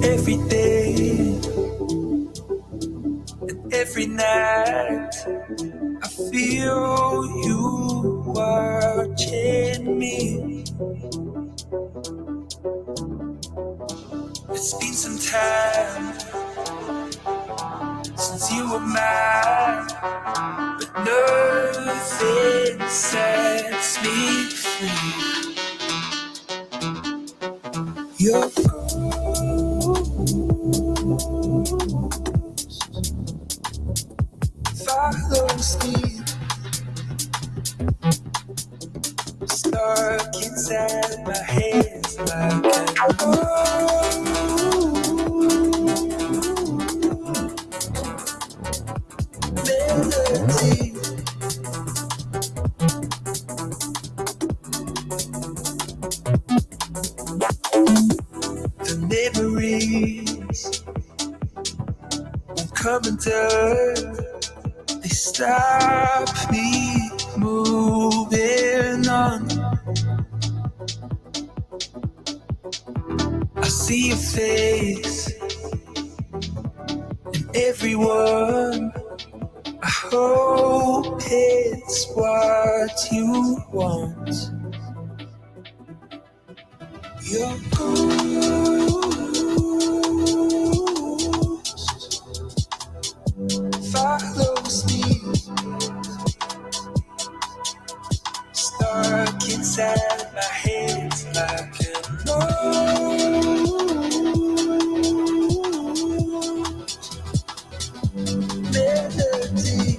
Every day and every night, I feel you watching me. It's been some time since you were mine, but nothing sets me free. Your follows me, stuck inside my hands like melody. The memories won't come undone. They stop me moving on. I see your face in everyone. I hope it's what you want. Your ghost follows me, stuck inside my hands like an old melody.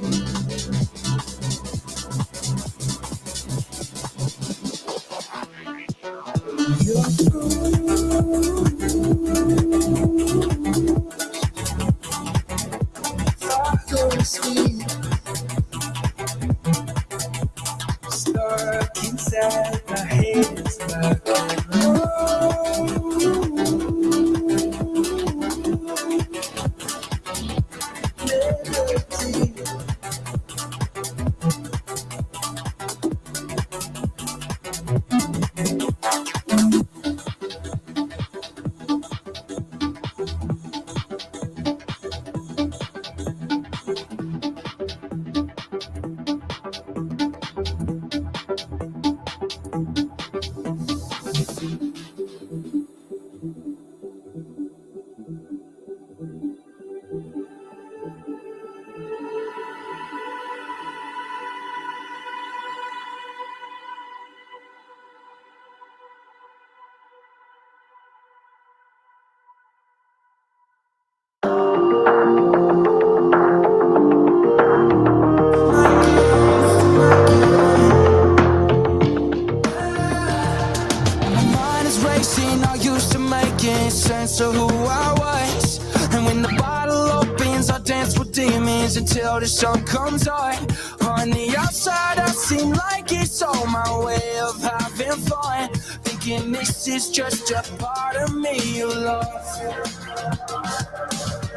Your follows me, stuck inside my hands like an old melody. Of who I was, and when the bottle opens, I'll dance with demons until the sun comes on. On the outside, I seem like it's all my way of having fun, thinking this is just a part of me you love.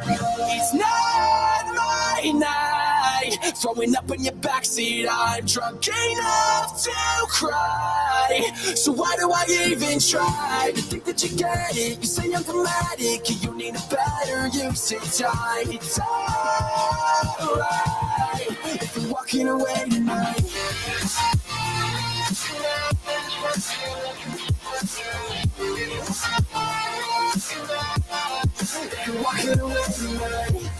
It's not my night, throwing up in your backseat. I'm drunk enough to cry, so why do I even try to think that you get it? You say I'm dramatic, you need a better use of time. It's alright if you're walking away tonight. If you're walking away tonight.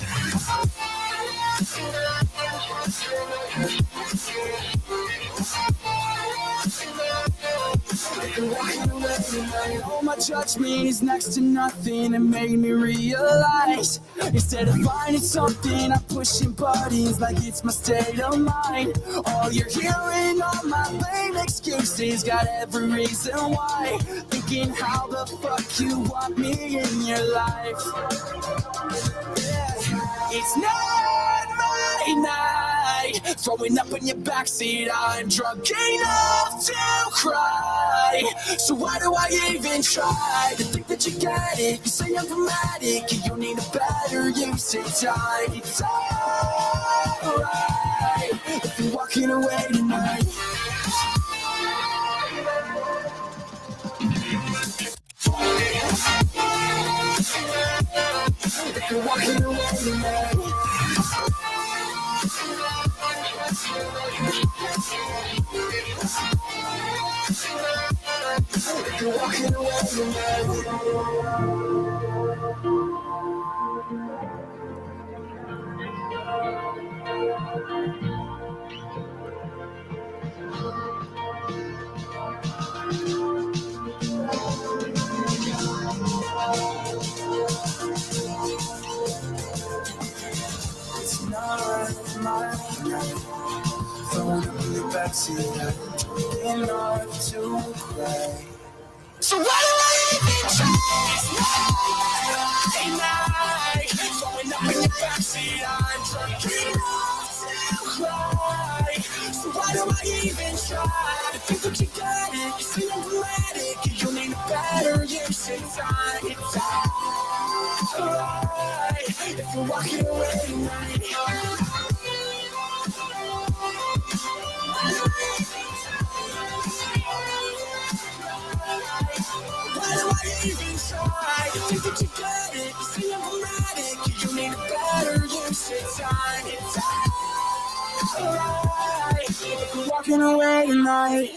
All my judgment is next to nothing. It made me realize, instead of finding something, I'm pushing buttons like it's my state of mind. All you're hearing are my lame excuses, got every reason why, thinking how the fuck you want me in your life. Yeah. It's not my night, throwing up in your backseat. I'm drunk enough to cry, right. So why do I even try to think that you get it? You say I'm dramatic and you need a better use of time. It's alright if you're walking away tonight. If you're walking away tonight. If you're walking away tonight. It's not my night. Throwing up in the backseat, trying not to cry. So why do I even try? It's not my night. Throwing up in the backseat, I'm trying not to cry. So why do I even try to think that you got it? You say I'm dramatic, you need a better use of time. It's alright if you're walking away tonight. Why do I even try to think that you got it? You say I'm dramatic, you need a better use of time. It's alright if you're walking away tonight.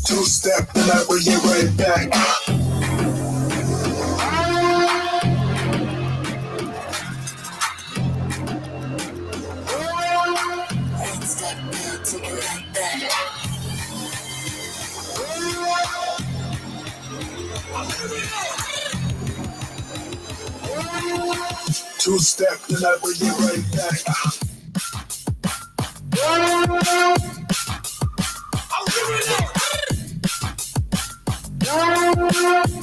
Two-step, and I bring it right back. One step, now take it like that. Two-step, and I bring it right back.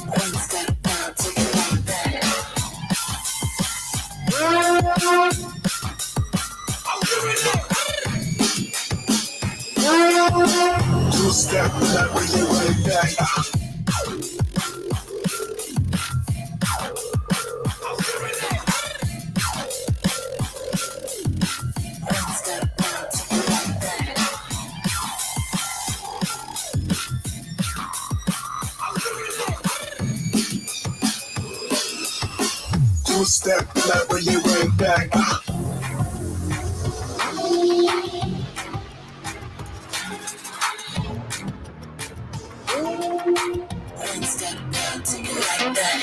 One step, now take it like that. Two-step, and I bring it right back. Two-step, and I bring it right back. One step, now take it like that.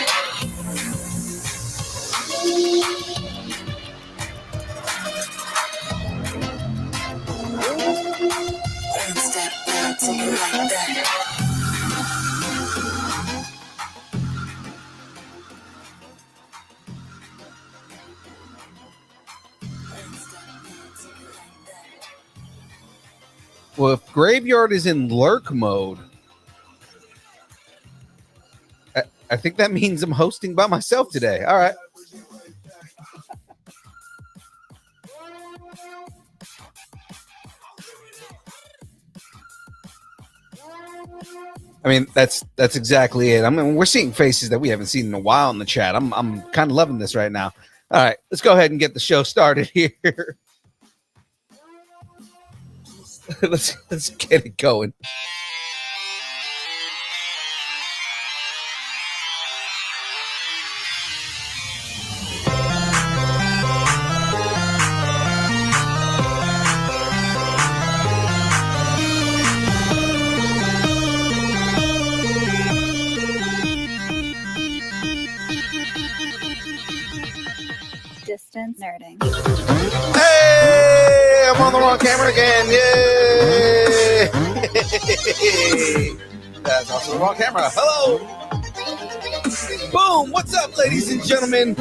One step, now take it like that. Well, if Graveyard is in lurk mode, I think that means I'm hosting by myself today. All right. I mean, that's exactly it. I mean, we're seeing faces that we haven't seen in a while in the chat. I'm kind of loving this right now. All right, let's go ahead and get the show started here. let's get it going. Distance nerding. Hey, I'm on the wrong camera again. Yay! That's also the wrong camera. Hello. Boom. What's up, ladies and gentlemen?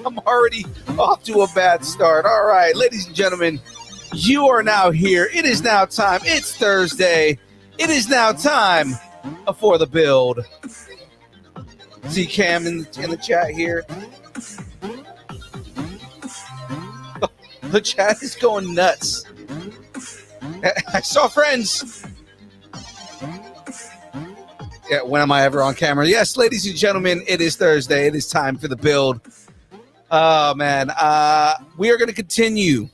I'm already off to a bad start. All right, ladies and gentlemen, you are now here. It is now time. It's Thursday. It is now time for the build. See Cam in the chat here. The chat is going nuts. I saw friends. Yeah, when am I ever on camera? Yes, ladies and gentlemen, it is Thursday. It is time for the build. Oh, man. We are going to continue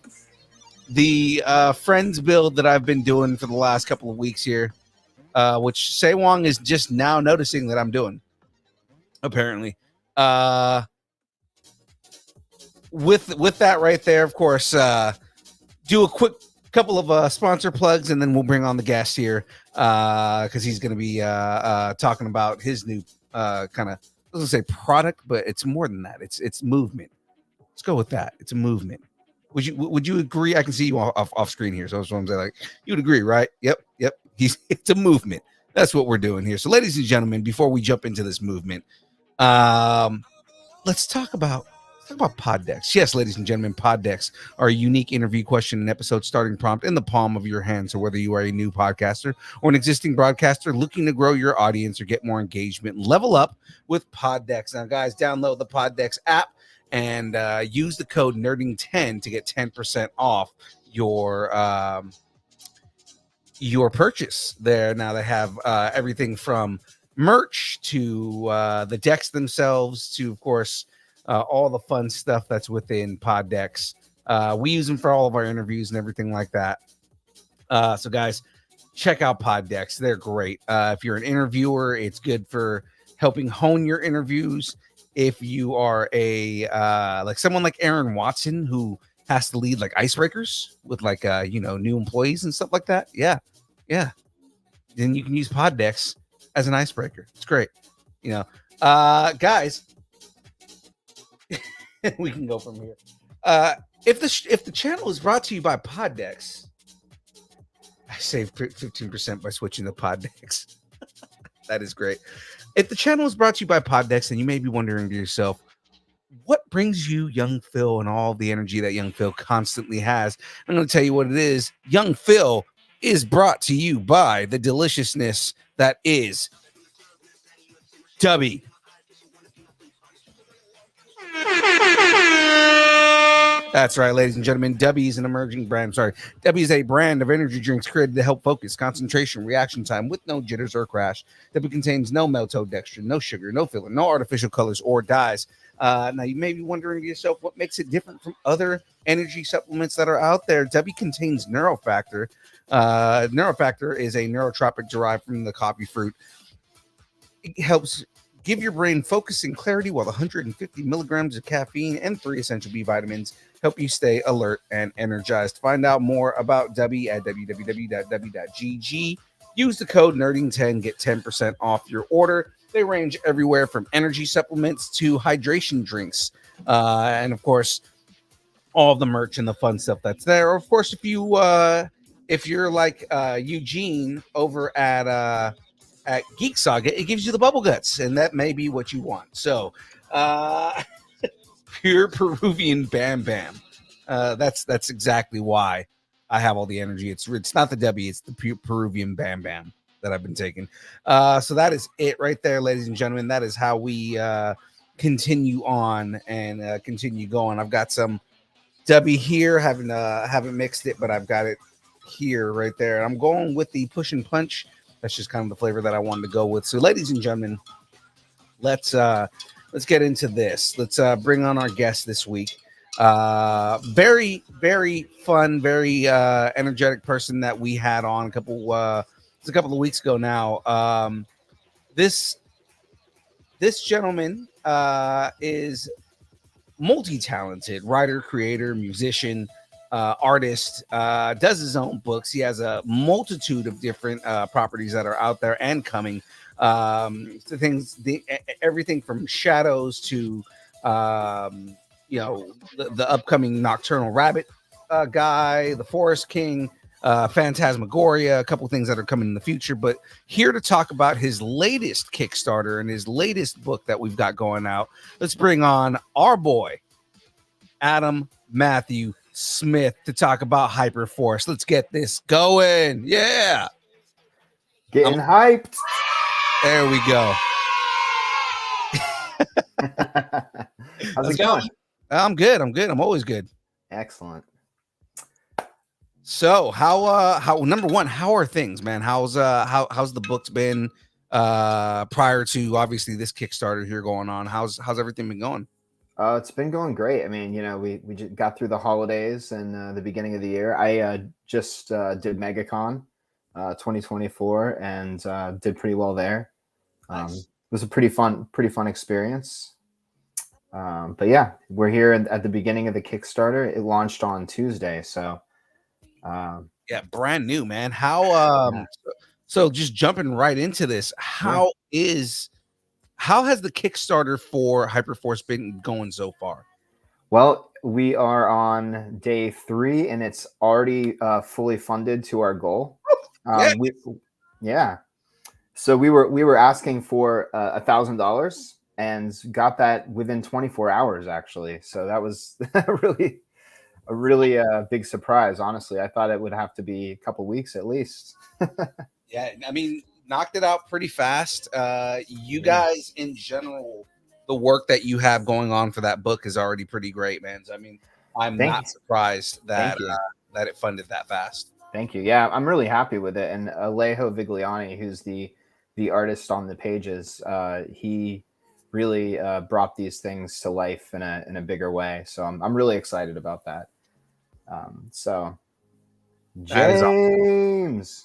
the friends build that I've been doing for the last couple of weeks here, which Sewong is just now noticing that I'm doing, apparently. With that right there, of course, do a quick couple of sponsor plugs, and then we'll bring on the guest here because he's going to be talking about his new kind of, I was going to say product, but it's more than that. It's movement. Let's go with that. It's a movement. Would you agree? I can see you off screen here, so I'm saying, like, you would agree, right? Yep. It's a movement. That's what we're doing here. So, ladies and gentlemen, before we jump into this movement, let's talk about Poddex. Yes, ladies and gentlemen, Poddex are a unique interview question and episode starting prompt in the palm of your hand. So whether you are a new podcaster or an existing broadcaster looking to grow your audience or get more engagement, level up with Poddex. Now, guys, download the Poddex app and use the code NERDING10 to get 10% off your purchase there. Now they have everything from merch to the decks themselves to, of course, all the fun stuff that's within Poddex. We use them for all of our interviews and everything like that. So, guys, check out Poddex. They're great. If you're an interviewer, it's good for helping hone your interviews. If you are a like someone like Aaron Watson, who has to lead like icebreakers with like new employees and stuff like that, yeah, then you can use Poddex as an icebreaker. It's great. Guys. We can go from here. If the channel is brought to you by Poddex, I saved 15% by switching to Poddex. That is great. If the channel is brought to you by Poddex, then you may be wondering to yourself, what brings you Young Phil and all the energy that Young Phil constantly has? I'm going to tell you what it is. Young Phil is brought to you by the deliciousness that is Dubby. That's right, ladies and gentlemen. Dubby is an emerging brand. Dubby is a brand of energy drinks created to help focus, concentration, reaction time with no jitters or crash. Dubby contains no maltodextrin, no sugar, no filler, no artificial colors or dyes. Now, you may be wondering to yourself, what makes it different from other energy supplements that are out there? Dubby contains Neurofactor. Neurofactor is a neurotropic derived from the coffee fruit. It helps give your brain focus and clarity, while 150 milligrams of caffeine and 3 essential B vitamins help you stay alert and energized. Find out more about Dubby at www.dubby.gg. Use the code NERDING10, get 10% off your order. They range everywhere from energy supplements to hydration drinks. And of course, all of the merch and the fun stuff that's there. Of course, if you're like Eugene over at Geek Saga, it gives you the bubble guts, and that may be what you want. So, pure Peruvian Bam Bam. That's exactly why I have all the energy. It's not the W, it's the Peruvian Bam Bam that I've been taking. So that is it right there, ladies and gentlemen. That is how we continue on and continue going. I've got some W here. Haven't mixed it, but I've got it here right there. I'm going with the push and punch. That's just kind of the flavor that I wanted to go with. So, ladies and gentlemen, let's get into this. Let's bring on our guest this week. Very, very fun, very energetic person that we had on a couple of weeks ago now. This gentleman is multi-talented writer, creator, musician, artist, does his own books. He has a multitude of different properties that are out there and coming. Everything from Shadows to the upcoming Nocturnal Rabbit guy, the Forest King, Phantasmagoria, a couple things that are coming in the future. But here to talk about his latest Kickstarter and his latest book that we've got going out, let's bring on our boy Adam Matthew Smith to talk about Hyperforce. Let's get this going. Yeah, getting hyped. There we go. How's it going? I'm good. I'm always good. Excellent. So how number one, how are things, man? How's the books been prior to obviously this Kickstarter here going on? How's everything been going? It's been going great. I mean, we just got through the holidays and the beginning of the year. I just did MegaCon 2024 and did pretty well there. Nice. It was a pretty fun experience. But yeah, we're here at the beginning of the Kickstarter. It launched on Tuesday, so yeah, brand new, man. How so just jumping right into this, how has the Kickstarter for Hyperforce been going so far? Well, we are on day 3 and it's already fully funded to our goal. So we were asking for $1,000 and got that within 24 hours, actually. So that was a really big surprise. Honestly, I thought it would have to be a couple weeks at least. Yeah, I mean, knocked it out pretty fast. You guys, in general, the work that you have going on for that book is already pretty great, man. So, I mean, I'm not surprised that it funded that fast. Thank you. Yeah, I'm really happy with it. And Alejo Vigliani, who's the artist on the pages, he really brought these things to life in a bigger way. So I'm really excited about that. So James.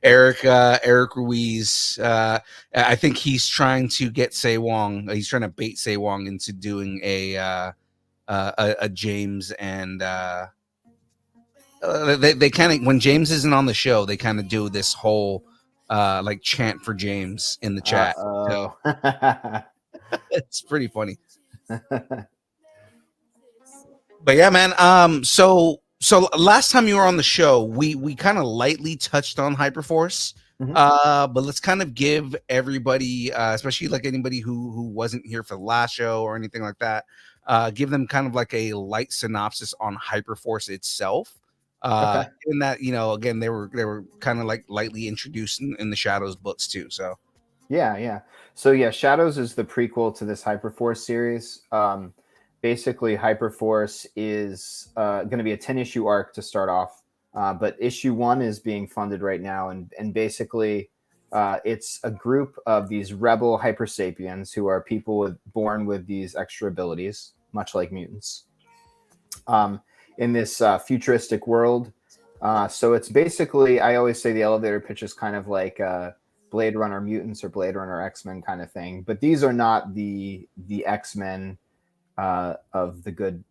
Eric Ruiz. I think he's trying to get Say Wong. He's trying to bait Say Wong into doing a James, and they kind of, when James isn't on the show, they kind of do this whole like chant for James in the chat. So, it's pretty funny. But yeah, man. So last time you were on the show, we kind of lightly touched on Hyperforce. Mm-hmm. But let's kind of give everybody, especially like anybody who wasn't here for the last show or anything like that, give them kind of like a light synopsis on Hyperforce itself. In that, again, they were kind of like lightly introduced in the Shadows books too. So yeah. So yeah, Shadows is the prequel to this Hyperforce series. Basically, Hyperforce is going to be a 10-issue arc to start off, but issue 1 is being funded right now, and basically, it's a group of these rebel hypersapiens who are people born with these extra abilities, much like mutants, in this futuristic world. So it's basically, I always say the elevator pitch is kind of like Blade Runner mutants or Blade Runner X-Men kind of thing, but these are not the X-Men of the good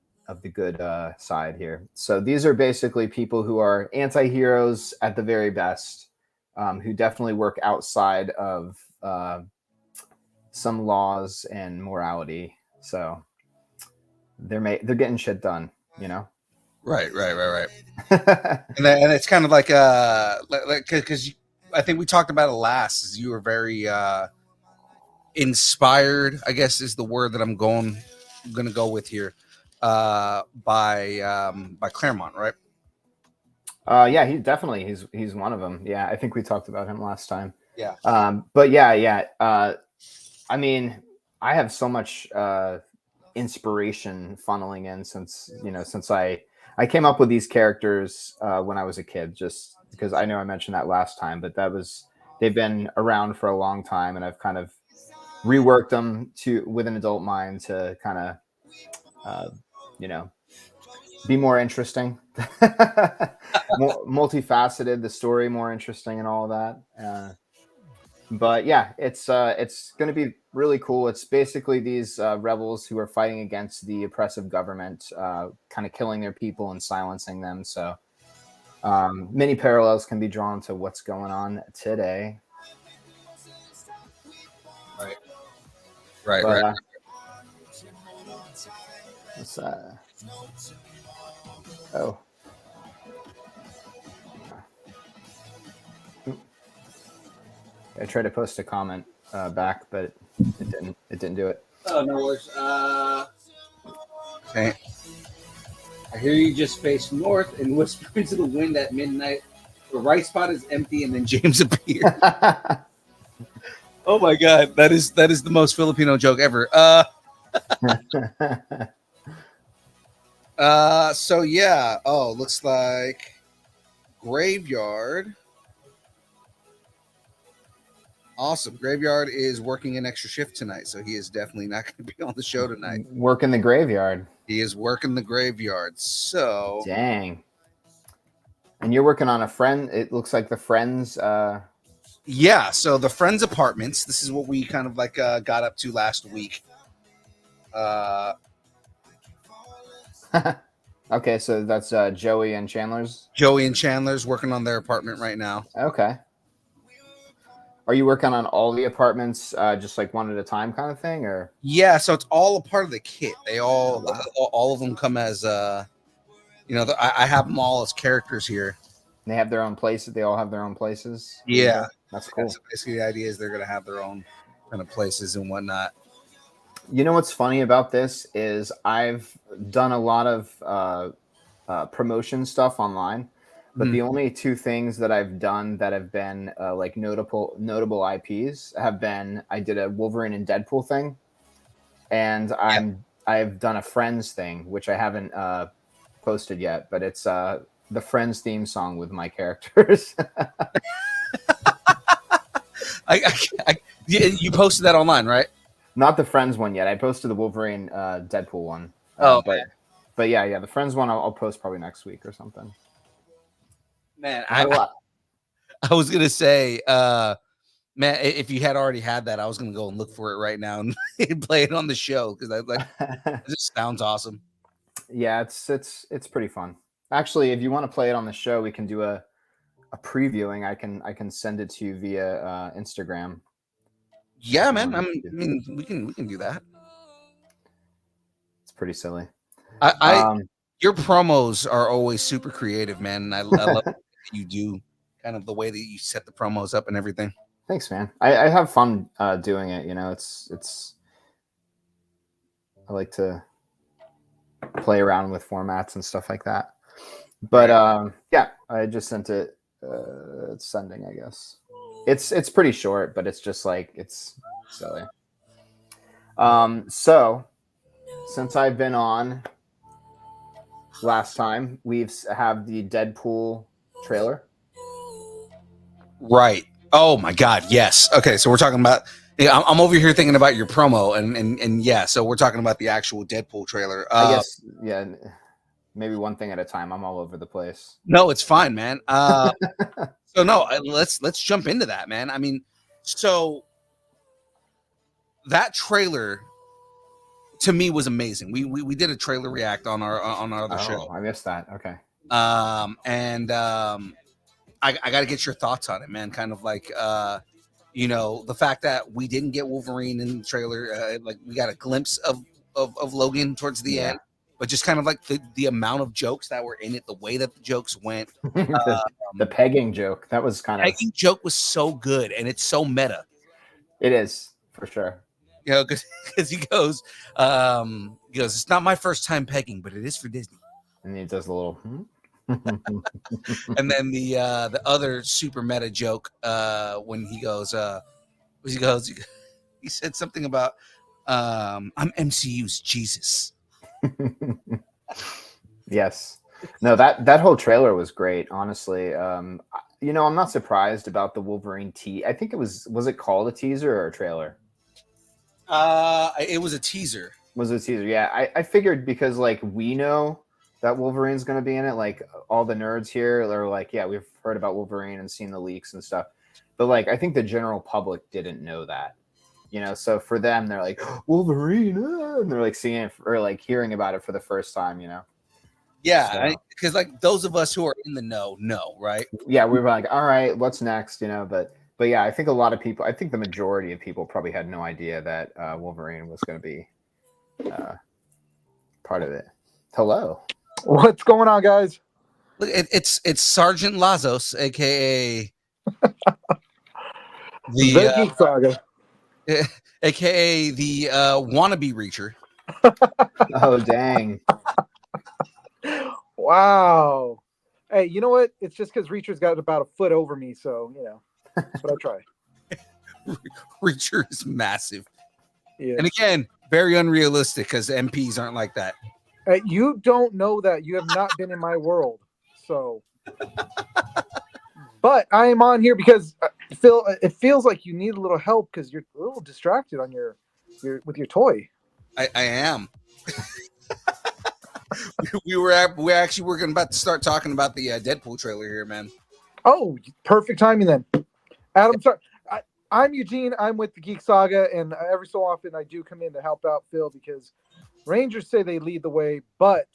side here. So these are basically people who are anti-heroes at the very best, who definitely work outside of some laws and morality. So they're getting shit done, Right. and it's kind of like because I think we talked about it last. Is you were very inspired, I guess is the word that I'm gonna go with here, by Claremont, right? Yeah, he's one of them. Yeah, I think we talked about him last time. Yeah. But yeah. I mean, I have so much inspiration funneling in since I came up with these characters when I was a kid, just because I know I mentioned that last time, but they've been around for a long time, and I've kind of reworked them with an adult mind to kind of be more interesting, more multifaceted, the story more interesting, and all of that. But yeah, it's going to be really cool. It's basically these rebels who are fighting against the oppressive government, kind of killing their people and silencing them. So many parallels can be drawn to what's going on today. Right. Let's, oh. I tried to post a comment back, but it didn't do it. Oh, no worries. Okay. I hear you just face north and whisper into the wind at midnight. The right spot is empty, and then James appears. Oh my God, that is the most Filipino joke ever. So yeah. Oh, looks like Graveyard. Awesome. Graveyard is working an extra shift tonight, so he is definitely not going to be on the show tonight. Working the graveyard. He is working the graveyard. So dang. And you're working on a friend. It looks like the Friends. Yeah. So the Friends apartments. This is what we kind of like got up to last week. Okay, so that's Joey and Chandler's. Joey and Chandler's working on their apartment right now. Okay. Are you working on all the apartments, just like one at a time, kind of thing, or? Yeah, so it's all a part of the kit. They all of them come as I have them all as characters here. They have their own places. They all have their own places. Yeah, that's cool. So basically, the idea is they're going to have their own kind of places and whatnot. You know what's funny about this is I've done a lot of promotion stuff online. But the only two things that I've done that have been like notable IPs have been I did a Wolverine and Deadpool thing, and I've done a Friends thing, which I haven't posted yet, but it's the Friends theme song with my characters. You posted that online, right? Not the Friends one yet. I posted the Wolverine Deadpool one. But yeah, the Friends one I'll post probably next week or something. Man, I was gonna say, man, if you had already had that, I was gonna go and look for it right now and play it on the show because I like it just sounds awesome. Yeah, it's pretty fun. Actually, if you want to play it on the show, we can do a previewing. I can send it to you via Instagram. Yeah, man. I mean, we can do that. It's pretty silly. Your promos are always super creative, man. And I love what you do, kind of the way that you set the promos up and everything. Thanks, man. I have fun doing it. You know, it's I like to play around with formats and stuff like that. But yeah, I just sent it. It's sending, I guess. It's pretty short, but it's just like it's silly. So since I've been on last time, we've have the Deadpool trailer. Right. Oh my God. Yes. Okay. So we're talking about. Yeah, I'm over here thinking about your promo, and yeah. So we're talking about the actual Deadpool trailer. I guess. Yeah. Maybe one thing at a time. I'm all over the place. No, it's fine, man. So no, let's jump into that, man. I mean, so that trailer to me was amazing. We did a trailer react on our other show. I missed that. Okay. I got to get your thoughts on it, man. Kind of like the fact that we didn't get Wolverine in the trailer, like we got a glimpse of Logan towards the end. But just kind of like the amount of jokes that were in it, the way that the jokes went. The pegging joke. That was kind of... Pegging joke was so good, and it's so meta. It is, for sure. You know, because he goes, it's not my first time pegging, but it is for Disney. And he does a little... And then the other super meta joke when he said something about I'm MCU's Jesus. Yes. No, that whole trailer was great, honestly. You know, I'm not surprised about the Wolverine I think it was it called a teaser or a trailer? It was a teaser. Was it a teaser? Yeah, I figured because like we know that Wolverine's going to be in it. Like all the nerds here are like, yeah, we've heard about Wolverine and seen the leaks and stuff. But like, I think the general public didn't know that, you know. So for them, they're like Wolverine, and they're like seeing it or like hearing about it for the first time, you know. Yeah, because like those of us who are in the know, right? Yeah, we were like, all right, what's next, you know? But yeah, I think a lot of people, I think the majority of people probably had no idea that Wolverine was going to be part of it. Hello. What's going on, guys? Look, it's Sergeant Lazos, aka The Geek Saga, aka the wannabe Reacher. Oh dang! Wow. Hey, you know what? It's just because Reacher's got about a foot over me, so you know that's what I try. Reacher is massive, Yeah. and again, very unrealistic because MPs aren't like that. You don't know that. You have not been in my world, so. But I am on here because Phil. It feels like you need a little help because you're a little distracted on your with your toy. I am. we were about to start talking about the Deadpool trailer here, man. Oh, perfect timing then. Adam, sorry. I'm Eugene. I'm with the Geek Saga, and every so often I do come in to help out Phil because Rangers say they lead the way, but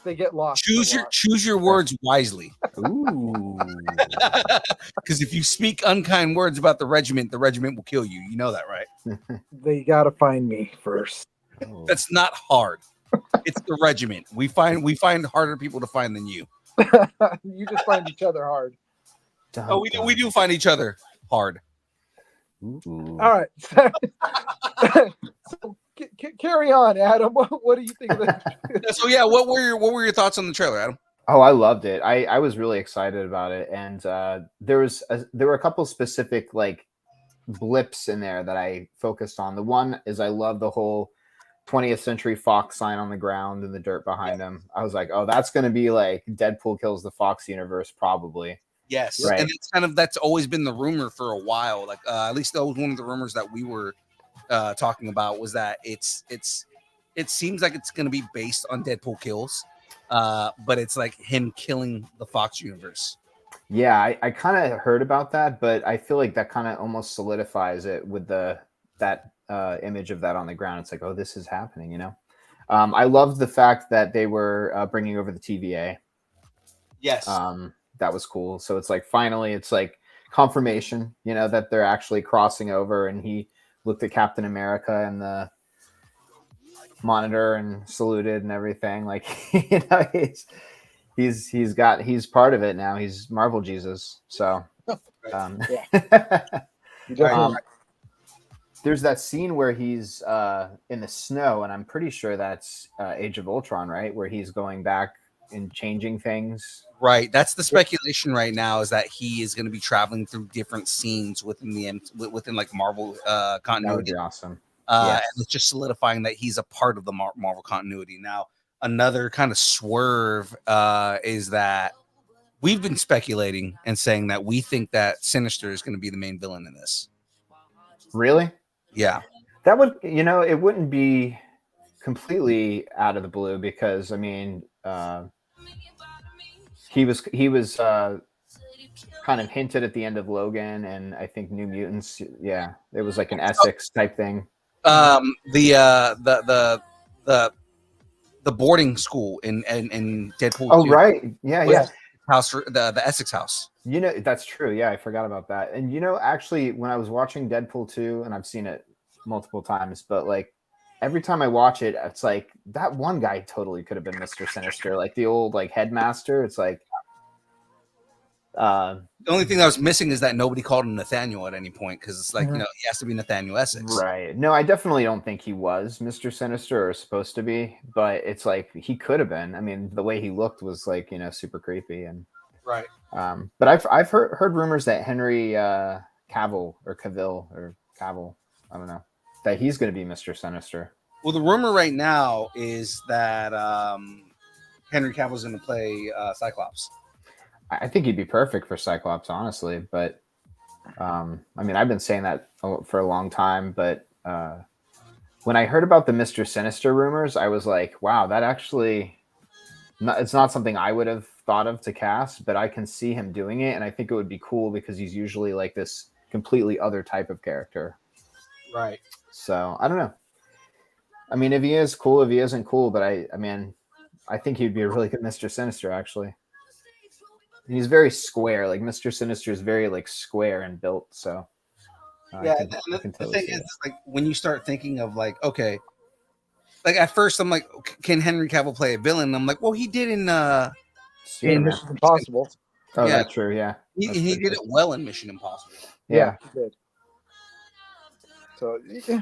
they get lost. Choose your words wisely. Ooh. Because if you speak unkind words about the regiment will kill you. You know that, right? They gotta find me first. Oh. That's not hard. It's the regiment. We find harder people to find than you. You just find each other hard. Oh, we do find each other hard. Ooh. All right. So, carry on, Adam. What do you think of that? So yeah, what were your thoughts on the trailer, Adam? Oh, I loved it. I was really excited about it, and there were a couple specific like blips in there that I focused on. The one is I love the whole 20th Century Fox sign on the ground and the dirt behind him. I was like, oh, that's going to be like Deadpool kills the Fox universe, probably. Yes, right. And that's always been the rumor for a while. Like at least that was one of the rumors that we were talking about was that it seems like it's going to be based on Deadpool kills, but it's like him killing the Fox universe. Yeah, I kind of heard about that, but I feel like that kind of almost solidifies it with that image of that on the ground. It's like, oh, this is happening, you know. I love the fact that they were bringing over the TVA. Yes. That was cool. So it's like finally, it's like confirmation, you know, that they're actually crossing over. And he looked at Captain America and the monitor and saluted and everything. Like, you know, he's part of it now. He's Marvel Jesus. So there's that scene where he's in the snow, and I'm pretty sure that's Age of Ultron, right? Where he's going back and changing things. Right. That's the speculation right now, is that he is going to be traveling through different scenes within like Marvel continuity. That would be awesome. And it's just solidifying that he's a part of the Marvel continuity. Now, another kind of swerve is that we've been speculating and saying that we think that Sinister is going to be the main villain in this. Really? Yeah. That would, you know, it wouldn't be completely out of the blue because, I mean, he was kind of hinted at the end of Logan, and I think New Mutants. Yeah, it was like an Essex type thing. The boarding school in Deadpool. Oh 2 right, yeah. House for the Essex house. You know, that's true. Yeah, I forgot about that. And you know, actually, when I was watching Deadpool 2, and I've seen it multiple times, but like every time I watch it, it's like that one guy totally could have been Mr. Sinister, like the old like headmaster. It's like The only thing that was missing is that nobody called him Nathaniel at any point because it's like, Mhm. he has to be Nathaniel Essex. Right. No, I definitely don't think he was Mr. Sinister or supposed to be, but it's like he could have been. I mean, the way he looked was like, super creepy. And Right. but I've heard rumors that Henry Cavill or Cavill, I don't know, that he's going to be Mr. Sinister. Well, the rumor right now is that Henry Cavill's going to play Cyclops. I think he'd be perfect for Cyclops, honestly. But I mean, I've been saying that for a long time. But when I heard about the Mr. Sinister rumors, I was like, wow, that actually, it's not something I would have thought of to cast, but I can see him doing it. And I think it would be cool because he's usually like this completely other type of character. Right. So I don't know. I mean, if he is cool, if he isn't cool, but I mean, I think he'd be a really good Mr. Sinister, actually. And he's very square. Like Mr. Sinister is very like square and built. So Yeah. I The can thing totally is, see that. it's like when you start thinking of like, okay, like at first I'm like, can Henry Cavill play a villain? And I'm like, well, he did in In Superman. Mission Impossible. Oh, yeah. that's true. Yeah, he That's did pretty it good. well in Mission Impossible. Yeah. He did. So yeah.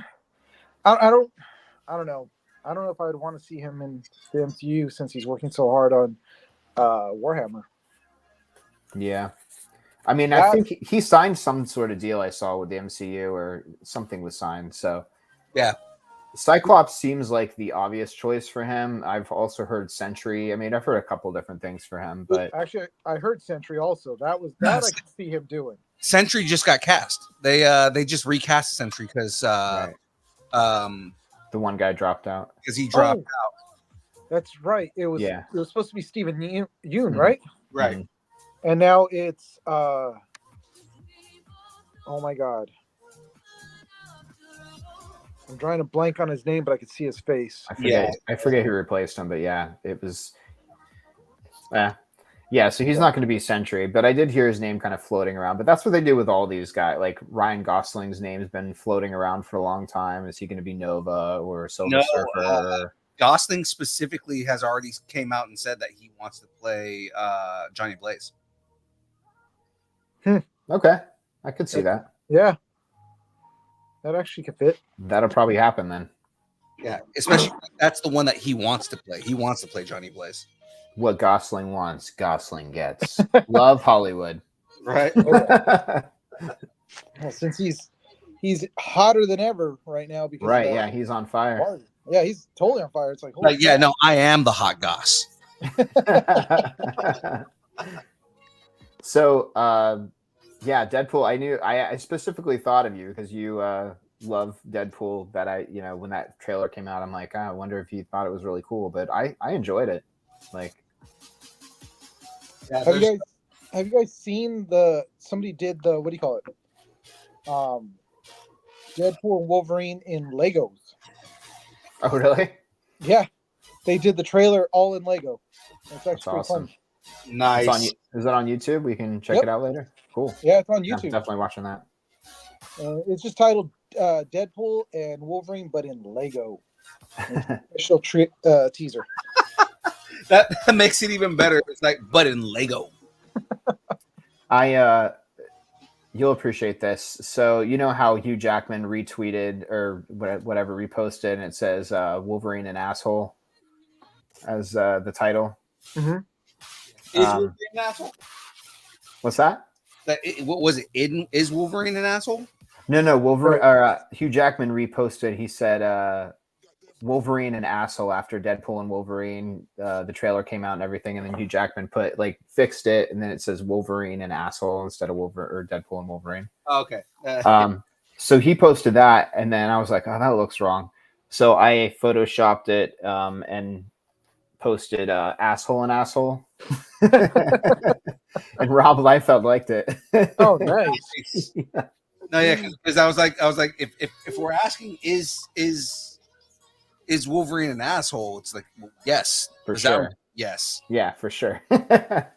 I don't know. I don't know if I would want to see him in the MCU since he's working so hard on Warhammer. Yeah. I mean, I think he signed some sort of deal I saw with the MCU or something was signed. So Yeah. Cyclops seems like the obvious choice for him. I've also heard Sentry. I mean, I've heard a couple different things for him, but Actually, I heard Sentry also. That Yes. I could see him doing. Sentry just got cast. They just recast Sentry because right. The one guy dropped out. he dropped Oh, that's right. It was Yeah. it was supposed to be Stephen Yoon, Mhm. right? right. Mhm. And now it's oh my god. I'm trying to blank on his name, but I could see his face. I forget who replaced him, but yeah, it was. Yeah, so he's not going to be Sentry, but I did hear his name kind of floating around. But that's what they do with all these guys. Like Ryan Gosling's name's been floating around for a long time. Is he going to be Nova or Silver No, Surfer? Gosling specifically has already came out and said that he wants to play Johnny Blaze. Okay, I could see that. Yeah. That actually could fit. That'll probably happen then. Yeah, especially that's the one that he wants to play. He wants to play Johnny Blaze. What Gosling wants, Gosling gets. Love Hollywood. Right. Well, since he's hotter than ever right now because Right, of yeah, he's on fire. Barbie. Yeah, he's totally on fire. It's like holy Yeah, crap. no, I am the hot goss. So, yeah, Deadpool. I specifically thought of you because you love Deadpool. That when that trailer came out, I'm like, I wonder if you thought it was really cool. But I enjoyed it. Like, Yeah, Have you guys seen somebody did the what do you call it? Deadpool and Wolverine in Legos. oh really? Yeah. They did the trailer all in Lego. It's actually That's pretty awesome. fun. nice. Is that on YouTube? We can check Yep. it out later. Cool. Yeah, it's on Yeah, YouTube. definitely watching that. It's just titled Deadpool and Wolverine, but in Lego. Official teaser. That makes it even better. It's like, but in Lego. You'll appreciate this. So you know how Hugh Jackman retweeted or whatever reposted, and it says Wolverine an asshole as the title. Is Um, Wolverine an asshole? What's that? What was it? Is Wolverine an asshole? No, Wolverine. Hugh Jackman reposted. He said Wolverine an asshole after Deadpool and Wolverine. The trailer came out and everything, and then Hugh Jackman fixed it, and then it says Wolverine an asshole instead of Deadpool and Wolverine. Oh, okay. So he posted that, and then I was like, oh, that looks wrong. So I photoshopped it and posted asshole and asshole. And Rob Liefeld liked it. Oh, nice. No, yeah, because I was like, if we're asking, is Wolverine an asshole? It's like, well, yes, For Is that- sure. yes. Yeah, for sure. In the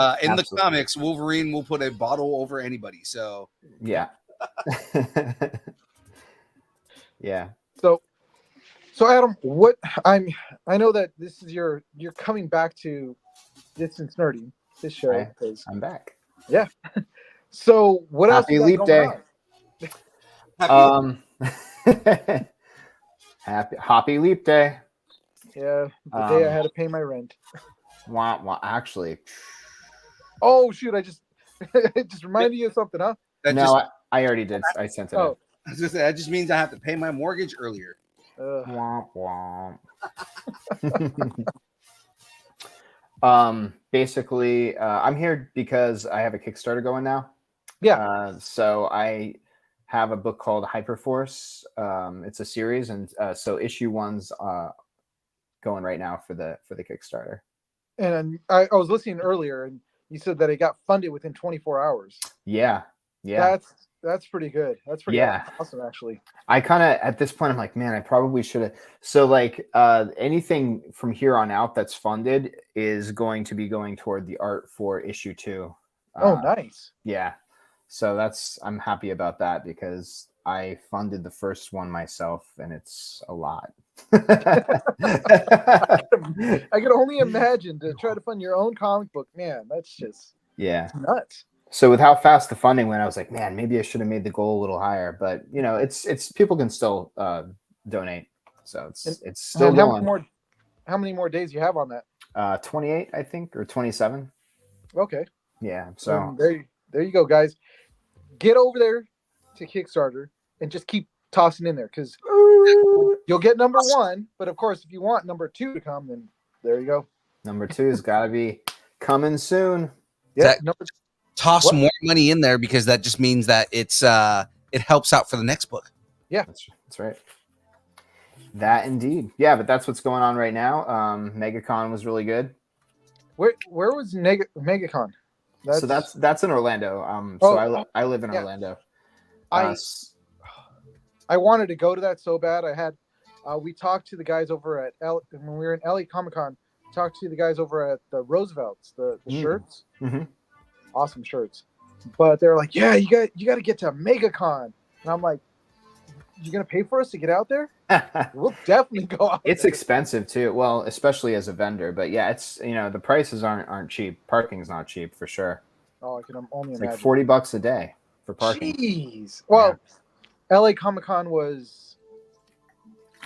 Absolutely. comics, Wolverine will put a bottle over anybody. So Yeah. Yeah. So Adam, I know that this is you're coming back to Distance Nerdy, this show, Right. because I'm back. So what else Happy you got Leap going Day. on? Happy Leap Day. Yeah, the day I had to pay my rent. Actually, Oh shoot! I just it just reminded you of something, huh? That no, just, I already did. I sent it. Oh, I was gonna say, that just means I have to pay my mortgage earlier. In. Womp womp. Basically, I'm here because I have a Kickstarter going now. yeah. So I have a book called Hyperforce. It's a series, and so issue 1's going right now for the Kickstarter. And I was listening earlier, and you said that it got funded within 24 hours. Yeah. Yeah. That's pretty good. That's pretty Yeah. awesome, actually. I kind of, at this point, I'm like, man, I probably should have. So like anything from here on out that's funded is going to be going toward the art for issue 2. Oh, nice. Yeah. So I'm happy about that because I funded the first one myself and it's a lot. I can only imagine to try to fund your own comic book. Man, that's just Yeah. nuts. So with how fast the funding went, I was like, man, maybe I should have made the goal a little higher. But you know, it's people can still donate. So it's still And going. how many more days you have on that? 28, I think, or 27. Okay. Yeah. So There you go, guys. Get over there to Kickstarter and just keep tossing in there because you'll get number 1. But of course, if you want number 2 to come, then there you go. number 2 has got to be coming soon. Yeah. That- Toss What? more money in there because that just means that it helps out for the next book. That's right. That indeed. Yeah, but that's what's going on right now. MegaCon was really good. Where was MegaCon? So that's in Orlando. I live in yeah. Orlando. I wanted to go to that so bad. I had we talked to the guys over at when we were in LA Comic Con. Talked to the guys over at the Roosevelt's, the shirts, awesome shirts. But they're like, yeah, you got to get to MegaCon, and I'm like, you're gonna pay for us to get out there? We'll definitely go out. It's there. expensive too. Well, especially as a vendor, but yeah, it's the prices aren't cheap. Parking's not cheap for sure. Oh, I can only It's imagine. like $40 a day for parking. Jeez. Well, LA Comic Con was,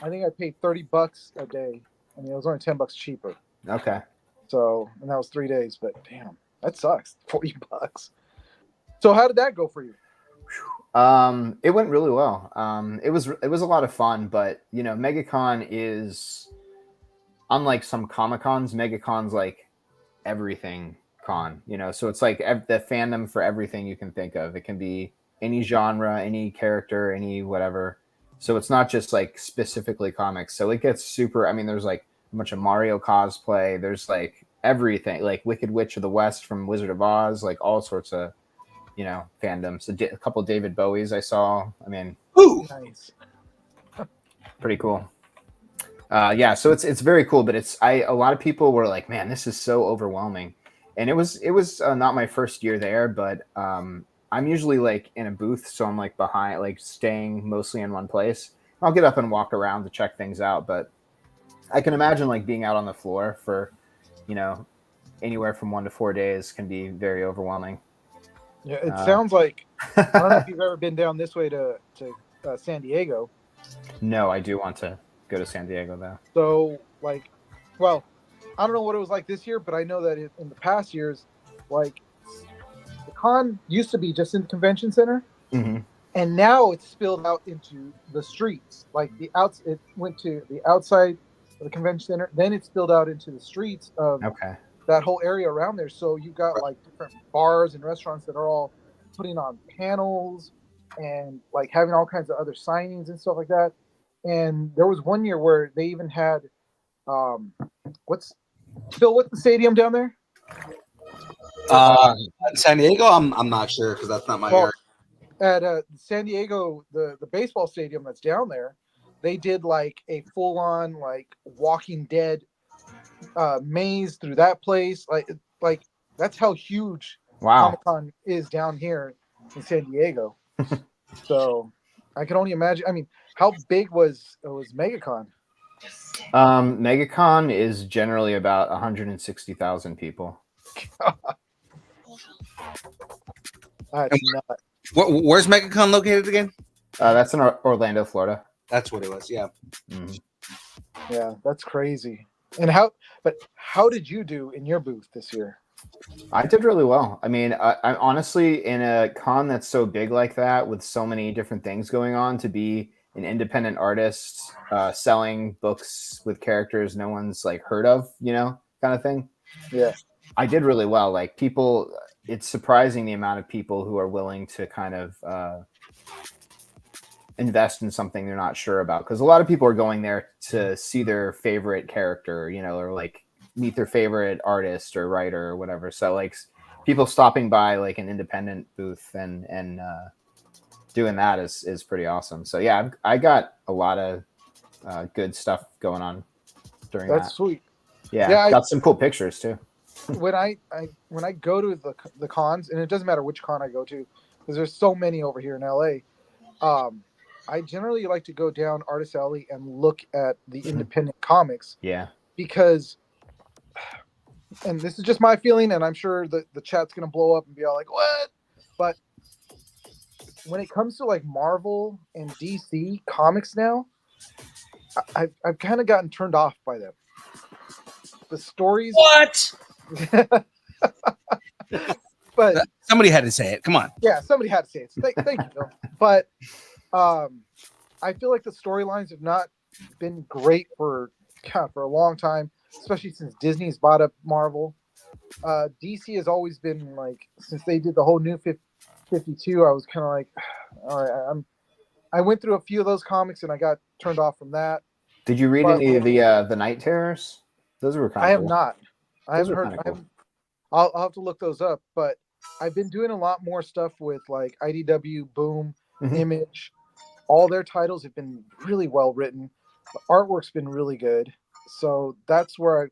I think I paid $30 a day. I mean, it was only $10 cheaper. Okay. So, and that was 3 days. But damn, that sucks. $40. So, how did that go for you? It went really well. It was a lot of fun, but MegaCon is unlike some Comic Cons. MegaCon's like everything con, so it's like the fandom for everything you can think of. It can be any genre, any character, any whatever. So it's not just like specifically comics. So it gets super. I mean, there's like a bunch of Mario cosplay. There's like everything, like Wicked Witch of the West from Wizard of Oz, like all sorts of fandom. So a couple David Bowies I saw. I mean, Ooh. Nice. pretty cool. Yeah, so it's very cool, but a lot of people were like, man, this is so overwhelming. And it was not my first year there, but I'm usually like in a booth, so I'm like behind, like staying mostly in one place. I'll get up and walk around to check things out, but I can imagine like being out on the floor for anywhere from 1 to 4 days can be very overwhelming. Yeah, it sounds like, I don't know if you've ever been down this way to San Diego. No, I do want to go to San Diego though. So, like, well, I don't know what it was like this year, but I know that in the past years, like, the con used to be just in the convention center, and now it's spilled out into the streets. Like it went to the outside of the convention center, then it spilled out into the streets of that whole area around there. So you got like different bars and restaurants that are all putting on panels and like having all kinds of other signings and stuff like that. And there was one year where they even had what's the stadium down there? San Diego, I'm not sure because that's not my area. At San Diego, the baseball stadium that's down there, they did like a full-on like Walking Dead maze through that place. Like that's how huge Comic-Con is down here in San Diego. So I can only imagine. I mean, how big was MegaCon? MegaCon is generally about 160,000 people. That's nuts. Where's MegaCon located again? That's in Orlando, Florida. That's what it was. Yeah. Mhm. Yeah, that's crazy. And how did you do in your booth this year? I did really well. I mean, I honestly, in a con that's so big like that, with so many different things going on, to be an independent artist selling books with characters no one's like heard of, kind of thing. Yeah. I did really well. Like people, it's surprising the amount of people who are willing to kind of invest in something they're not sure about. Because a lot of people are going there to see their favorite character, or like meet their favorite artist or writer or whatever. So like people stopping by like an independent booth and doing that is pretty awesome. So yeah, I got a lot of good stuff going on during that. That's sweet. Yeah, I got some cool pictures too. When I go to the cons, and it doesn't matter which con I go to, because there's so many over here in LA. I generally like to go down Artist Alley and look at the independent comics. Yeah. Because, and this is just my feeling, and I'm sure the chat's gonna blow up and be all like, "What?" But when it comes to like Marvel and DC comics now, I've kind of gotten turned off by them. The stories. What? But Somebody had to say it. Come on. yeah, somebody had to say it. So thank you, Bill. But I feel like the storylines have not been great for a long time, especially since Disney's bought up Marvel. DC has always been like, since they did the whole New 52, I was kind of like, all right, I went through a few of those comics and I got turned off from that. Did you read any of the Night Terrors? Those were kind of I have cool. not. I Those haven't are heard. kinda cool. I'll have to look those up. But I've been doing a lot more stuff with like IDW, Boom, Mhm. Image. All their titles have been really well written. The artwork's been really good. So that's where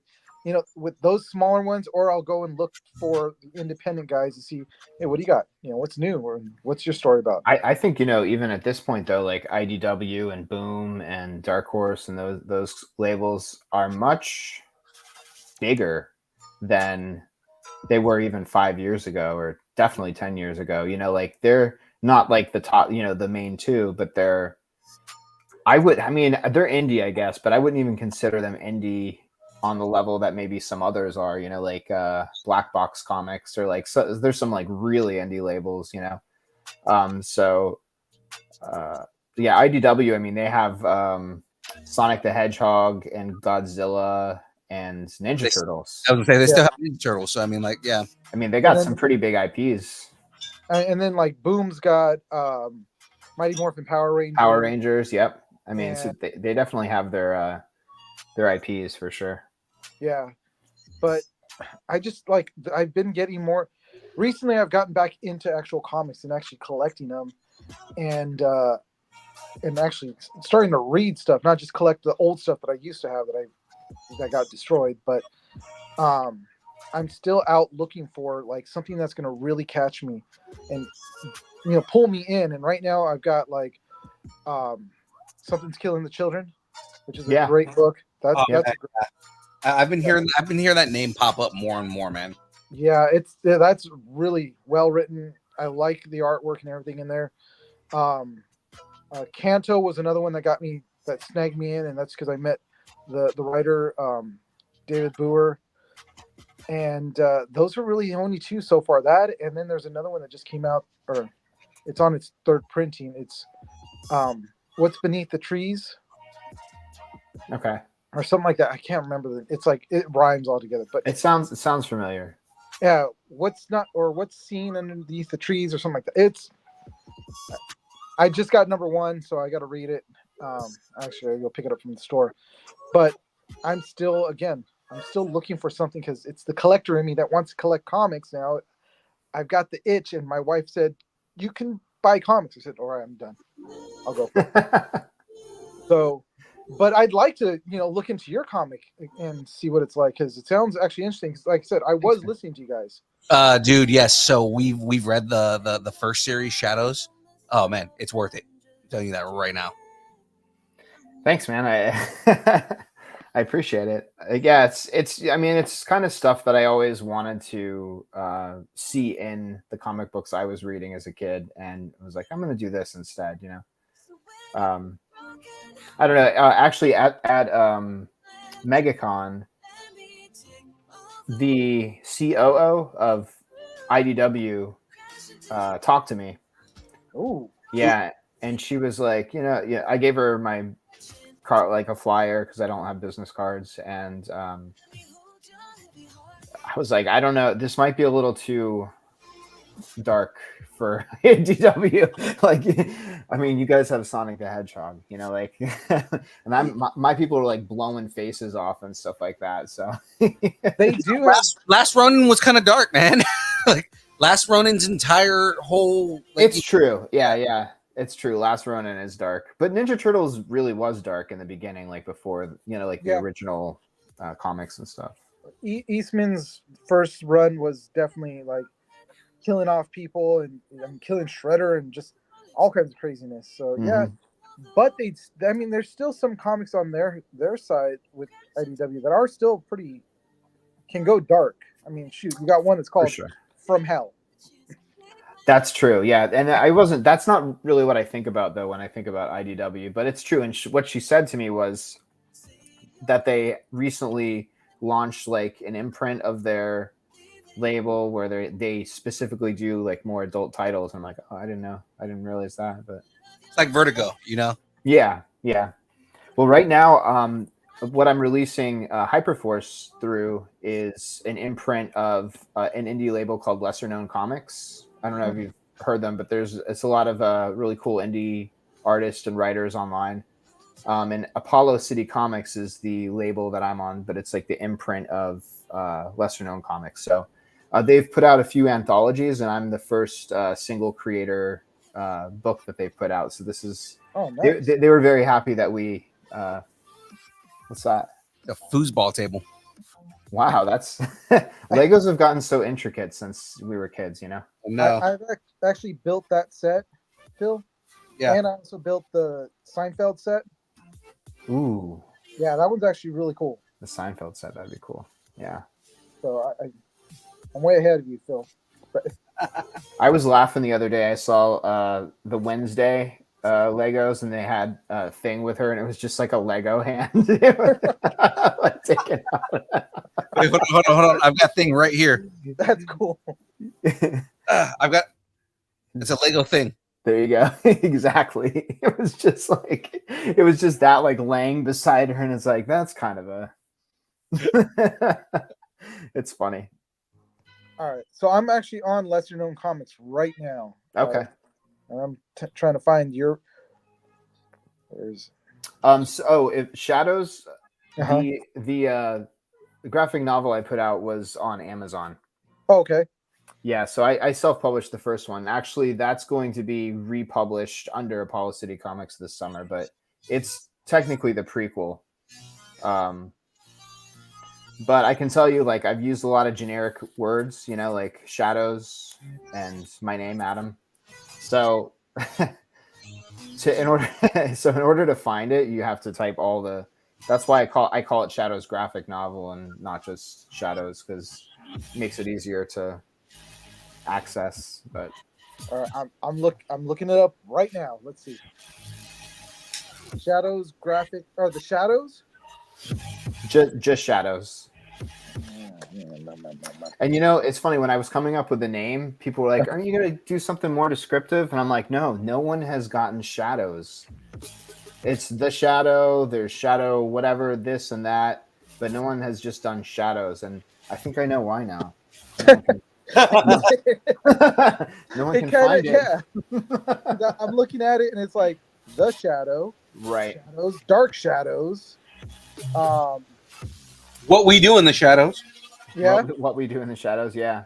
with those smaller ones, or I'll go and look for the independent guys to see, hey, what do you got? What's new, or what's your story about? I think even at this point though, like IDW and Boom and Dark Horse and those labels are much bigger than they were even 5 years ago, or definitely 10 years ago. Like they're not like the top, the main two, but they're indie, I guess, but I wouldn't even consider them indie on the level that maybe some others are, like Black Box Comics, or like, so there's some like really indie labels, yeah, IDW, I mean, they have Sonic the Hedgehog and Godzilla and Ninja Turtles. I was gonna say they still have Ninja Turtles, so I mean, like, yeah. I mean, they got some pretty big IPs. And then like Boom's got Mighty Morphin Power Rangers. Power Rangers, yep. I mean, so they definitely have their IPs for sure. Yeah, but I just like, I've been getting more recently. I've gotten back into actual comics and actually collecting them, and actually starting to read stuff, not just collect the old stuff that I used to have that got destroyed. But I'm still out looking for like something that's going to really catch me and pull me in. And right now I've got like Something's Killing the Children, which is a great book. That's I've been hearing that name pop up more and more, man. Yeah, that's really well written. I like the artwork and everything in there. Kanto was another one that snagged me in, and that's because I met the writer David Boer, and those are really the only two so far. That, and then there's another one that just came out, or it's on its third printing. It's What's Beneath the Trees. Okay. Or something like that. I can't remember. It's like it rhymes all together, but it sounds familiar. Yeah, what's seen underneath the trees or something like that. I just got number 1, so I got to read it. Actually, I'll go pick it up from the store. But I'm still looking for something, because it's the collector in me that wants to collect comics now. I've got the itch, and my wife said, "You can buy comics." I said, "All right, I'm done. I'll go for it." So. But I'd like to, look into your comic and see what it's like, because it sounds actually interesting. 'Cause like I said, I was listening to you guys. Dude, yes. So we've read the first series, Shadows. Oh man, it's worth it. I'm telling you that right now. Thanks, man. I I appreciate it. Yeah, it's. I mean, it's kind of stuff that I always wanted to see in the comic books I was reading as a kid, and I was like, I'm going to do this instead. I don't know. Actually, at MegaCon, the COO of IDW talked to me. Ooh. Yeah, and she was like, yeah, I gave her my card, like a flyer, because I don't have business cards, and I was like, I don't know, this might be a little too dark for DW. Like, I mean, you guys have Sonic the Hedgehog, like, and my people are like blowing faces off and stuff like that. So They do have Last Ronin was kind of dark, man. Like Last Ronin's entire whole. Like, it's true. Yeah. It's true. Last Ronin is dark, but Ninja Turtles really was dark in the beginning, like before, like the original comics and stuff. Eastman's first run was definitely like killing off people and killing Shredder and just all kinds of craziness. So yeah, but there's still some comics on their side with IDW that are still can go dark. I mean, shoot, you got one that's called From Hell. That's true. Yeah. And that's not really what I think about though when I think about IDW, but it's true. And what she said to me was that they recently launched like an imprint of their label where they specifically do like more adult titles. I'm like, oh, I didn't know. I didn't realize that. But it's like Vertigo, Yeah. Well, right now, what I'm releasing Hyperforce through is an imprint of an indie label called Lesser Known Comics. I don't know if you've heard them, but it's a lot of really cool indie artists and writers online. And Apollo City Comics is the label that I'm on, but it's like the imprint of Lesser Known Comics. So they've put out a few anthologies, and I'm the first single creator book that they put out. So this is nice. They were very happy that we what's that? A foosball table. Wow, that's Legos have gotten so intricate since we were kids, No, I've actually built that set, Phil. Yeah, and I also built the Seinfeld set. Ooh, yeah, that one's actually really cool. The Seinfeld set, that'd be cool. Yeah. So I'm way ahead of you, Phil. I was laughing the other day. I saw the Wednesday Legos, and they had a thing with her, and it was just like a Lego hand. Like, taken out. Wait, hold on. I've got a thing right here. That's cool. It's a Lego thing. There you go. Exactly. It was just that like laying beside her, and it's like, that's kind of a it's funny. All right, so I'm actually on Lesser Known Comics right now. Okay. And I'm trying to find your. There's. Shadows. The graphic novel I put out was on Amazon. Oh, okay. Yeah, so I self-published the first one. Actually, that's going to be republished under Apollo City Comics this summer, but it's technically the prequel. But I can tell you, like, I've used a lot of generic words, like shadows and my name, Adam. So, in order to find it, you have to type all the. That's why I call it Shadows graphic novel and not just Shadows, because it makes it easier to access. But all right, I'm looking it up right now. Let's see. Shadows graphic or the Shadows? Just Shadows. And it's funny, when I was coming up with the name, people were like, aren't you going to do something more descriptive? And I'm like, no one has gotten Shadows. It's the Shadow, there's Shadow, whatever, this and that, but no one has just done Shadows. And I think I know why now. No one can find it. Yeah. I'm looking at it and it's like the Shadow. Right. Shadows, Dark Shadows. What we do in the shadows. Yeah. What we do in the shadows. Yeah.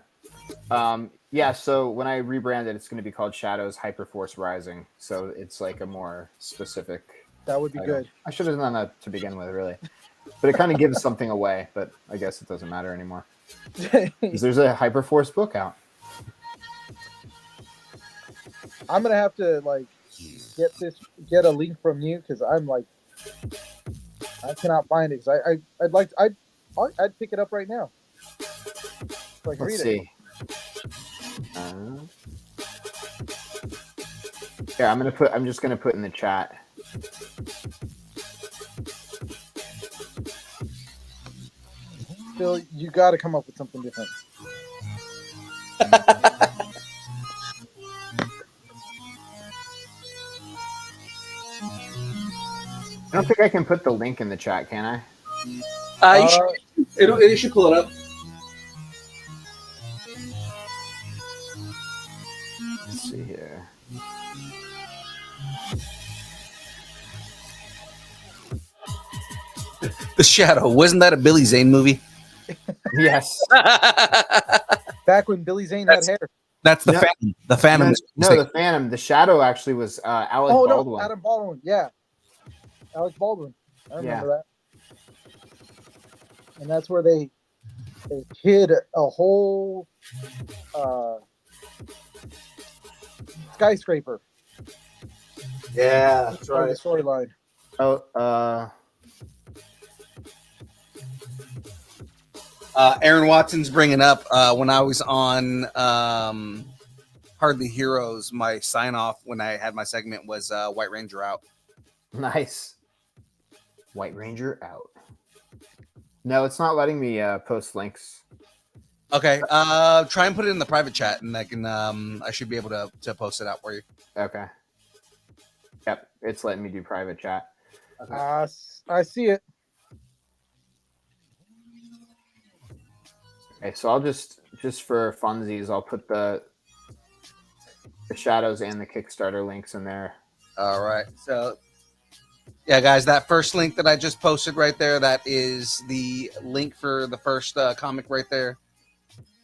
Yeah. So when I rebranded, it's going to be called Shadows Hyperforce Rising. So it's like a more specific. That would be good. I should have done that to begin with, really. But it kind of gives something away. But I guess it doesn't matter anymore. Because there's a Hyperforce book out. I'm gonna have to get a link from you because I'm like I cannot find it. I'd pick it up right now. So I can Let's read it. see. Yeah, I'm just gonna put in the chat. Phil, you got to come up with something different. I don't think I can put the link in the chat, can I? It should pull it up. Let's see here. The Shadow. Wasn't that a Billy Zane movie? Yes. Back when Billy Zane had hair. That's the No. Phantom. The Phantom. No, the Phantom. The Shadow actually was Alec Oh Baldwin. no, Adam Baldwin. Yeah, Alex Baldwin. I remember that. And that's where they hid a whole skyscraper. Yeah, That's part of the storyline. Oh, Aaron Watson's bringing up when I was on Hardly Heroes. My sign off when I had my segment was White Ranger out. nice. White Ranger out. No, it's not letting me post links. Okay, try and put it in the private chat, and I can I should be able to post it out for you. Okay. Yep, it's letting me do private chat. I see it. Okay, so I'll just for funsies, I'll put the Shadows and the Kickstarter links in there. All right, so yeah, guys, that first link that I just posted right there, that is the link for the first comic right there,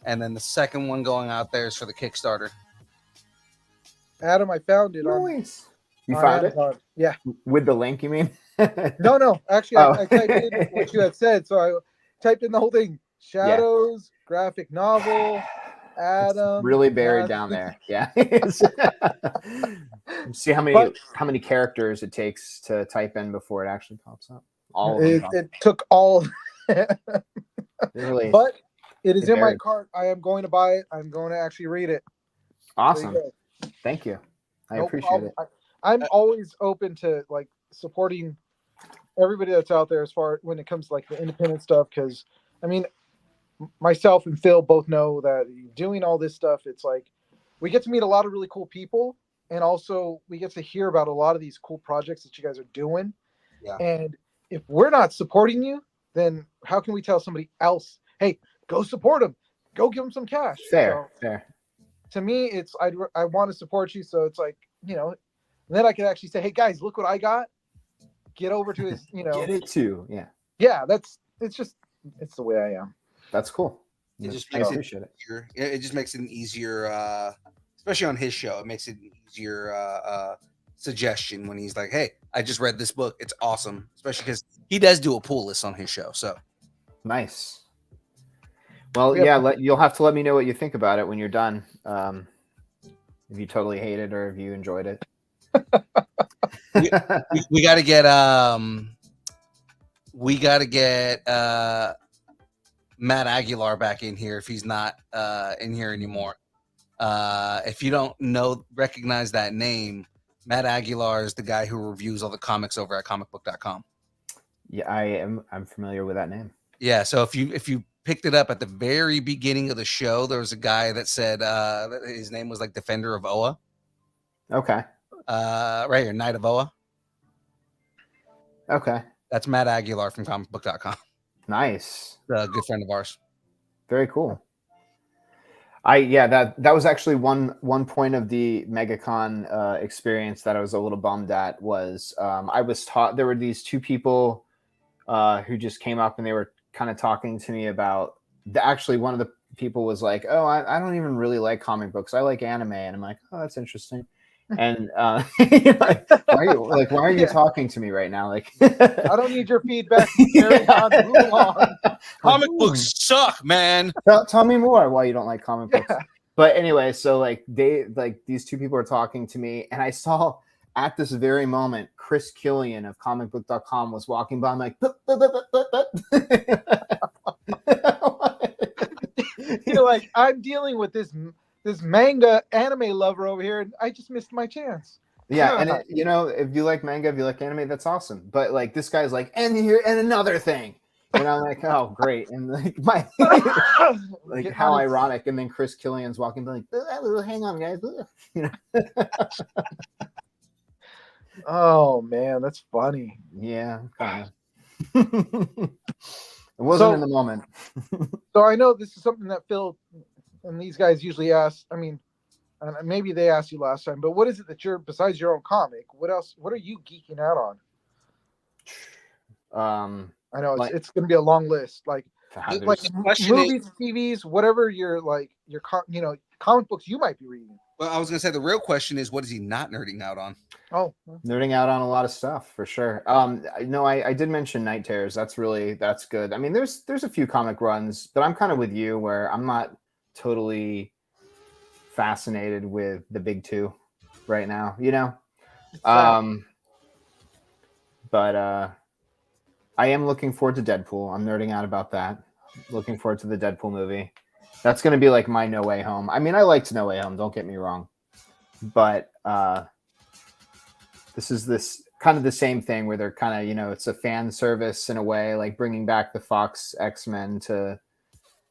and then the second one going out there is for the Kickstarter. Adam, I found it. Nice. You on found it Amazon. Yeah. with the link? You mean? No. Actually, Oh. I typed in what you had said, so I typed in the whole thing: Shadows, graphic novel, Adam. Really buried Mask- down there. Yeah. See how many characters it takes to type in before it actually pops up. All of them. It took all. Really But it is It in my varied. cart. I am going to buy it. I'm going to actually read it. There you awesome. go. Thank you. I No appreciate problem. it. I'm always open to like supporting everybody that's out there as far when it comes to like the independent stuff. Because I mean, myself and Phil both know that doing all this stuff, it's like we get to meet a lot of really cool people, and also we get to hear about a lot of these cool projects that you guys are doing. Yeah. And if we're not supporting you, then how can we tell somebody else, hey, go support them, go give them some cash? Fair. So, Fair. to me, it's I want to support you, so it's like, you know, then I can actually say, hey guys, look what I got. Get over to his, you know, Get it too. Yeah. yeah, it's the way I am. That's cool. It just I makes it appreciate it. easier. It just makes it an easier, especially on his show. It makes it an easier suggestion when he's like, "Hey, I just read this book. It's awesome." Especially because he does do a pull list on his show. So Nice. Well, Yeah. yeah, you'll have to let me know what you think about it when you're done. If you totally hate it or if you enjoyed it. we got to get Matt Aguilar back in here if he's not in here anymore. If you don't recognize that name, Matt Aguilar is the guy who reviews all the comics over at comicbook.com. Yeah, I'm familiar with that name. Yeah, so if you picked it up at the very beginning of the show, there was a guy that said that his name was like Defender of Oa. Okay. Right here, Knight of Oa. Okay. That's Matt Aguilar from comicbook.com. Nice. A good friend of ours. Very cool. That was actually one point of the MegaCon experience that I was a little bummed at was I was taught there were these two people who just came up and they were kind of talking to me about actually one of the people was like, oh, I don't even really like comic books. I like anime. And I'm like, oh, that's interesting. And like, why are you talking to me right now? Like, I don't need your feedback. Carry on, move on. Comic books suck, man. Tell me more why you don't like comic books. Yeah. But anyway, so like these two people are talking to me, and I saw at this very moment, Chris Killian of comicbook.com was walking by. I'm like, but. You're like, I'm dealing with this manga anime lover over here, and I just missed my chance. Yeah, and if you like manga, if you like anime, that's awesome. But like this guy's like, and here and another thing, and I'm like, oh great, and like my like how ironic. And then Chris Killian's walking by like, hang on, guys, you know. Oh man, that's funny. Yeah, kind of. It wasn't in the moment. So I know this is something that Phil and these guys usually ask. I mean, and maybe they asked you last time, but what is it that you're, besides your own comic, what else? What are you geeking out on? I know it's going to be a long list. Like movies, TVs, whatever your comic books you might be reading. Well, I was going to say the real question is, what is he not nerding out on? Oh, nerding out on a lot of stuff for sure. No, I did mention Night Terrors. That's good. I mean, there's a few comic runs, but I'm kind of with you where I'm not totally fascinated with the big two right now, you know. But I am looking forward to Deadpool. I'm nerding out about that. Looking forward to the Deadpool movie. That's going to be like my No Way Home. I mean, I liked No Way Home, don't get me wrong, but this is this kind of the same thing where they're kind of, you know, it's a fan service in a way, like bringing back the Fox X-Men to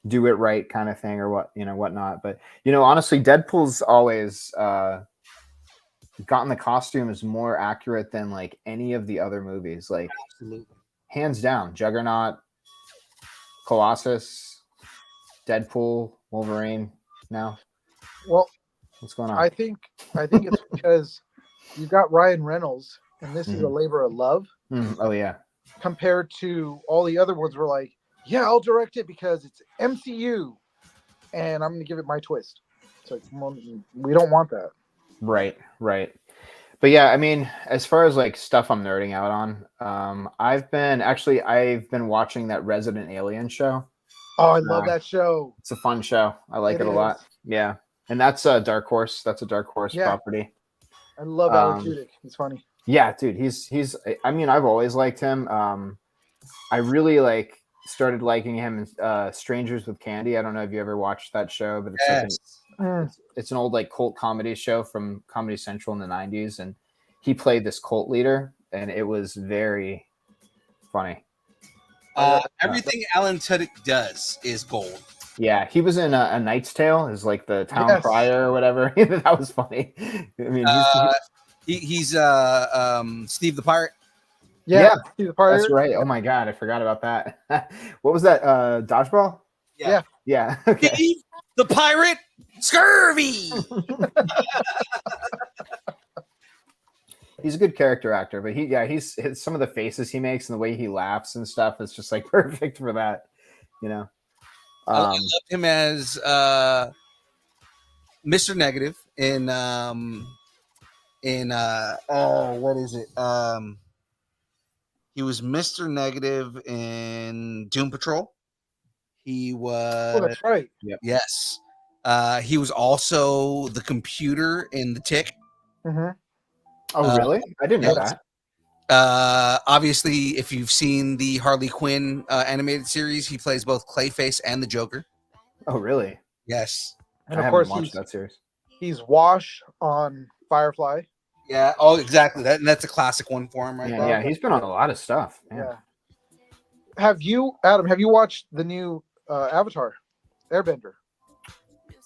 do it right kind of thing, or whatnot. But, you know, honestly, Deadpool's always gotten the costumes more accurate than like any of the other movies. Like, absolutely, hands down, Juggernaut, Colossus, Deadpool, Wolverine. Now, well, what's going on? I think it's because you got Ryan Reynolds, and this is a labor of love. Oh yeah. Compared to all the other ones, were like, yeah, I'll direct it because it's MCU, and I'm going to give it my twist. It's like, well, we don't want that. Right. But yeah, I mean, as far as like stuff I'm nerding out on, I've been watching that Resident Alien show. Oh, I love that show. It's a fun show. I like it a lot. Yeah. And that's a Dark Horse. That's a Dark Horse property. I love Alan Tudyk. He's funny. Yeah, dude. He's. I mean, I've always liked him. I really started liking him in Strangers with Candy. I don't know if you ever watched that show, but it's it's an old like cult comedy show from Comedy Central in the 90s, and he played this cult leader, and it was very funny. Everything Alan Tudyk does is gold. Yeah, he was in A Knight's Tale, is like the town crier or whatever. That was funny. I mean, he's Steve the Pirate. Yeah, Steve the Pirate. That's right. Oh my god, I forgot about that. What was that? Dodgeball? Yeah. Okay. Steve the Pirate Scurvy. He's a good character actor, but he's some of the faces he makes and the way he laughs and stuff is just like perfect for that, you know. I loved him as Mr. Negative in what is it? He was Mr. Negative in Doom Patrol. He was. Oh, that's right. Yep. Yes. He was also the computer in The Tick. Mm-hmm. Oh, really? I didn't know that. Obviously, if you've seen the Harley Quinn animated series, he plays both Clayface and the Joker. Oh, really? Yes. And of course, watched that series. He's Wash on Firefly. Yeah. Oh, exactly. That's a classic one for him, right? Yeah, he's been on a lot of stuff. Yeah. Have you watched the new Avatar, Airbender?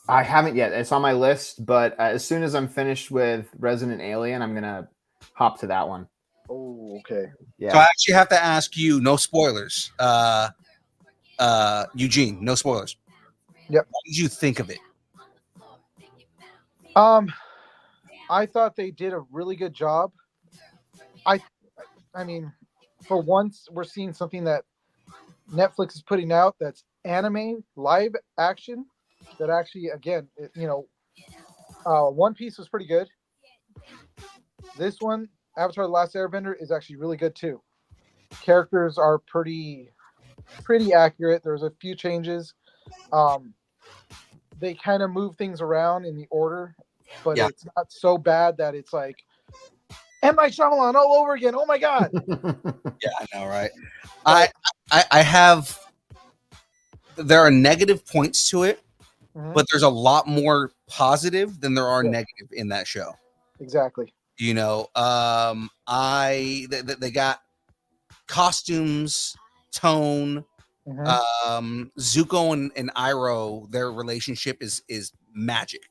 I haven't yet. It's on my list, but as soon as I'm finished with Resident Alien, I'm gonna hop to that one. Oh, okay. Yeah. So I actually have to ask you, no spoilers. Eugene, no spoilers. Yep. What did you think of it? I thought they did a really good job. I mean, for once, we're seeing something that Netflix is putting out that's anime, live action, that actually, again, One Piece was pretty good. This one, Avatar: The Last Airbender, is actually really good too. Characters are pretty accurate. There's a few changes. They kind of move things around in the order, but it's not so bad that it's like M. Night Shyamalan all over again. Oh my god. Yeah, I know, right? I have. There are negative points to it, Mhm. but there's a lot more positive than there are Yeah. negative in that show. Exactly. You know, they got costumes, tone. Mhm. Zuko and Iroh, their relationship is magic,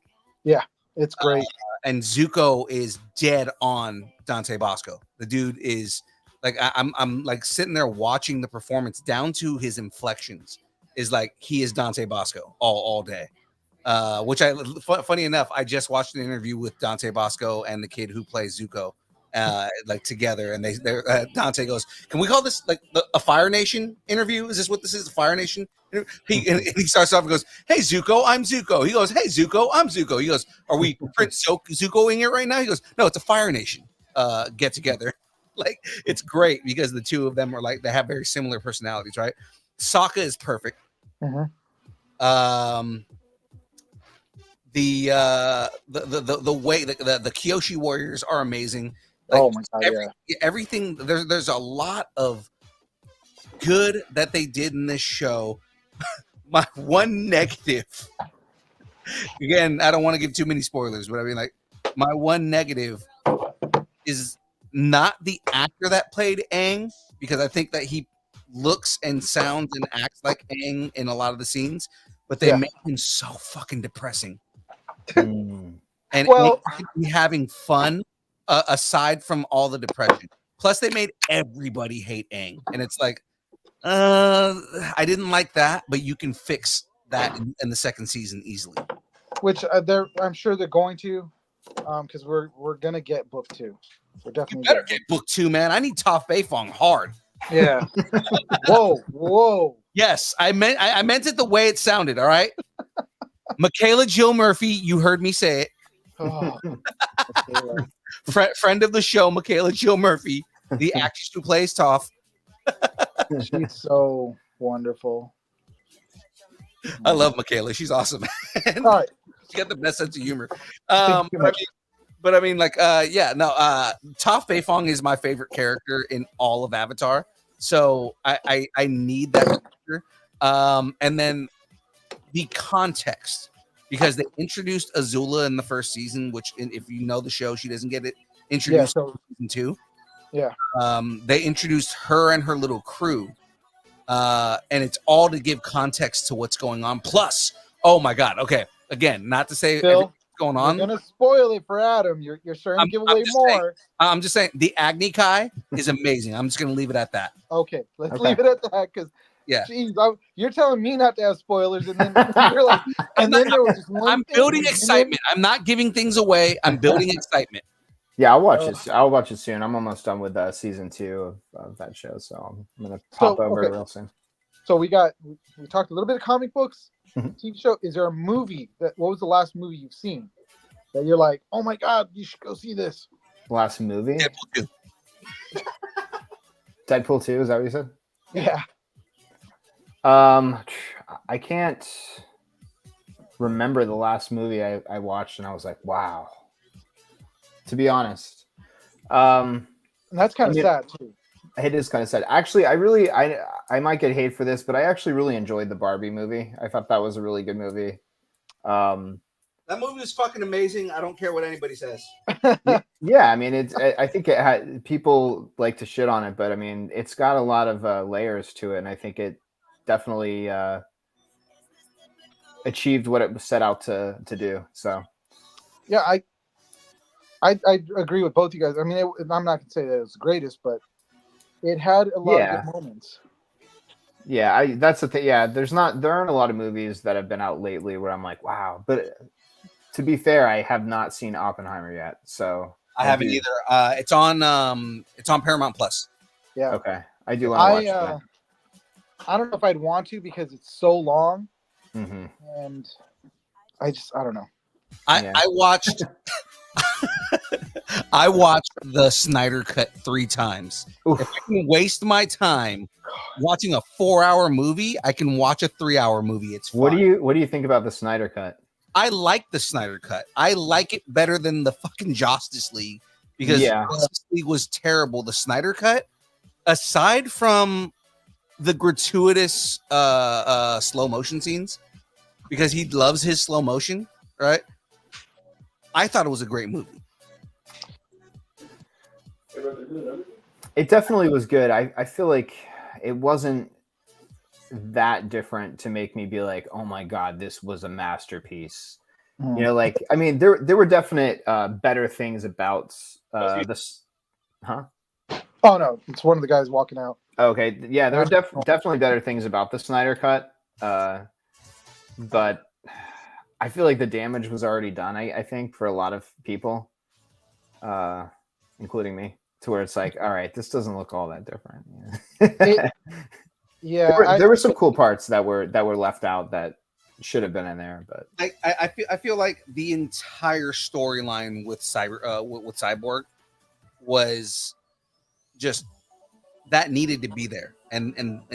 It's great. and Zuko is dead on Dante Bosco. The dude is like I'm like sitting there watching the performance down to his inflections. Is like he is Dante Bosco all day. Which funny enough, I just watched an interview with Dante Bosco and the kid who plays Zuko, like together, and Dante goes, "Can we call this like a Fire Nation interview? Is this what this is? A Fire Nation?" And he starts off and goes, "Hey Zuko, I'm Zuko." He goes, "Hey Zuko, I'm Zuko." He goes, "Are we Prince Zukoing it right now?" He goes, "No, it's a Fire Nation get together." Like it's great because the two of them are like they have very similar personalities, right? Sokka is perfect. Mhm. The way the Kyoshi warriors are amazing. Like, Oh my god. everything there's a lot of good that they did in this show. My one negative, again, I don't want to give too many spoilers, but I mean, like, my one negative is not the actor that played Aang, because I think that he looks and sounds and acts like Aang in a lot of the scenes, but they Yeah. made him so fucking depressing. Mm. And Well- it be having fun aside from all the depression. Plus, they made everybody hate Aang, and it's like, I didn't like that, but you can fix that in the second season easily. Which I'm sure they're going to, because we're gonna get book 2. We're You definitely better getting get book 2, man. I need Toph Beifong hard. it. Yeah. Whoa. Yes, I meant it the way it sounded. All right, Michaela Jill Murphy. You heard me say it. Oh. Friend of the show, Michaela Jill Murphy, the actress who plays Toph. She's so wonderful. I love Michaela. She's awesome. All right. She's got the best sense of humor. Thank you But much. I mean, like, Toph Beifong is my favorite character in all of Avatar. So I need that character. And then the context, because they introduced Azula in the first season, which if you know the show, she doesn't get it introduced Yeah, so- in season 2. Yeah. They introduced her and her little crew. And it's all to give context to what's going on. Plus, oh my God. Okay. Again, not to say Phil, everything's going I'm on. gonna spoil it for Adam. You're starting to give away just more. I'm just saying the Agni Kai is amazing. I'm just gonna leave it at that. Okay, let's Okay. leave it at that because Yeah. you're telling me not to have spoilers, and then you're like, and then there was just one. I'm thing, building and then- excitement. I'm not giving things away. I'm building excitement. Yeah, I'll watch it. I'll watch it soon. I'm almost done with season 2 of that show, so I'm gonna pop over okay. real soon. So we talked a little bit of comic books, Mhm. TV show. Is there a movie what was the last movie you've seen that you're like, oh my god, you should go see this? Last movie, Deadpool 2. Deadpool 2. Is that what you said? Yeah. I can't remember the last movie I watched, and I was like, wow. To be honest, And that's kind of I mean- sad too. it is kind of sad. Actually, I might get hate for this, but I actually really enjoyed the Barbie movie. I thought that was a really good movie. That movie is fucking amazing. I don't care what anybody says. Yeah, I mean, I think it had people like to shit on it, but I mean, it's got a lot of layers to it, and I think it definitely achieved what it was set out to do. So Yeah, I agree with both you guys. I mean, I'm not gonna say that it was the greatest, but it had a lot Yeah. of good moments. yeah, that's the thing. Yeah, there aren't a lot of movies that have been out lately where I'm like, wow. But to be fair, I have not seen Oppenheimer yet, so I haven't do- either. It's on Paramount Plus. Yeah. Okay, I do want to watch I don't know if I'd want to because it's so long, that. Hmm. and I don't know. Yeah. I watched I watched the Snyder Cut 3 times. Oof. If I can waste my time watching a 4-hour movie, I can watch a 3-hour movie. It's fine. What do you think about the Snyder Cut? I like the Snyder Cut. I like it better than the fucking Justice League because Yeah. Justice League was terrible. The Snyder Cut, aside from the gratuitous slow motion scenes, because he loves his slow motion, right? I thought it was a great movie. It definitely was good. I feel like it wasn't that different to make me be like, oh my god, this was a masterpiece. You know, like, I mean, there were definite better things about this. Huh? Oh no, it's one of the guys walking out. Okay, yeah, there are definitely better things about the Snyder Cut, but I feel like the damage was already done. I think for a lot of people, including me, to where it's like, all right, this doesn't look all that different. Yeah, there were some cool parts that were left out that should have been in there, but I feel like the entire storyline with Cyborg was just that needed to be there, and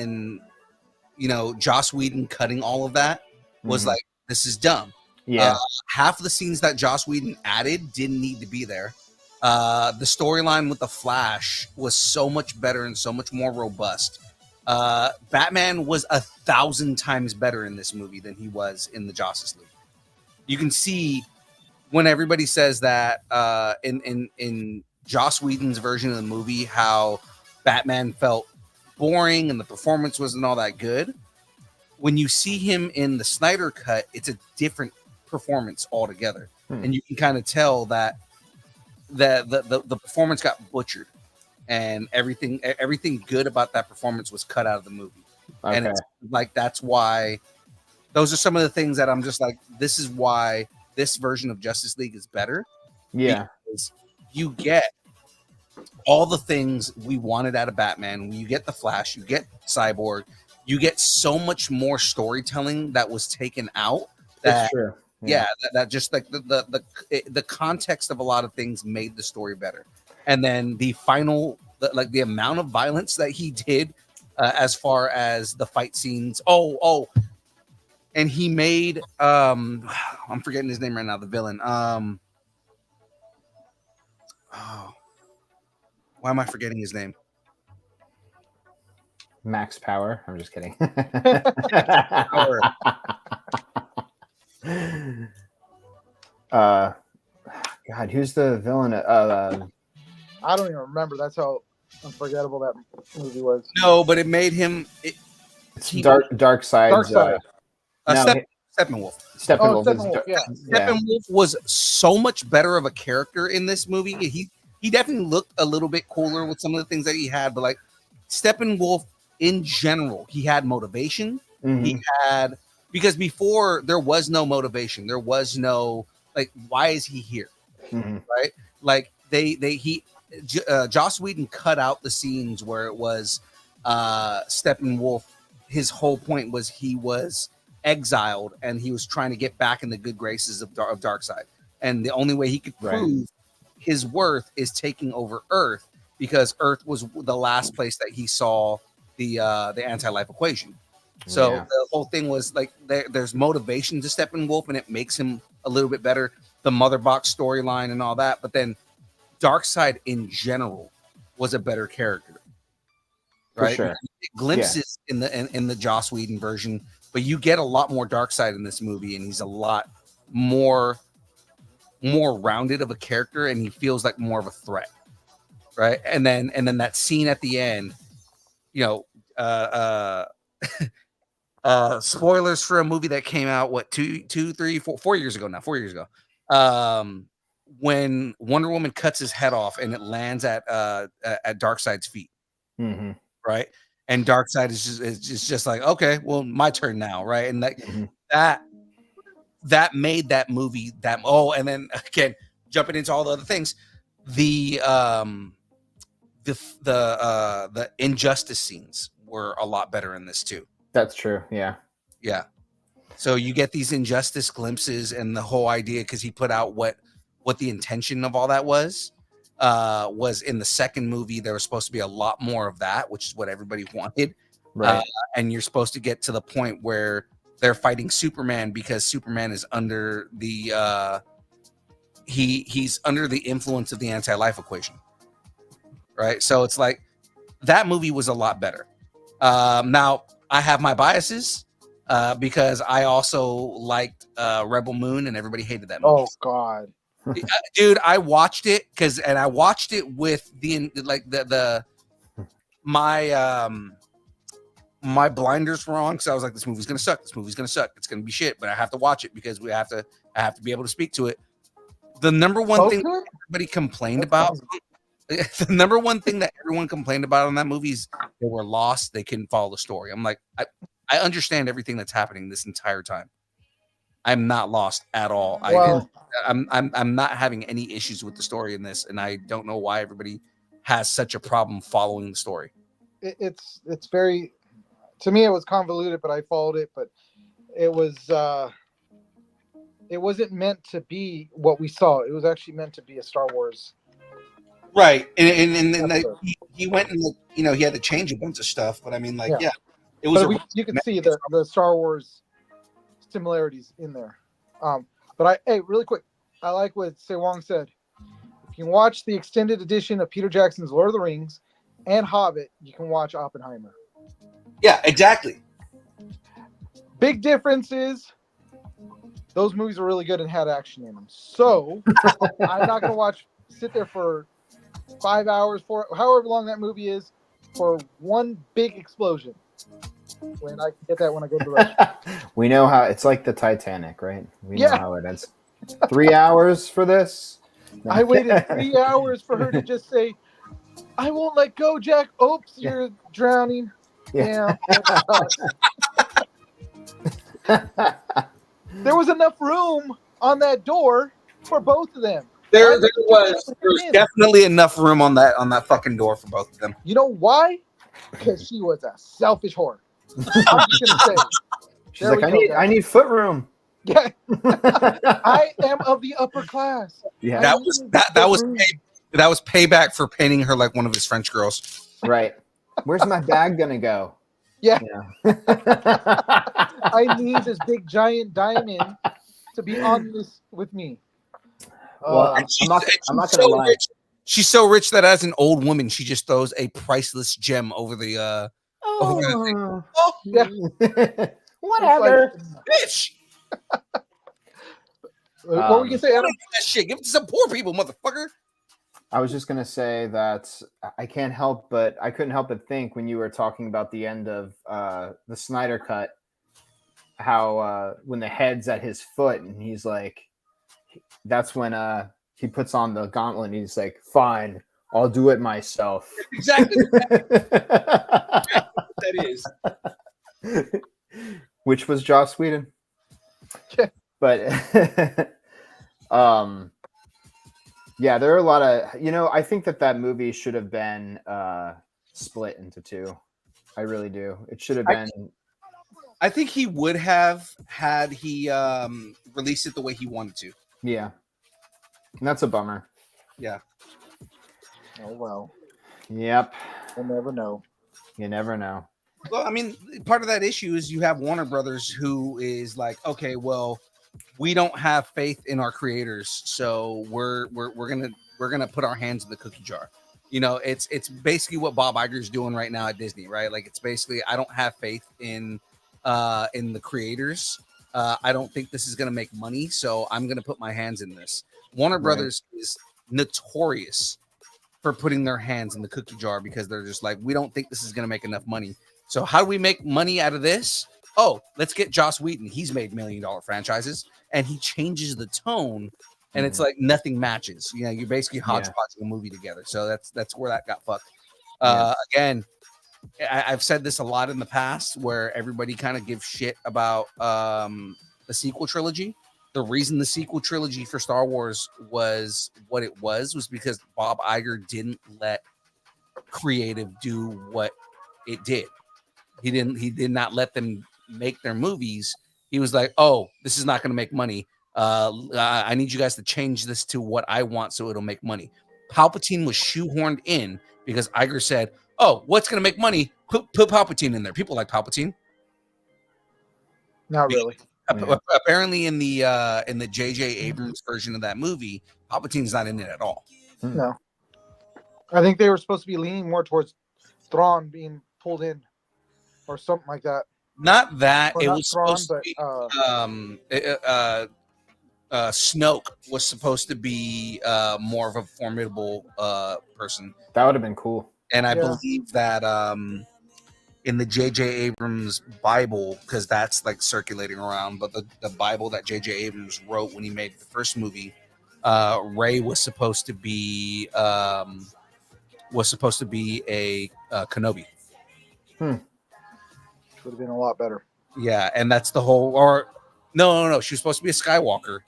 you know, Joss Whedon cutting all of that was like, this is dumb. yeah, Half of the scenes that Joss Whedon added didn't need to be there. The storyline with the Flash was so much better and so much more robust. Batman was 1,000 times better in this movie than he was in the Justice League. You can see when everybody says that in Joss Whedon's version of the movie, how Batman felt boring and the performance wasn't all that good. When you see him in the Snyder Cut, it's a different performance altogether, and you can kind of tell that the performance got butchered, and everything good about that performance was cut out of the movie. okay. And it's like, that's why those are some of the things that I'm just like, this is why this version of Justice League is better. Yeah, Because you get all the things we wanted out of Batman. You get the Flash, you get Cyborg, you get so much more storytelling that was taken out. that's true. Yeah, that just like the context of a lot of things made the story better. And then the final, like the amount of violence that he did, as far as the fight scenes. And he made I'm forgetting his name right now, the villain. Why am I forgetting his name? Max Power. I'm just kidding. God, who's the villain? I don't even remember. That's how unforgettable that movie was. No, but it made him Dark Side. Darkseid. Steppenwolf. Steppenwolf, yeah. Steppenwolf was so much better of a character in this movie. He definitely looked a little bit cooler with some of the things that he had, but like Steppenwolf in general, he had motivation. He had, because before there was no motivation, there was no like, why is he here? Right? Like Joss Whedon cut out the scenes where it was Steppenwolf. His whole point was he was exiled and he was trying to get back in the good graces of Darkseid, and the only way he could prove his worth is taking over Earth, because Earth was the last place that he saw the anti-life equation. So the whole thing was like, there's motivation to Steppenwolf, and it makes him a little bit better. The Mother Box storyline and all that, but then Darkseid in general was a better character, right? For sure. Glimpses in the Joss Whedon version, but you get a lot more Darkseid in this movie, and he's a lot more rounded of a character, and he feels like more of a threat, right? And then that scene at the end, you know, spoilers for a movie that came out 4 years ago now. 4 years ago, when Wonder Woman cuts his head off and it lands at Darkseid's feet, right? And Darkseid is just like, okay, well, my turn now, right? And like that made that movie that. Oh, and then again, jumping into all the other things, the injustice scenes were a lot better in this too. That's true. Yeah. So you get these injustice glimpses, and the whole idea, because he put out what the intention of all that was in the second movie. There was supposed to be a lot more of that, which is what everybody wanted. Right. And you're supposed to get to the point where they're fighting Superman, because Superman is under the he's under the influence of the anti-life equation, right? So it's like that movie was a lot better. Now I have my biases because I also liked Rebel Moon, and everybody hated that movie. Oh God. Dude, I watched it I watched it with my blinders were on, because I was like, this movie's gonna suck. This movie's gonna suck. It's gonna be shit, but I have to watch it because I have to be able to speak to it. The number one thing that everybody complained about, the number one thing that everyone complained about on that movie is they were lost. They couldn't follow the story. I'm like, I understand everything that's happening this entire time. I'm not lost at all. Well, I'm not having any issues with the story in this, and I don't know why everybody has such a problem following the story. it's very, to me it was convoluted, but I followed it. But it wasn't meant to be what we saw. It was actually meant to be a Star Wars. Right, and he went and he had to change a bunch of stuff, but I mean, like, yeah it was. You can see the Star Wars similarities in there. But really quick, I like what Se Wong said. If you watch the extended edition of Peter Jackson's Lord of the Rings and Hobbit, you can watch Oppenheimer. Yeah, exactly. Big difference is those movies are really good and had action in them. So I'm not gonna sit there for 5 hours, however long that movie is, for one big explosion. When I can get that when I go to the restaurant. We know how it's like the Titanic, right? We know how it ends. 3 hours for this. I waited 3 hours for her to just say, "I won't let go, Jack." Oops, you're drowning. Yeah. There was enough room on that door for both of them. There was definitely enough room on that fucking door for both of them. You know why? Because she was a selfish whore. I'm just gonna say. She's like, I need foot room. Yeah. I am of the upper class. Yeah. That was payback for painting her like one of his French girls. Right. Where's my bag gonna go? Yeah. I need this big giant diamond to be on this with me. Well, I'm not gonna lie. Rich. She's so rich that as an old woman, she just throws a priceless gem over the over the thing. Oh, yeah. Whatever. Bitch. What were you gonna say, Adam? That shit. Give it to some poor people, motherfucker. I was just gonna say that I couldn't help but think when you were talking about the end of the Snyder Cut, how when the head's at his foot and he's like, that's when he puts on the gauntlet and he's like, "Fine, I'll do it myself." Exactly. That is. Which was Joss Whedon. But yeah, there are a lot of, I think that movie should have been split into two. I really do. It should have been. I think he would have had he released it the way he wanted to. Yeah. And that's a bummer. Yeah. Oh well. Yep. We'll never know. You never know. Well, I mean, part of that issue is you have Warner Brothers, who is like, okay, well, we don't have faith in our creators, so we're gonna put our hands in the cookie jar. It's basically what Bob Iger is doing right now at Disney, right? Like, it's basically, I don't have faith in the creators. I don't think this is gonna make money, so I'm gonna put my hands in this. Warner Brothers is notorious for putting their hands in the cookie jar because they're just like, we don't think this is gonna make enough money. So how do we make money out of this? Oh, let's get Joss Whedon. He's made $1 million franchises, and he changes the tone, and it's like nothing matches. You're basically hodgepodging a movie together. So that's where that got fucked. Again, I've said this a lot in the past, where everybody kind of gives shit about the sequel trilogy. The reason the sequel trilogy for Star Wars was what it was because Bob Iger didn't let creative do what it did. He did not let them make their movies. He was like, "Oh, this is not going to make money. I need you guys to change this to what I want so it'll make money." Palpatine was shoehorned in because Iger said, "Oh, what's going to make money? Put Palpatine in there. People like Palpatine." Not really. Yeah. Apparently, in the J.J. Abrams version of that movie, Palpatine's not in it at all. No. I think they were supposed to be leaning more towards Thrawn being pulled in or something like that. Not that Or it not was Thrawn, supposed to but be. Snoke was supposed to be more of a formidable person, That would have been cool. and I Yeah. believe that in the J.J. Abrams Bible, because that's like circulating around, but the Bible that J.J. Abrams wrote when he made the first movie, Rey was supposed to be a Kenobi. would have been a lot better. Yeah, and that's the whole. Or no. She was supposed to be a Skywalker.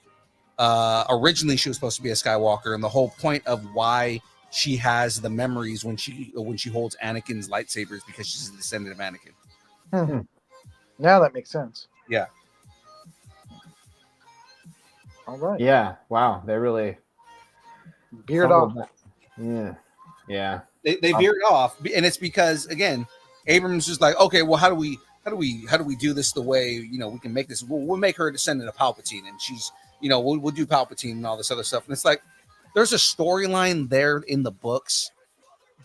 Originally, she was supposed to be a Skywalker, and the whole point of why she has the memories when she holds Anakin's lightsabers because she's a descendant of Anakin. Now that makes sense. Yeah. All right. Yeah. Wow. They really Beard off. Yeah. Yeah. They veered off, and it's because again, Abrams was like, okay, well, how do we do this the way we can make this? We'll make her a descendant of Palpatine, and she's we'll do Palpatine and all this other stuff, and it's like there's a storyline there in the books,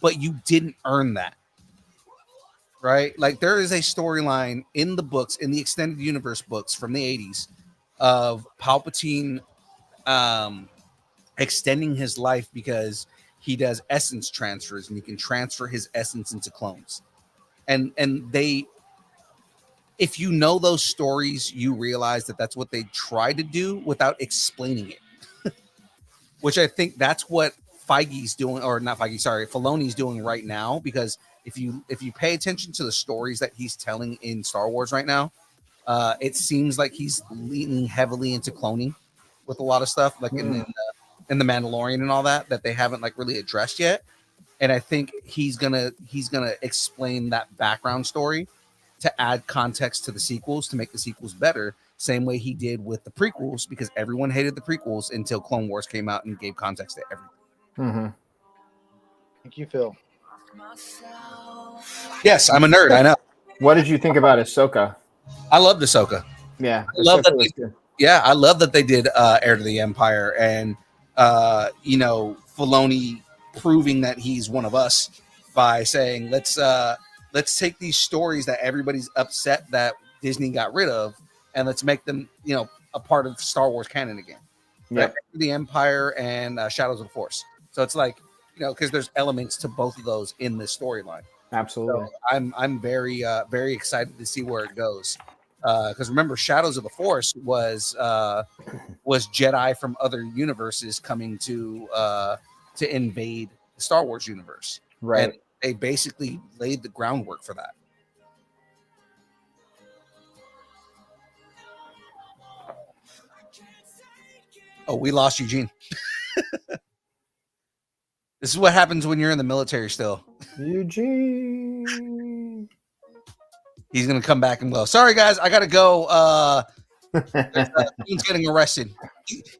but you didn't earn that, right? Like there is a storyline in the books, in the extended universe books from the 80s, of Palpatine extending his life because he does essence transfers and he can transfer his essence into clones. And they, if you know those stories, you realize that that's what they try to do without explaining it. Which I think that's what Feige's doing, or not Feige, sorry, Filoni's doing right now. Because if you pay attention to the stories that he's telling in Star Wars right now, it seems like he's leaning heavily into cloning with a lot of stuff, like in the Mandalorian and all that they haven't like really addressed yet. And I think he's gonna explain that background story to add context to the sequels, to make the sequels better, same way he did with the prequels, because everyone hated the prequels until Clone Wars came out and gave context to everything. Thank you, Phil. Yes, I'm a nerd. I know. What did you think about Ahsoka? I love Ahsoka. Yeah. I love that Ahsoka was good. Yeah, I love that they did Heir to the Empire, and Filoni proving that he's one of us by saying let's take these stories that everybody's upset that Disney got rid of, and let's make them a part of Star Wars canon again. Yeah. Right? The Empire and Shadows of the Force. So it's like because there's elements to both of those in this storyline. Absolutely. So I'm very very excited to see where it goes. Because remember, Shadows of the Force was Jedi from other universes coming to invade the Star Wars universe, Right. And they basically laid the groundwork for that. Oh, we lost Eugene. This is what happens when you're in the military still. Eugene. He's gonna come back and go, sorry guys, I gotta go. He's getting arrested.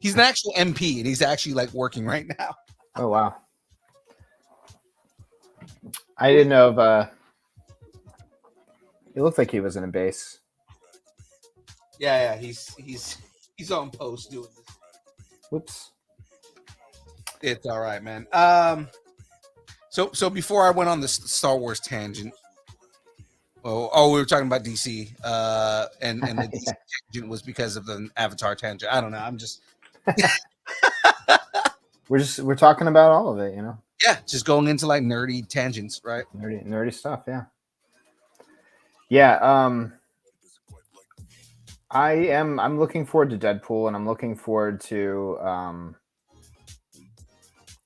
He's an actual MP and he's actually like working right now. Oh wow. I didn't know if it looked like he was in a base. Yeah, he's on post doing this. Whoops. It's all right, man. So before I went on this Star Wars tangent, we were talking about DC, and the DC tangent was because of the Avatar tangent. I don't know. I'm just We're talking about all of it, just going into like nerdy tangents, right? Nerdy stuff, yeah. Yeah, I'm looking forward to Deadpool, and I'm looking forward to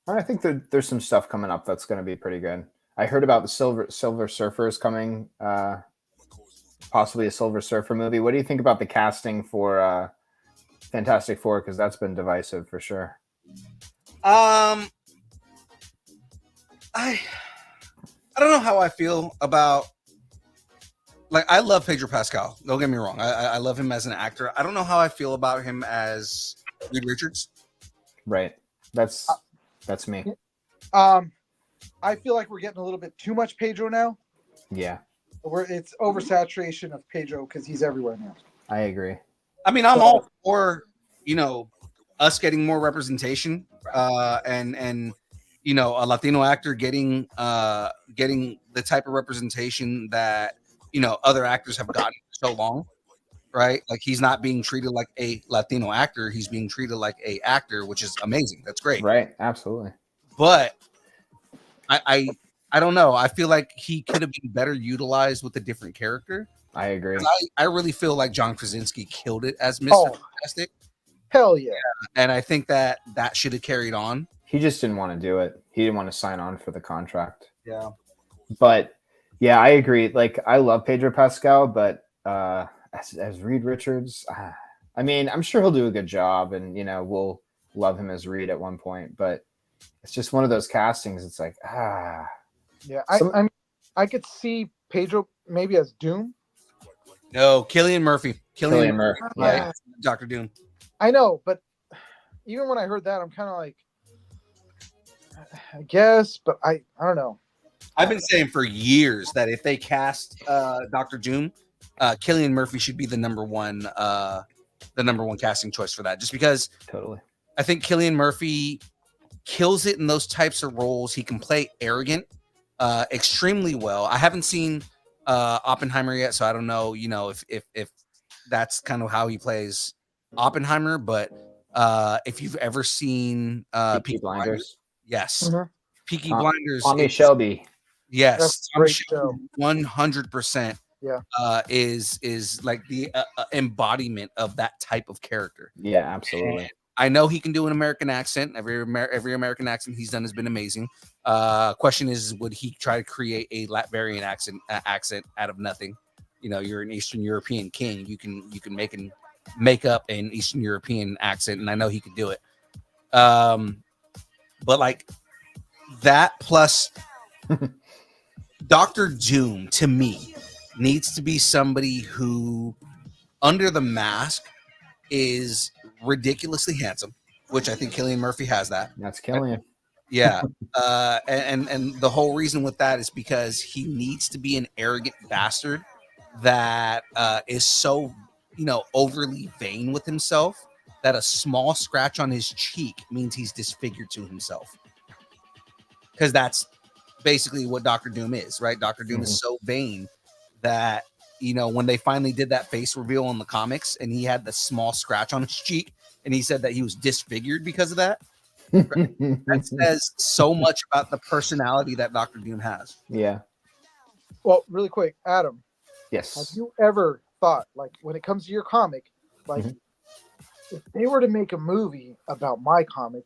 I think there's some stuff coming up that's going to be pretty good. I heard about the Silver Surfers coming, possibly a Silver Surfer movie. What do you think about the casting for Fantastic Four? Because that's been divisive for sure. I don't know how I feel about. Like, I love Pedro Pascal. Don't get me wrong. I love him as an actor. I don't know how I feel about him as Reed Richards. Right. That's me. I feel like we're getting a little bit too much Pedro now. Yeah. It's oversaturation of Pedro because he's everywhere now. I agree. I mean, I'm all for, you know, us getting more representation, and you know, a Latino actor getting the type of representation that, you know, other actors have gotten for so long, right? Like he's not being treated like a Latino actor; he's being treated like a actor, which is amazing. That's great. Right. Absolutely. But I don't know. I feel like he could have been better utilized with a different character. I agree. I really feel like John Krasinski killed it as Mr. Oh. Fantastic, Hell yeah. and I think that should have carried on. He just didn't want to do it. He didn't want to sign on for the contract. Yeah. But yeah, I agree. Like I love Pedro Pascal, but as Reed Richards, I mean, I'm sure he'll do a good job, and you know, we'll love him as Reed at one point. But it's just one of those castings. It's like Yeah, Some- I could see Pedro maybe as Doom. No, Cillian Murphy. Cillian Murphy. Yeah, Dr. Doom. I know, but even when I heard that, I'm kind of like, I guess, but I don't know. I've been saying for years that if they cast Dr. Doom, Cillian Murphy should be the number one casting choice for that. Just because Totally. I think Cillian Murphy kills it in those types of roles. He can play arrogant extremely well. I haven't seen Oppenheimer yet, so I don't know, you know, if that's kind of how he plays Oppenheimer. But if you've ever seen Peaky Blinders. yes, Mhm. Peaky Tom- Blinders, Tommy Shelby. yes, That's a Tommy great Shelby, 100%. Yeah. Is like the embodiment of that type of character. Yeah, absolutely. I know he can do an American accent. Every American accent he's done has been amazing. Question is, would he try to create a Latvian accent out of nothing? You know, you're an Eastern European king. You can make up an Eastern European accent, and I know he could do it. But like that plus Dr. Doom to me needs to be somebody who, under the mask, is ridiculously handsome, which I think Cillian Murphy has that. That's Killian. Yeah. And the whole reason with that is because he needs to be an arrogant bastard that is so, you know, overly vain with himself that a small scratch on his cheek means he's disfigured to himself. Because that's basically what Dr. Doom is, right? Dr. Doom is so vain that, you know, when they finally did that face reveal in the comics and he had the small scratch on his cheek and he said that he was disfigured because of that, that says so much about the personality that Dr. Doom has. Yeah. Well, really quick, Adam, have Yes. you ever thought, like, when it comes to your comic, like, if they were to make a movie about my comic,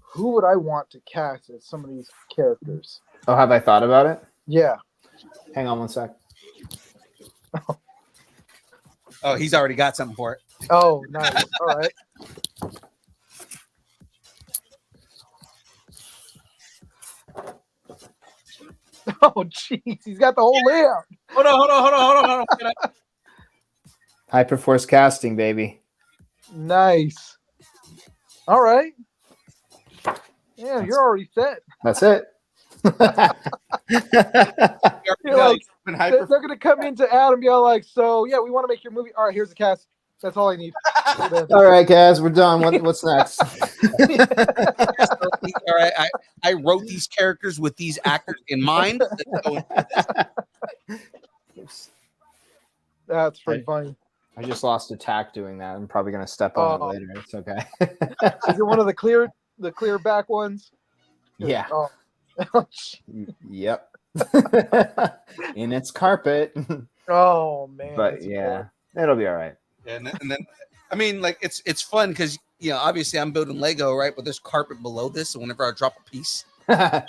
who would I want to cast as some of these characters? Oh, have I thought about it? Yeah. Hang on one sec. Oh, he's already got something for it. Oh, nice. All right. Oh, jeez. He's got the whole layout. Hold on. Hyperforce casting, baby. Nice. All right. Yeah, you're already set. That's it. You're like, they're going to come into Adam and be all like, so, yeah, we want to make your movie. All right, here's the cast. That's all I need. All right, guys, we're done. What's next? All right, I wrote these characters with these actors in mind. That's pretty funny. I just lost a tack doing that. I'm probably gonna step on Oh. it later. It's okay. Is it one of the clear back ones? Yeah. Oh. Yep. In its carpet. Oh man. But that's yeah, it'll be all right. And then I mean, like it's fun because, you know, obviously I'm building Lego, right? But there's carpet below this, so whenever I drop a piece, I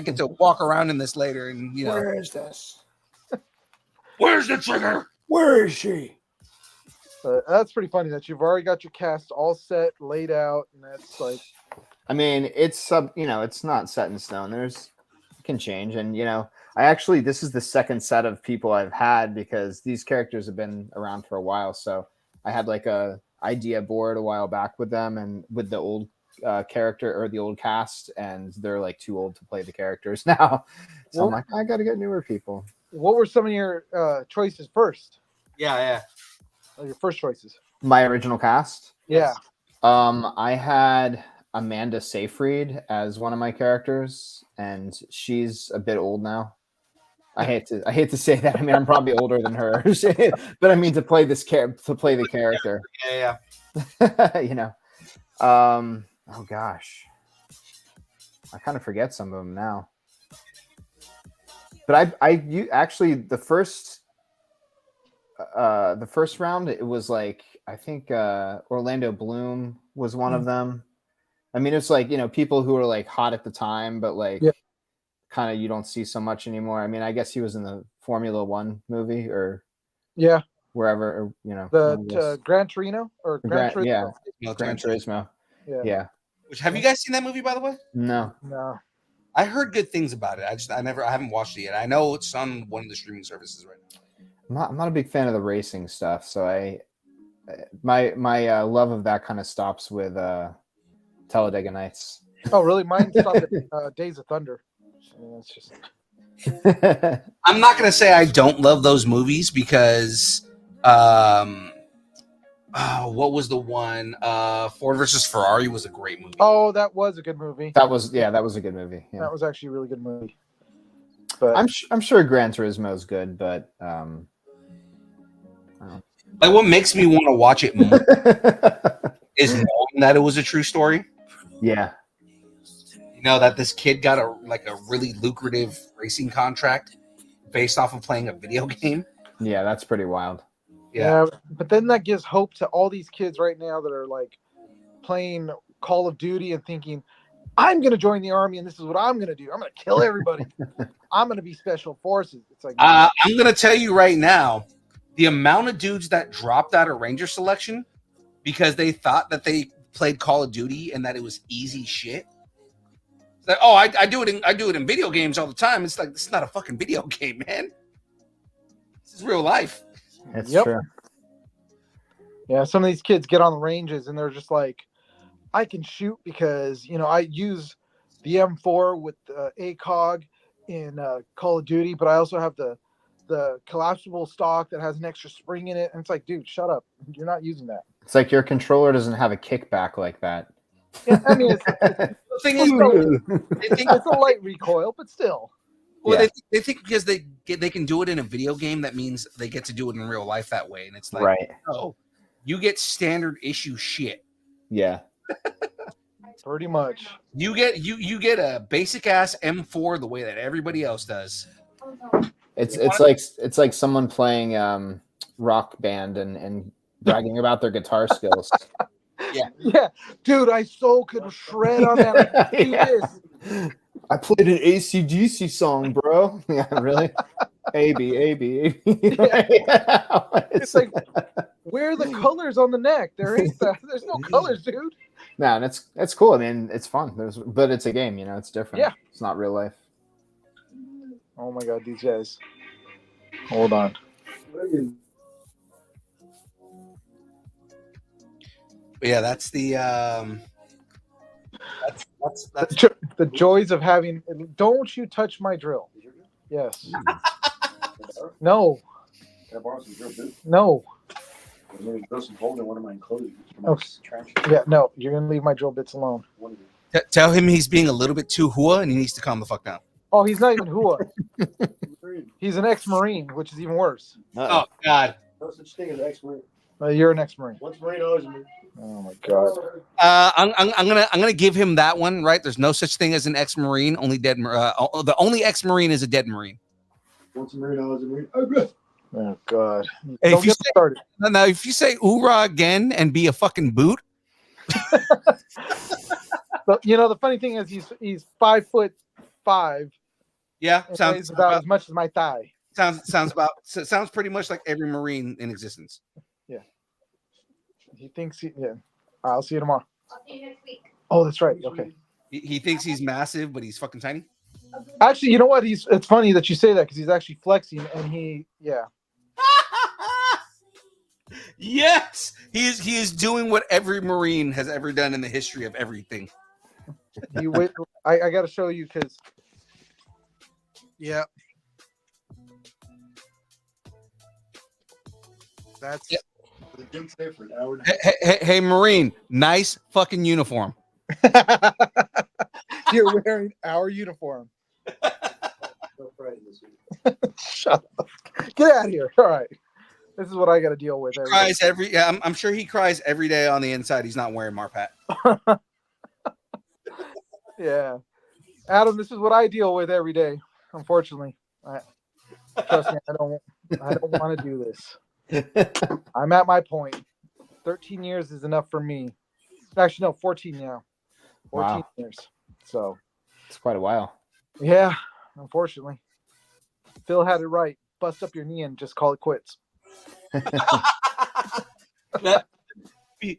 get to walk around in this later, and you know, Where is this? where's the trigger? Where is she? That's pretty funny that you've already got your cast all set, laid out, and that's like, I mean, it's it's not set in stone. It can change, and this is the second set of people I've had because these characters have been around for a while. So I had like a idea board a while back with them and with the old character or the old cast, and they're like too old to play the characters now. So I'm like, I got to get newer people. what were some of your choices first? Yeah. Your first choices. My original cast. Yeah. I had Amanda Seyfried as one of my characters, and she's a bit old now. I hate to say that. I mean, I'm probably older than her, but I mean to play the character. Yeah. You know. Oh gosh, I kind of forget some of them now. But you actually the first round, it was like, I think Orlando Bloom was one of them. I mean, it's like, people who were like hot at the time, but like kind of you don't see so much anymore. I mean, I guess he was in the Formula One movie or wherever, or, the Gran Torino or Gran Turismo. Gran Turismo. Yeah. Which, have you guys seen that movie, by the way? No. I heard good things about it. I haven't watched it yet. I know it's on one of the streaming services right now. I'm not a big fan of the racing stuff, so my love of that kind of stops with Talladega Nights. Oh, really? Mine stopped at Days of Thunder. It's just. I'm not gonna say I don't love those movies because, what was the one? Ford versus Ferrari was a great movie. Oh, that was a good movie. That was a good movie. Yeah. That was actually a really good movie. But I'm sure Gran Turismo is good, but like what makes me want to watch it more is knowing that it was a true story. Yeah. That this kid got a really lucrative racing contract based off of playing a video game. Yeah, that's pretty wild. Yeah, but then that gives hope to all these kids right now that are like playing Call of Duty and thinking, I'm going to join the army and this is what I'm going to do. I'm going to kill everybody. I'm going to be special forces. It's like, I'm going to tell you right now, the amount of dudes that dropped out of Ranger selection because they thought that they played Call of Duty and that it was easy shit. It's like, oh, I do it in video games all the time. It's like, it's not a fucking video game, man. This is real life. It's true. Yeah, some of these kids get on the ranges and they're just like, I can shoot because, I use the M4 with the ACOG in Call of Duty, but I also have the collapsible stock that has an extra spring in it. And it's like, dude, shut up. You're not using that. It's like your controller doesn't have a kickback like that. Yeah, I mean, The thing is, they think it's a light recoil, but still. Well, they think because they can do it in a video game, that means they get to do it in real life that way. And it's like, right. No, you get standard issue shit. Yeah. Pretty much. You get a basic ass M4 the way that everybody else does. It's like someone playing Rock Band and bragging about their guitar skills. Yeah, dude, I so could shred on that. I could do this. I played an AC/DC song, bro. Yeah, really? A-B. Yeah. It's like, where are the colors on the neck? There's no colors, dude. No, that's cool. I mean, it's fun. But it's a game, it's different. Yeah. It's not real life. Oh my god, these guys. Hold on. But yeah, that's the that's the joys of having. Don't you touch my drill? Yes. No. Can I borrow some drill bits? No. Maybe throw some holes in one of my enclosures. Okay. Yeah, no. You're gonna leave my drill bits alone. Tell him he's being a little bit too hua and he needs to calm the fuck down. Oh, he's not even hua. He's an ex-Marine, which is even worse. Oh God. No such thing as ex-Marine. You're an ex-Marine. Once Marine, always Marine. Oh my god. I'm gonna give him that one. Right? There's no such thing as an ex-Marine. Only dead. The only ex-Marine is a dead Marine. Once a Marine, always a Marine. Oh god. Hey, Don't get started. Now, if you say "oorah" again and be a fucking boot. But the funny thing is he's 5'5". Yeah, sounds about as much as my thigh. Sounds pretty much like every Marine in existence. Yeah. He thinks I'll see you tomorrow. I'll see you next week. Oh, that's right. Okay. He thinks he's massive, but he's fucking tiny. Actually, you know what? It's funny that you say that because he's actually flexing and Yes, he is doing what every Marine has ever done in the history of everything. You wait. I got to show you because. Yeah. That's the gym today for an hour. Hey, Marine, nice fucking uniform. You're wearing our uniform. Shut up. Get out of here. All right. This is what I got to deal with. Cries every. Yeah, I'm sure he cries every day on the inside. He's not wearing Marpat. Yeah. Adam, this is what I deal with every day. Unfortunately. Trust me, I don't want to do this. I'm at my point. 13 years is enough for me. Actually, no, 14 now. 14 Wow. years. So, It's quite a while. yeah, unfortunately. Phil had it right. Bust up your knee and just call it quits. That be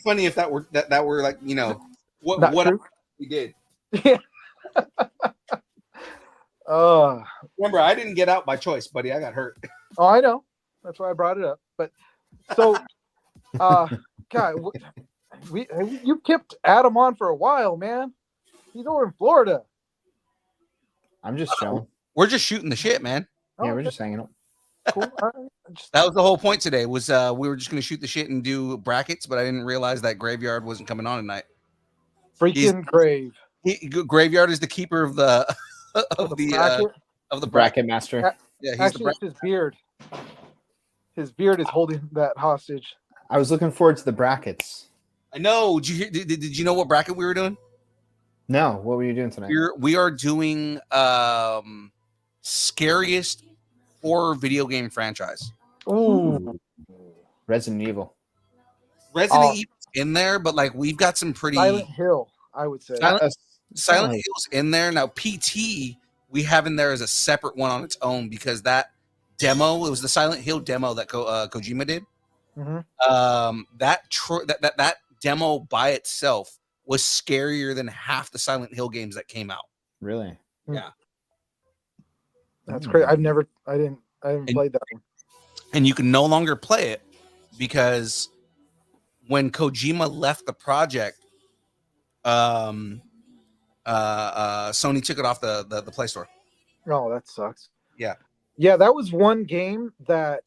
funny if that were like, you know, Not what true. we did. Yeah. Remember, I didn't get out by choice, buddy. I got hurt. Oh, I know. That's why I brought it up. But so, God, you kept Adam on for a while, man. He's over in Florida. I'm just chilling. We're just shooting the shit, man. Yeah, Oh, we're okay, just hanging out. cool. All right. That was the whole point today. Was we were just gonna shoot the shit and do brackets, but I didn't realize that Graveyard wasn't coming on tonight. Freaking grave. Graveyard is the keeper of the Bracket. of the Bracket master. Yeah, he's Actually, it's his beard. His beard is holding that hostage. I was looking forward to the brackets. I know. Did you hear? Did you know what bracket we were doing? No, what were you doing tonight? We are doing scariest horror video game franchise. Ooh. Resident Evil. Resident Oh. Evil's in there, but like we've got some pretty Silent Hill, I would say. Silent Hill's in there. Now PT we have in there as a separate one on its own because that demo, it was the Silent Hill demo that Kojima did. Mhm. That demo by itself was scarier than half the Silent Hill games that came out. Really? That's great. I haven't played that one. And you can no longer play it because when Kojima left the project, Sony took it off the Play Store. Oh, that sucks. Yeah. Yeah, that was one game that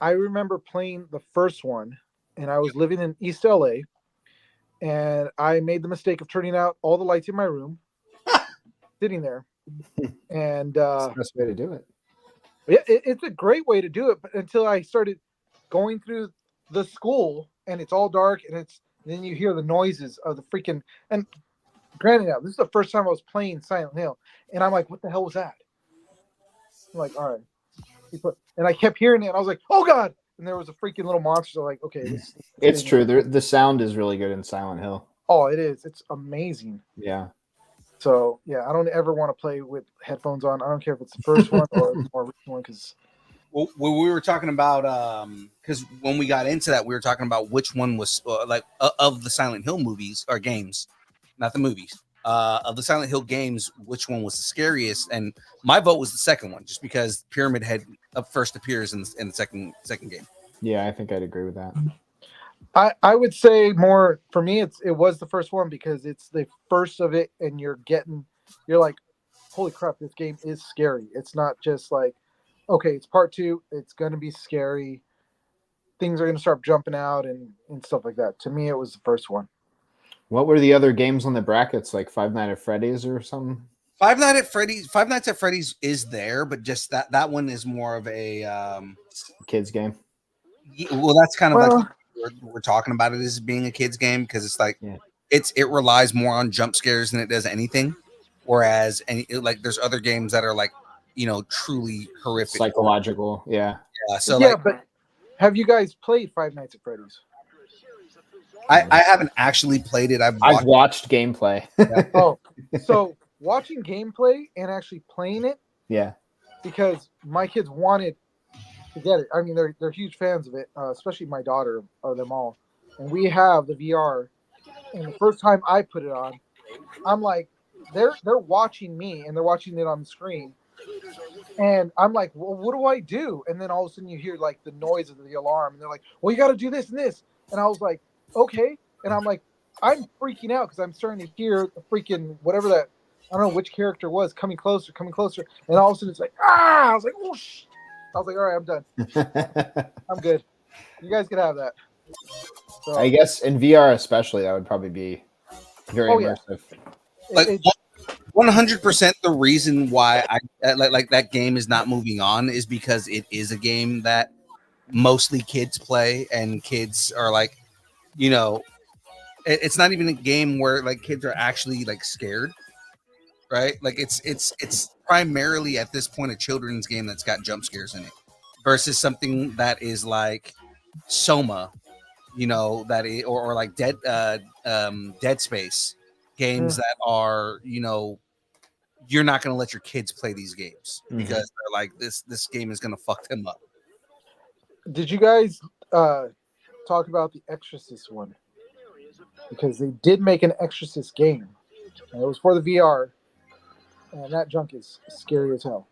I remember playing the first one, and I was living in East LA, and I made the mistake of turning out all the lights in my room, sitting there. And That's the best way to do it. yeah, it's a great way to do it, but until I started going through the school and it's all dark and then you hear the noises of the freaking, and granted now, this is the first time I was playing Silent Hill, and I'm like, what the hell was that? I'm like, all right. And I kept hearing it, and I was like, oh God. And there was a freaking little monster. Like, okay. It's true. The sound is really good in Silent Hill. Oh, it is. It's amazing. Yeah. So yeah, I don't ever want to play with headphones on. I don't care if it's the first one or the more recent one, because Well, we were talking about because when we got into that, we were talking about which one was of the Silent Hill movies or games, not the movies. Of the Silent Hill games, which one was the scariest? And my vote was the second one, just because Pyramid Head first appears in the second game. Yeah, I think I'd agree with that. I would say more for me. It was the first one because it's the first of it, and you're like, holy crap, this game is scary. It's not just like, okay, it's part 2. It's gonna be scary. Things are gonna start jumping out and stuff like that. To me, it was the first one. What were the other games on the brackets, like Five Nights at Freddy's or something? Five Nights at Freddy's is there, but just that one is more of a Kids game. well, that's kind of Well, like we're talking about it as being a kids game because it's like Yeah. it relies more on jump scares than it does anything. Whereas there's other games that are like, you know, truly horrific. Psychological. Yeah. Yeah, so yeah, like but have you guys played Five Nights at Freddy's? I haven't actually played it. I've I've watched watched gameplay. Oh, so watching gameplay and actually playing it, Yeah. because my kids wanted to get it. I mean, they're huge fans of it, especially my daughter, or them all. And we have the VR. And the first time I put it on, I'm like, they're watching me and they're watching it on the screen. And I'm like, well, what do I do? And then all of a sudden you hear like the noise of the alarm, and they're like, well, you got to do this and this. And I was like, okay. And I'm like, I'm freaking out because I'm starting to hear the freaking whatever that, I don't know which character was coming closer. And all of a sudden it's like, ah! I was like, oh, I was like, all right, I'm done. I'm good. You guys could have that. So, I guess in VR especially, that would probably be very Oh, yeah. immersive. Like it- 100%. The reason why I like that game is not moving on is because it is a game that mostly kids play, and kids are like, you know, it's not even a game where like kids are actually like scared, right? Like it's primarily at this point a children's game that's got jump scares in it, versus something that is like Soma, you know, that is, or like Dead Space games that are, you know, you're not going to let your kids play these games because they're like this game is going to fuck them up. Did you guys talk about the Exorcist one? Because they did make an Exorcist game. And it was for the VR. And that junk is scary as hell.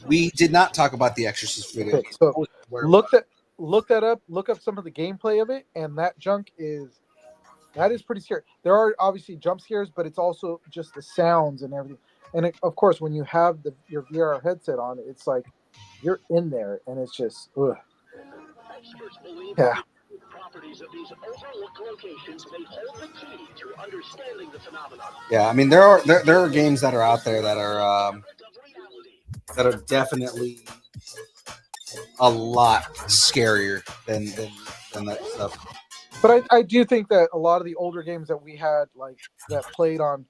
We did not talk about the Exorcist video. Okay, so look that up. Look up some of the gameplay of it, and that junk is pretty scary. There are obviously jump scares, but it's also just the sounds and everything. And of course, when you have your VR headset on, it's like you're in there, and it's just ugh. Yeah. Yeah, I mean there are games that are out there that are definitely a lot scarier than that stuff. But I do think that a lot of the older games that we had, like that played on,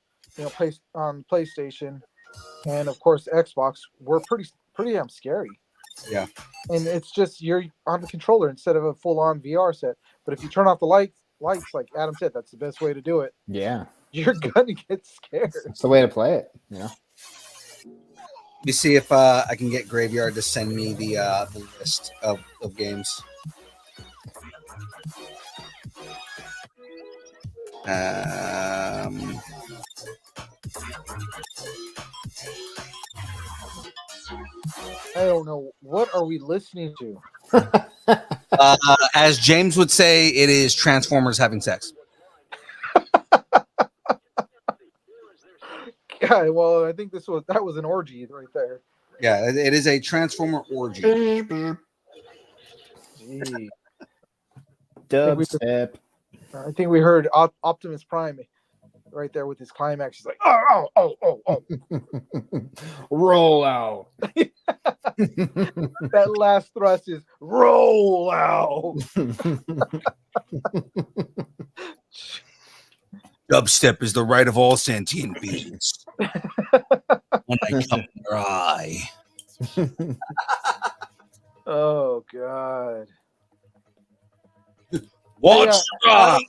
on PlayStation, and of course Xbox, were pretty damn scary. Yeah. And it's just you're on the controller instead of a full-on VR set. But if you turn off the lights, like Adam said, that's the best way to do it. Yeah. You're gonna get scared. It's the way to play it. Yeah. Let me see if I can get Graveyard to send me the list of games. I don't know. What are we listening to? As James would say, it is Transformers having sex. Yeah, well, I think that was an orgy right there. Yeah, it is a Transformer orgy. Gee. Dubstep. I think we heard Optimus Prime right there with his climax. He's like, oh. Roll out. That last thrust is roll out. Dubstep is the right of all sentient beings. When I come your eye. Oh God. Watch Hey, Adam,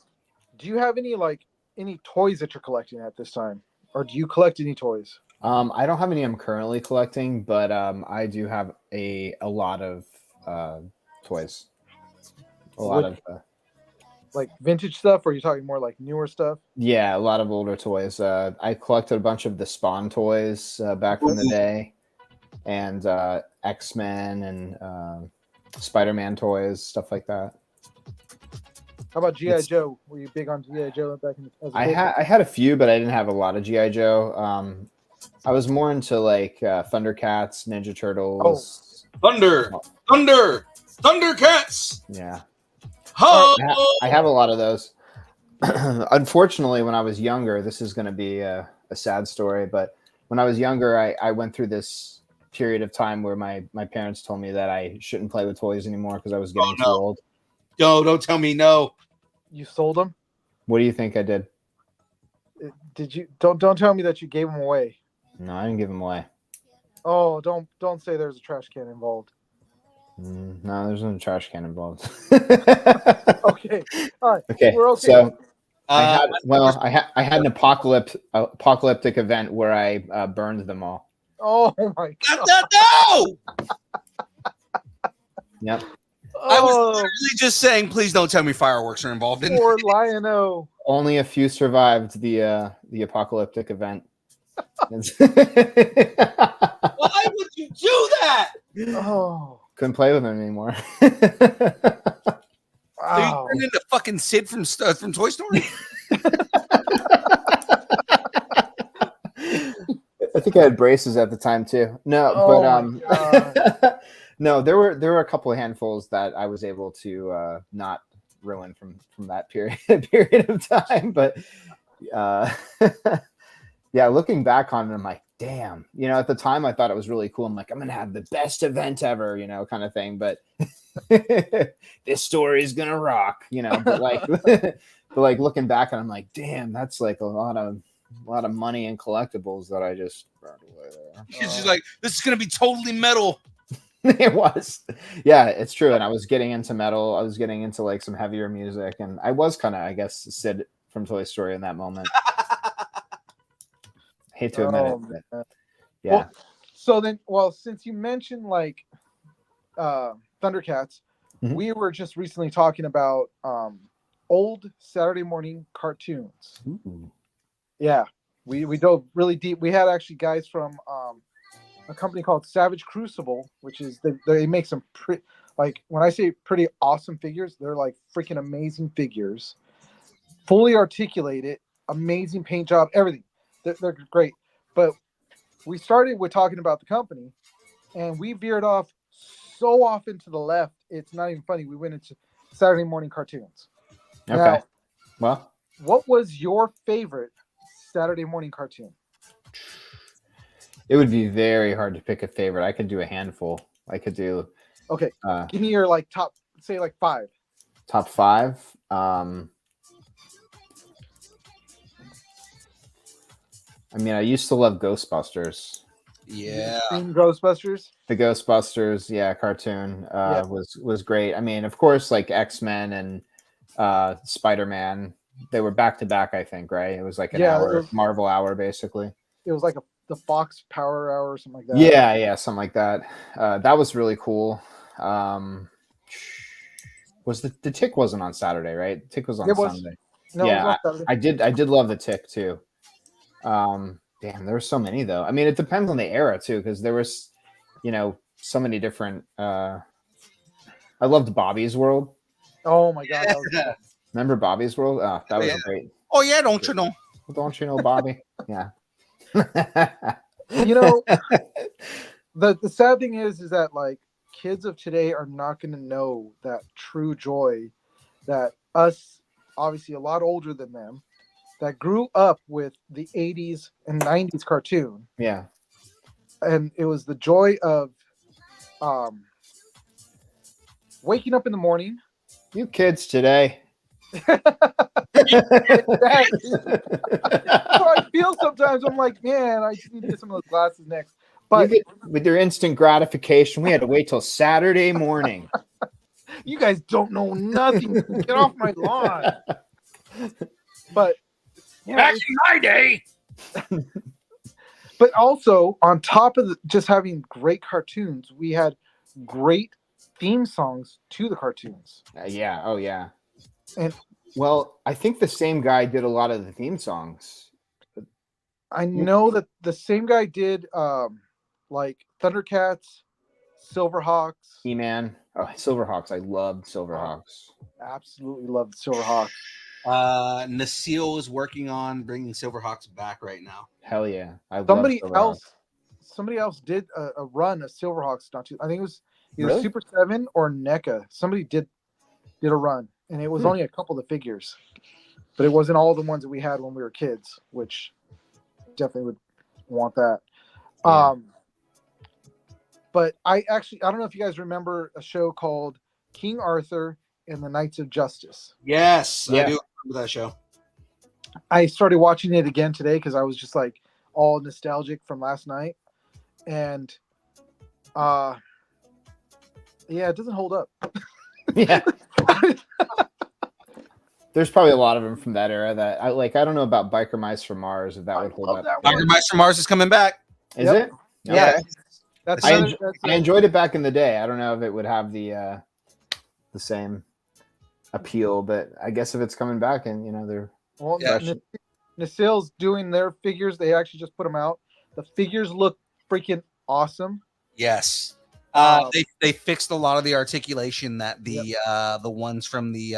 do you have any toys that you're collecting at this time, or do you collect any toys? I don't have any I'm currently collecting, but I do have a lot of toys. A lot of Like vintage stuff, or are you talking more like newer stuff? yeah, a lot of older toys. I collected a bunch of the Spawn toys back in the day, and X-Men and Spider-Man toys, stuff like that. How about G.I. Joe? Were you big on G.I. Joe back in as a kid? I had a few, but I didn't have a lot of G.I. Joe. I was more into like Thundercats, Ninja Turtles. Thundercats. Yeah. Ho! I have a lot of those. Unfortunately, when I was younger, this is going to be a sad story, but when I was younger, I went through this period of time where my parents told me that I shouldn't play with toys anymore because I was getting too old. No, don't tell me no. You sold them? What do you think I did? Did you? Don't tell me that you gave them away. No, I didn't give them away. Oh, don't say there's a trash can involved. No, there's no trash can involved. Okay, all right. Okay, We're okay. so I had an apocalyptic event where I burned them all. Oh my God. No! Yep. I was Oh, literally just saying, please don't tell me fireworks are involved in. poor Lion-O. Only a few survived the apocalyptic event. Why would you do that? Oh, Couldn't play with them anymore. So you wow. turned into fucking Sid from Toy Story. think I had braces at the time too. No, Oh my but no, there were a couple of handfuls that I was able to not ruin from that period of time. But yeah, looking back on it, I'm like, damn. At the time I thought it was really cool. I'm like, I'm gonna have the best event ever, kind of thing. But this story is gonna rock, But like, but like looking back, and I'm like, damn, that's like a lot of money and collectibles that I just brought away there. She's like, this is gonna be totally metal. It was, yeah, it's true. And I was getting into metal. I was getting into like some heavier music, and I was kind of, I guess, Sid from Toy Story in that moment. Hate to admit it, but yeah. Since you mentioned like Thundercats, Mhm. we were just recently talking about old Saturday morning cartoons. Ooh. Yeah, we dove really deep. We had actually guys from a company called Savage Crucible, which is they make some like, when I say pretty awesome figures, they're like freaking amazing figures, fully articulated, amazing paint job, everything. They're great. But we started with talking about the company, and we veered off so off into the left. It's not even funny. We went into Saturday morning cartoons. Okay. Now, Well, what was your favorite Saturday morning cartoon? it would be very hard to pick a favorite. I could do a handful. I could do Okay, give me your like top, say like 5. top 5. I mean, I used to love Ghostbusters. Yeah. Seen Ghostbusters. The Ghostbusters, yeah, cartoon was great. I mean, of course, like X-Men and Spider-Man, they were back to back, I think, right? It was like an hour, Marvel hour, basically. It was like the Fox Power Hour or something like that. Yeah, something like that. That was really cool. Was the Tick wasn't on Saturday, right? Tick was on Sunday. No, yeah, it was on Saturday. I did love the Tick too. Damn, there were so many though. I mean, it depends on the era too, because there was, so many different. I loved Bobby's World. Oh my god! That was Remember Bobby's World? Oh, that was great. Oh yeah, don't you know? Don't you know Bobby? Yeah. The sad thing is that like kids of today are not going to know that true joy that us, obviously a lot older than them, that grew up with the 80s and 90s cartoon. Yeah. And it was the joy of waking up in the morning. You kids today. So I feel sometimes I'm like, man, I just need to get some of those glasses next. But with your instant gratification, we had to wait till Saturday morning. You guys don't know nothing. Get off my lawn. But yeah, back in my day. But also, on top of just having great cartoons, we had great theme songs to the cartoons. Yeah. Oh, yeah. And well, I think the same guy did a lot of the theme songs. I know that the same guy did like Thundercats, Silverhawks. He-Man. Oh, Silverhawks. I loved Silverhawks. Absolutely loved Silverhawks. Nasil is working on bringing Silverhawks back right now. Hell yeah. Somebody else did a run of Silverhawks. I think it was either Really? Super 7 or NECA. Somebody did a run, and it was only a couple of figures, but it wasn't all the ones that we had when we were kids, which definitely would want that. Yeah. But I don't know if you guys remember a show called King Arthur and the Knights of Justice. Yes, Yeah. I do remember that show. I started watching it again today because I was just like all nostalgic from last night, and yeah, it doesn't hold up. Yeah. There's probably a lot of them from that era that I like. I don't know about Biker Mice from Mars, if that would hold up. Biker Mice from Mars is coming back. Is Yep. it? Yeah. Okay. That's I enjoyed it back in the day. I don't know if it would have the same appeal, but I guess if it's coming back and they're well, Yeah. Nasil's doing their figures. They actually just put them out. The figures look freaking awesome. Yes. They fixed a lot of the articulation that the ones from the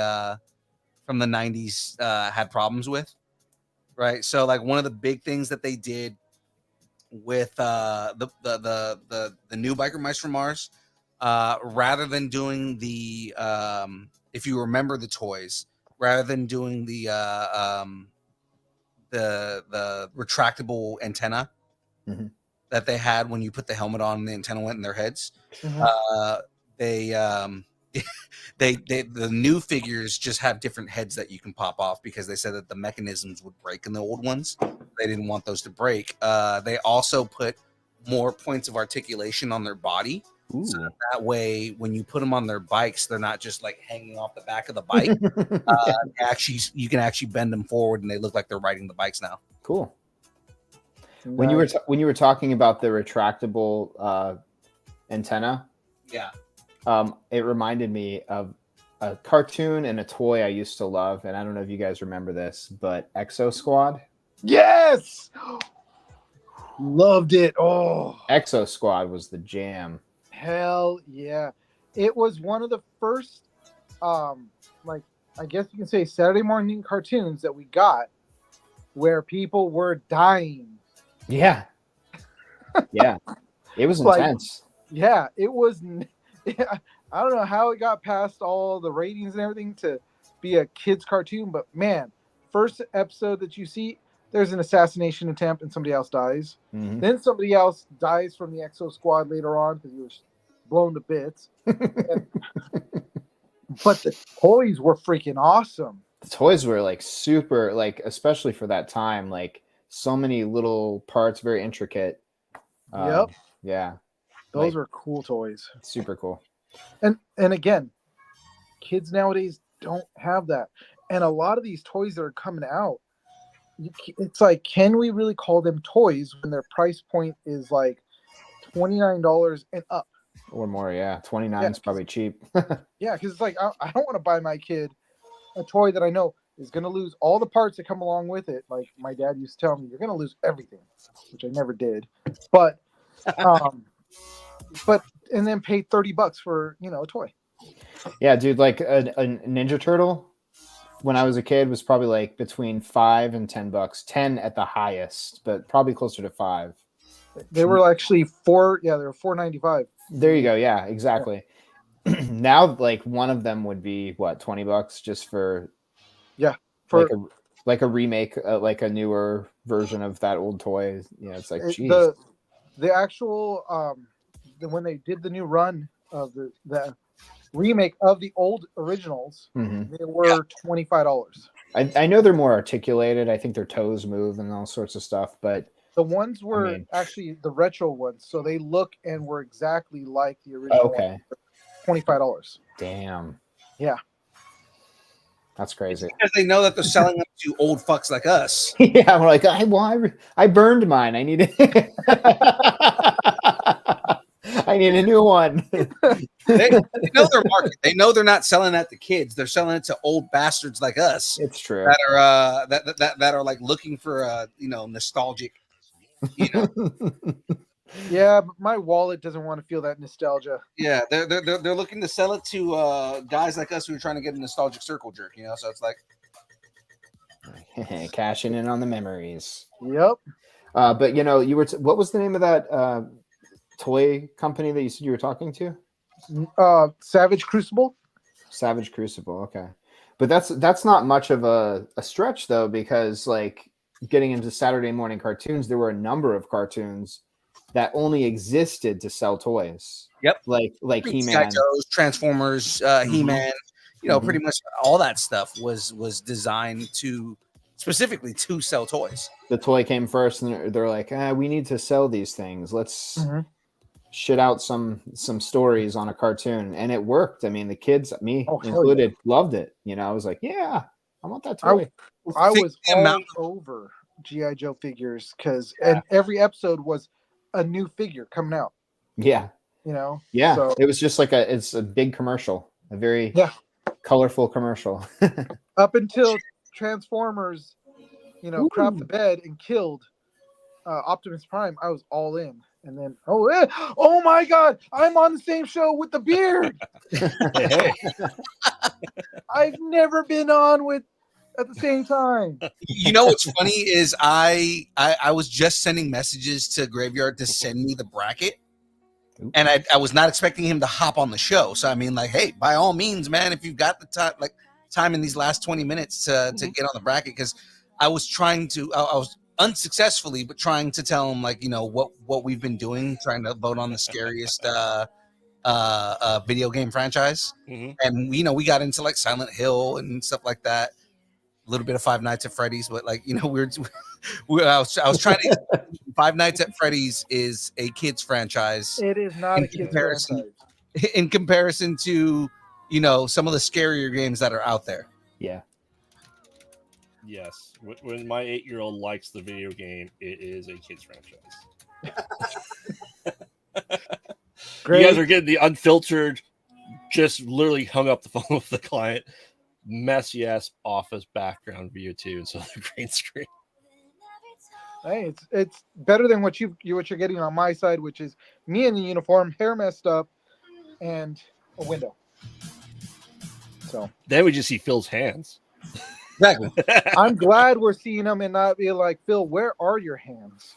90s had problems with. Right. So like one of the big things that they did with the new Biker Mice from Mars, rather than doing the if you remember the toys, rather than doing the retractable antenna Mhm. that they had when you put the helmet on and the antenna went in their heads. Mhm. They the new figures just have different heads that you can pop off because they said that the mechanisms would break in the old ones. They didn't want those to break. They also put more points of articulation on their body. Ooh. So that way, when you put them on their bikes, they're not just like hanging off the back of the bike. Actually, you can actually bend them forward, and they look like they're riding the bikes now. Cool. When you were talking about the retractable antenna, Yeah. it reminded me of a cartoon and a toy I used to love, and I don't know if you guys remember this, but Exo Squad. Yes, loved it. Oh, Exo Squad was the jam. hell yeah! It was one of the first, like I guess you can say Saturday morning cartoons that we got where people were dying. Yeah, yeah, it was Like- intense. Yeah, it was. Yeah, I don't know how it got past all the ratings and everything to be a kids cartoon, but man, first episode that you see, there's an assassination attempt and somebody else dies. Mhm. Then somebody else dies from the Exo Squad later on because he was blown to bits. But the toys were freaking awesome. The toys were like super, like especially for that time, like so many little parts, very intricate. Yep. Yeah, Those like- were cool toys. super cool. And again, kids nowadays don't have that. And a lot of these toys that are coming out, it's like, can we really call them toys when their price point is like $29 and up? Or more, yeah. 29 is Yeah. probably cheap. Yeah, because it's like I don't want to buy my kid a toy that I know is going to lose all the parts that come along with it. Like my dad used to tell me, you're going to lose everything, which I never did. But and then pay $30 for a toy. Yeah, dude, like a Ninja Turtle when I was a kid was probably like between $5 and $10, 10 at the highest, but probably closer to 5. They were actually they were $4.95. There you go. Yeah, exactly. Now, like one of them would be what, $20 just for For like a remake, like a newer version of that old toy. You know, it's like, geez. the actual when they did the new run of the remake of the old originals, Mhm. they were $25. I know they're more articulated. I think their toes move and all sorts of stuff, but The ones were mean- actually the retro ones, so they look and were exactly like the original. okay. $25. Damn. Yeah. That's crazy. Because they know that they're selling them to old fucks like us. Yeah, we're like, I burned mine. I need it. I need a new one. They know their market. They know they're not selling that to kids. They're selling it to old bastards like us It's true. that are that are like looking for nostalgic. Yeah, but my wallet doesn't want to feel that nostalgia. Yeah, they're looking to sell it to guys like us who are trying to get a nostalgic circle jerk. So it's like, Cashing in on the memories. Yep. But you were. What was the name of that toy company that you said you were talking to? Savage Crucible. Savage Crucible. Okay, but that's not much of a stretch though, because like getting into Saturday morning cartoons, there were a number of cartoons that only existed to sell toys. Yep. Like He-Man. Sky Joes, Transformers, He-Man. Mhm. Pretty much all that stuff was designed specifically to sell toys. The toy came first, and they're like, we need to sell these things. Let's Mhm. shit out some stories on a cartoon, and it worked. I mean, the kids, me Oh, hell included, loved it. I was like, yeah, I want that toy. I Think was the all amount over GI Joe figures and every episode was a new figure coming out. Yeah, yeah. So It was just like it's a big commercial, a very colorful commercial. up until Transformers, crapped the bed and killed Optimus Prime, I was all in. And then, oh my God, I'm on the same show with the beard. I've never been on with at the same time. You know what's funny is I was just sending messages to Graveyard to send me the bracket, and I was not expecting him to hop on the show. So I mean, like, hey, by all means, man, if you've got the time in these last 20 minutes to get on the bracket, because I was trying to, I was unsuccessfully, but trying to tell him, like, you know, what we've been doing, trying to vote on the scariest video game franchise. And you know, we got into like Silent Hill and stuff like that, a little bit of Five Nights at Freddy's, but like, you know, I was trying to Five Nights at Freddy's is a kids franchise. It is not a kids franchise. In comparison to, you know, some of the scarier games that are out there. Yeah. Yes. When my 8-year-old likes the video game, it is a kids franchise. Great. You guys are getting the unfiltered, just literally hung up the phone with the client, messy ass office background view too, and so the green screen. Hey, it's better than what you're getting on my side, which is me in the uniform, hair messed up, and a window. So then we just see Phil's hands. Exactly. I'm glad we're seeing them and not be like, Phil, where are your hands?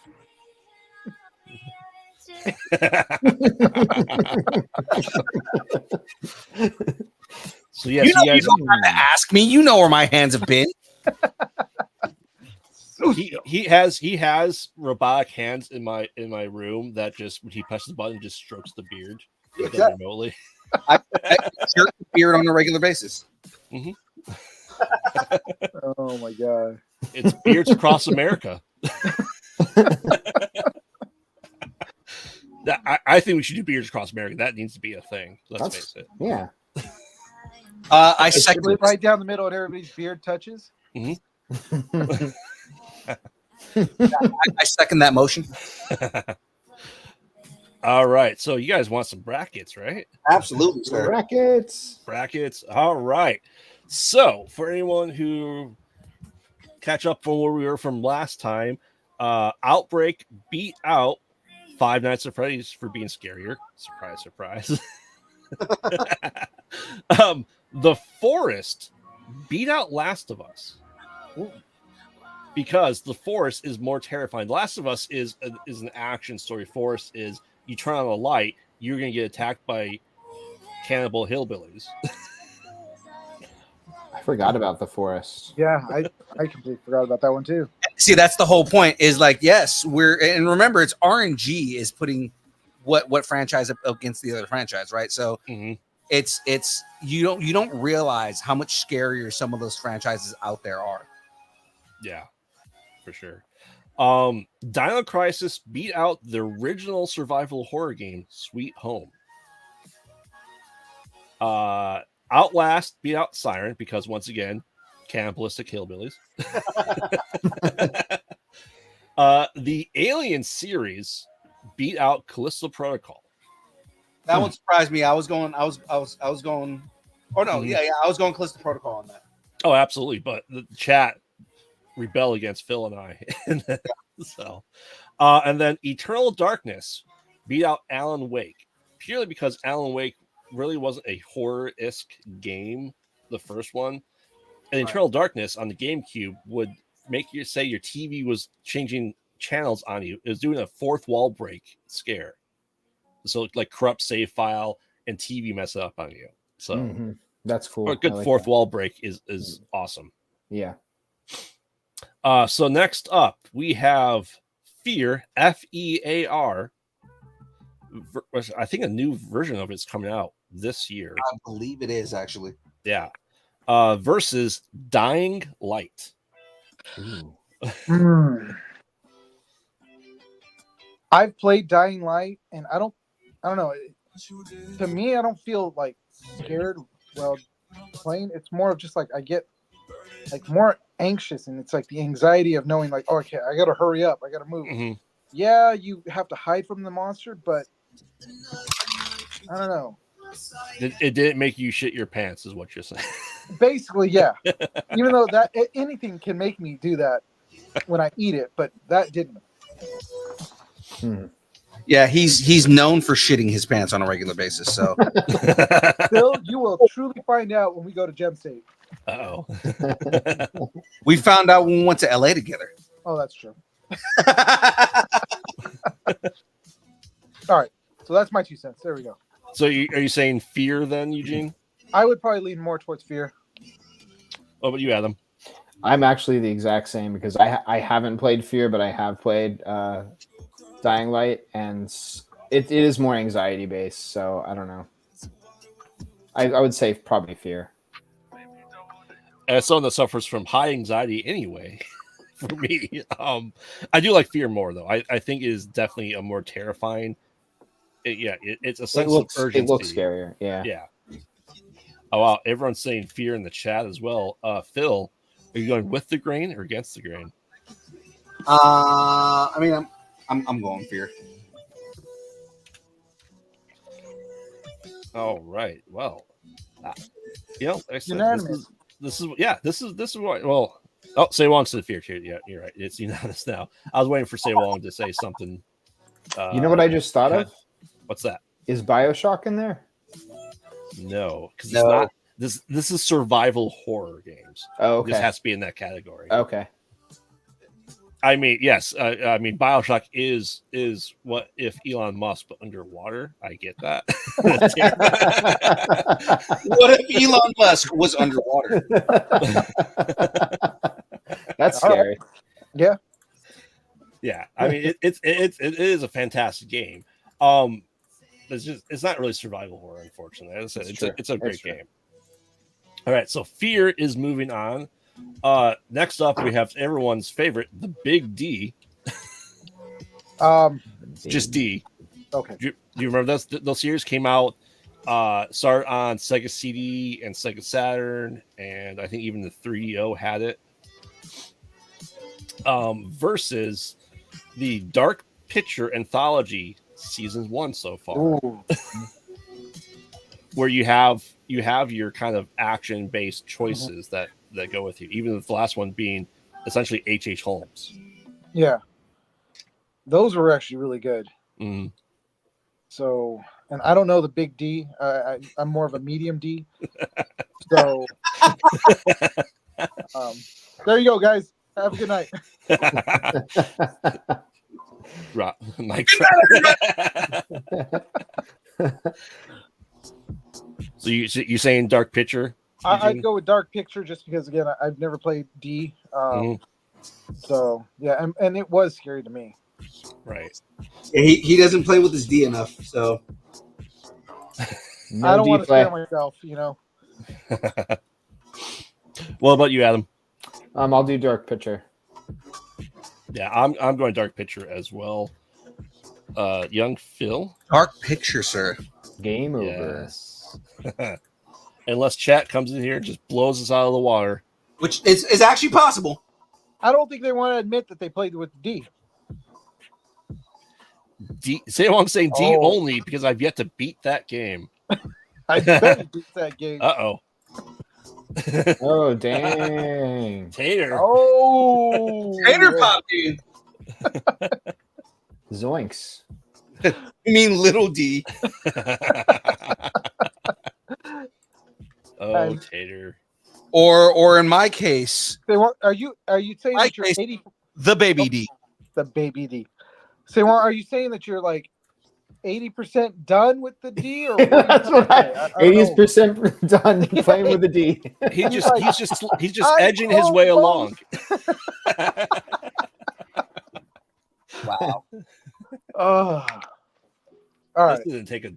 So yes, you know, you guys you don't have to ask me. You know where my hands have been. he has robotic hands in my room that just when he presses the button just strokes the beard remotely. I jerk the beard on a regular basis. Oh my god! It's beards across America. I think we should do beards across America. That needs to be a thing. Let's face it. Yeah. I second Split right down the middle, and everybody's beard touches. I second that motion. All right. So you guys want some brackets, right? Absolutely, sir. Brackets. All right. So for anyone who catch up from where we were from last time, Outbreak beat out Five Nights at Freddy's for being scarier. Surprise, surprise. The Forest beat out Last of Us. Because The Forest is more terrifying. Last of Us is an action story. Forest is you turn on a light, you're going to get attacked by cannibal hillbillies. I forgot about The Forest. Yeah, I completely forgot about that one too. See, that's the whole point. Is like, yes, and remember, it's RNG is putting what franchise up against the other franchise, right? So it's you don't realize how much scarier some of those franchises out there are. Yeah, for sure. Dino Crisis beat out the original survival horror game, Sweet Home. Outlast beat out Siren because, once again, cannibalistic hillbillies. The Alien series beat out Callisto Protocol. That one surprised me. I was going. Oh no, yeah. I was going Callisto Protocol on that. Oh, absolutely. But the chat rebel against Phil and I. So, and then Eternal Darkness beat out Alan Wake purely because Alan Wake really wasn't a horror-esque game, the first one. And Eternal Darkness on the GameCube would make you say your TV was changing channels on you. It was doing a fourth wall break scare. So like corrupt save file and TV mess up on you. So that's cool. A good fourth wall break is awesome. Yeah. So next up we have Fear, FEAR. I think a new version of it's coming out this year. I believe it is actually. Yeah. Versus Dying Light. I've played Dying Light, and I don't know. To me, I don't feel like scared while playing. It's more of just like I get like more anxious, and it's like the anxiety of knowing like, oh, okay, I gotta hurry up, I gotta move. Yeah, you have to hide from the monster, but I don't know. It didn't make you shit your pants, is what you're saying. Basically, yeah. Even though that anything can make me do that when I eat it, but that didn't. Yeah, he's known for shitting his pants on a regular basis. So, Bill, you will truly find out when we go to Gem State. Uh-oh. We found out when we went to LA together. Oh, that's true. All right. So that's my 2 cents. There we go. So are you saying fear then, Eugene? I would probably lean more towards fear. Oh, but you, Adam. I'm actually the exact same because I haven't played Fear, but I have played Dying Light, and it is more anxiety based. So I don't know. I would say probably Fear. As someone that suffers from high anxiety anyway, for me, I do like Fear more though. I think it is definitely a more terrifying. It's a sense of urgency. It looks scarier. Yeah. Yeah. Oh wow! Everyone's saying Fear in the chat as well. Phil, are you going with the grain or against the grain? I mean, I'm going fear. All right. Well, like I said, Unanimous. this is what. Well, Say Wong's to the fear too. Yeah, you're right. It's unanimous now. I was waiting for Say Wong to say something. You know what I just thought of? What's that? Is BioShock in there? No, because No. it's not. This is survival horror games. Oh, This okay. has to be in that category. Okay. I mean, yes. I mean, BioShock is what if Elon Musk but underwater. I get that. What if Elon Musk was underwater? That's All right. scary. Yeah. Yeah, I mean, it is a fantastic game. It's not really survival horror, unfortunately. As I said, it's a great game. All right, so Fear is moving on. Next up, we have everyone's favorite, the Big D. Just D. Okay. Do you remember those series came out? Started on Sega CD and Sega Saturn, and I think even the 3DO had it. Versus the Dark Picture Anthology seasons 1 so far, Ooh. where you have your kind of action based choices that go with you. Even the last one being essentially H.H. Holmes. Yeah. Those were actually really good. Mhm. So, and I don't know the Big D. I'm more of a medium D. So, there you go, guys. Have a good night. Right, Mike. So you saying Dark Picture? I'd go with Dark Picture just because, again, I've never played D. So, yeah, and it was scary to me. Right. Yeah, he doesn't play with his D enough, so No I don't want to D-play. scare myself, you know. What about you, Adam? I'll do Dark Picture. Yeah, I'm going Dark Picture as well. Young Phil. Dark Picture, sir. Game over. Yes. Unless chat comes in here and just blows us out of the water. Which is actually possible. I don't think they want to admit that they played with D. D. Say what I'm saying. D Oh. only because I've yet to beat that game. I bet it beats that game. Uh-oh. Oh, dang. Tater. Oh, Tater yeah. Pop, dude. Zoinks. You mean little D? Oh, Tater. Or in my case, They want. Are you saying My that you're case- 80? the baby D. The baby D. Say, well, are you saying that you're like 80% done with the D? Or That's what I don't know. 80% done playing with the D. He's just I'm edging his way along. Wow. Oh. All right. This didn't take a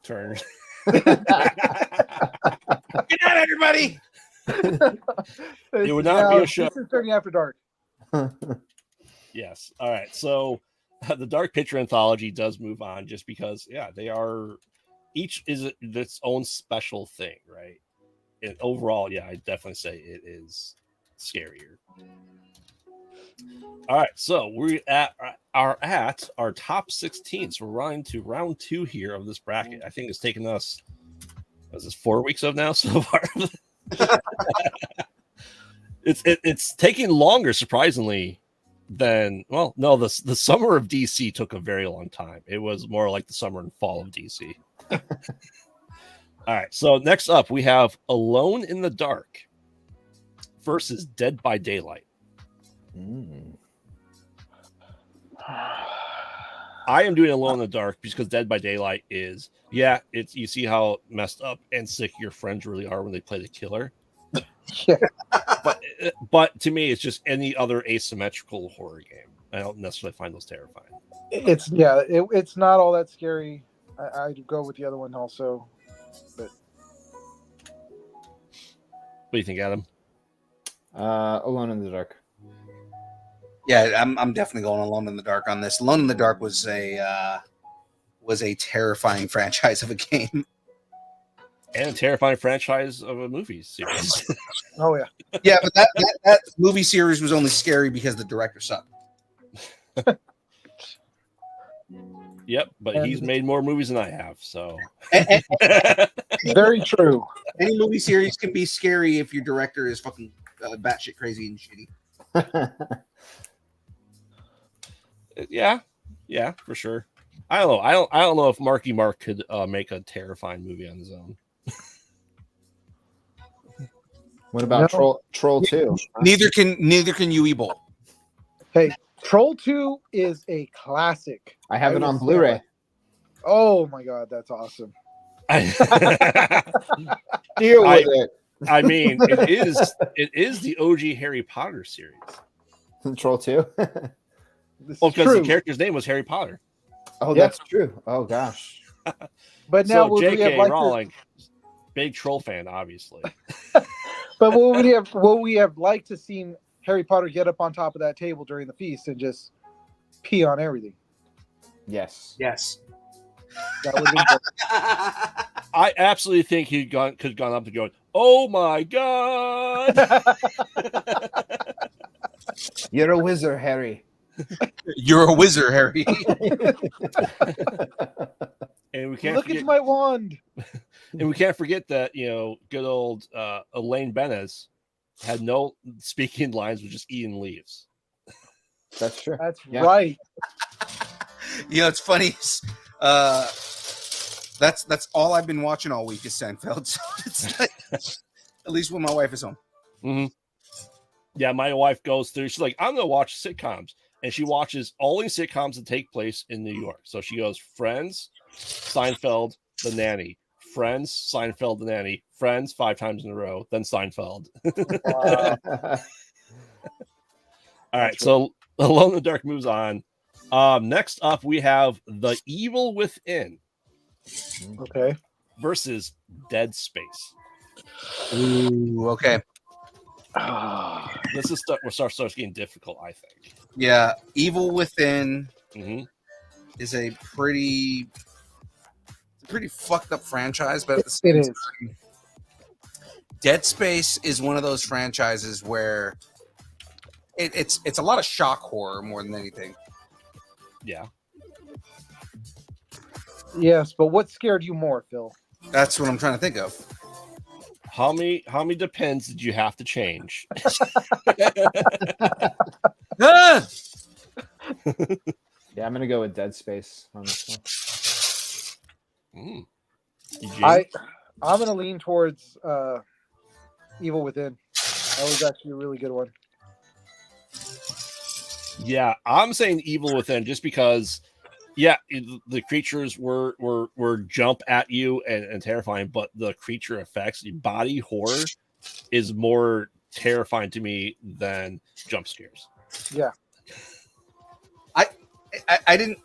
turn. Good night, everybody. It would not be a show. This is turning after dark. Yes. All right. So the Dark Picture Anthology does move on just because, they are each is its own special thing, right? And overall, I definitely say it is scarier. All right, so we're at our top 16. So we're running to round 2 here of this bracket. I think it's taken us, what is this, 4 weeks of now so far? It's taking longer, surprisingly, than the summer of DC took a very long time. It was more like the summer and fall of DC. All right. So next up, we have Alone in the Dark versus Dead by Daylight. I am doing Alone in the Dark because Dead by Daylight is, it's you see how messed up and sick your friends really are when they play the killer. Yeah. But to me, it's just any other asymmetrical horror game. I don't necessarily find those terrifying. It's it's not all that scary. I'd go with the other one also, but What do you think, Adam? Alone in the Dark. Yeah, I'm definitely going Alone in the Dark on this. Alone in the Dark was a terrifying franchise of a game. And a terrifying franchise of a movie series. oh yeah, Yeah, but that movie series was only scary because the director sucked. Yep, but he's made more movies than I have, so very true. Any movie series can be scary if your director is fucking batshit crazy and shitty. yeah, for sure. I don't know. I don't know if Marky Mark could make a terrifying movie on his own. What about No. Troll 2? Neither can Yui Bowl. Hey, Troll 2 is a classic. I have it will on say Blu-ray. that. Oh my god, that's awesome. Deal with it. I mean, it is the OG Harry Potter series. Troll 2? This Well, is because true. the character's name was Harry Potter. Oh, Yeah. that's true. Oh, gosh. But now So would we have J.K. liked Rowling, big troll fan, obviously. but would we have liked to seen Harry Potter get up on top of that table during the feast and just pee on everything? Yes. Yes. That would have been good. I absolutely think could have gone up and going, "Oh my god!" You're a wizard, Harry. You're a wizard, Harry. And we can't Look forget, at my wand. and we can't forget that good old Elaine Benes had no speaking lines, was just eating leaves. That's true. That's Yeah. right. It's funny. That's all I've been watching all week is Seinfeld. So it's like, at least when my wife is home. Mm-hmm. Yeah, my wife goes through. She's like, "I'm gonna watch sitcoms," and she watches only sitcoms that take place in New York. So she goes Friends, Seinfeld, The Nanny, Friends, Seinfeld, The Nanny, Friends 5 times in a row, then Seinfeld. Wow. All right, so Alone in the Dark moves on. Next up, we have The Evil Within Okay. versus Dead Space. Ooh, okay. This is where starts getting difficult, I think. Yeah, Evil Within Mm-hmm. is a pretty fucked up franchise, but at the It same is. time, Dead Space is one of those franchises where it's a lot of shock horror more than anything. Yeah. Yes, but what scared you more, Phil? That's what I'm trying to think of. How many depends did you have to change? Ah! Yeah, I'm going to go with Dead Space on this one. Eugene? I'm gonna lean towards Evil Within. That was actually a really good one. Yeah, I'm saying Evil Within just because, the creatures were jump at you and terrifying, but the creature effects, the body horror, is more terrifying to me than jump scares. Yeah. I didn't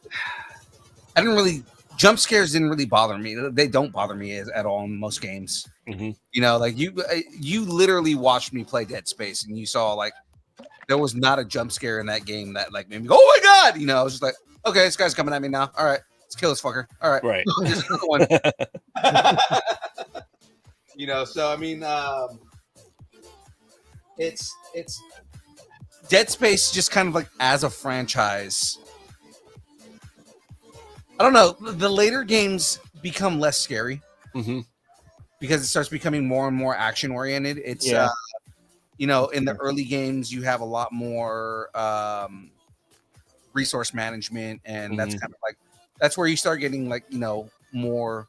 really jump scares didn't really bother me. They don't bother me at all in most games. Mm-hmm. Like you literally watched me play Dead Space and you saw like there was not a jump scare in that game that like made me go, oh my god, I was just like, okay, this guy's coming at me now. All right, let's kill this fucker. All right, Right. Just another one. So I mean, it's Dead Space just kind of like as a franchise. I don't know. The later games become less scary Mm-hmm. because it starts becoming more and more action oriented. It's Yeah. In the early games you have a lot more resource management, and that's kind of like that's where you start getting like more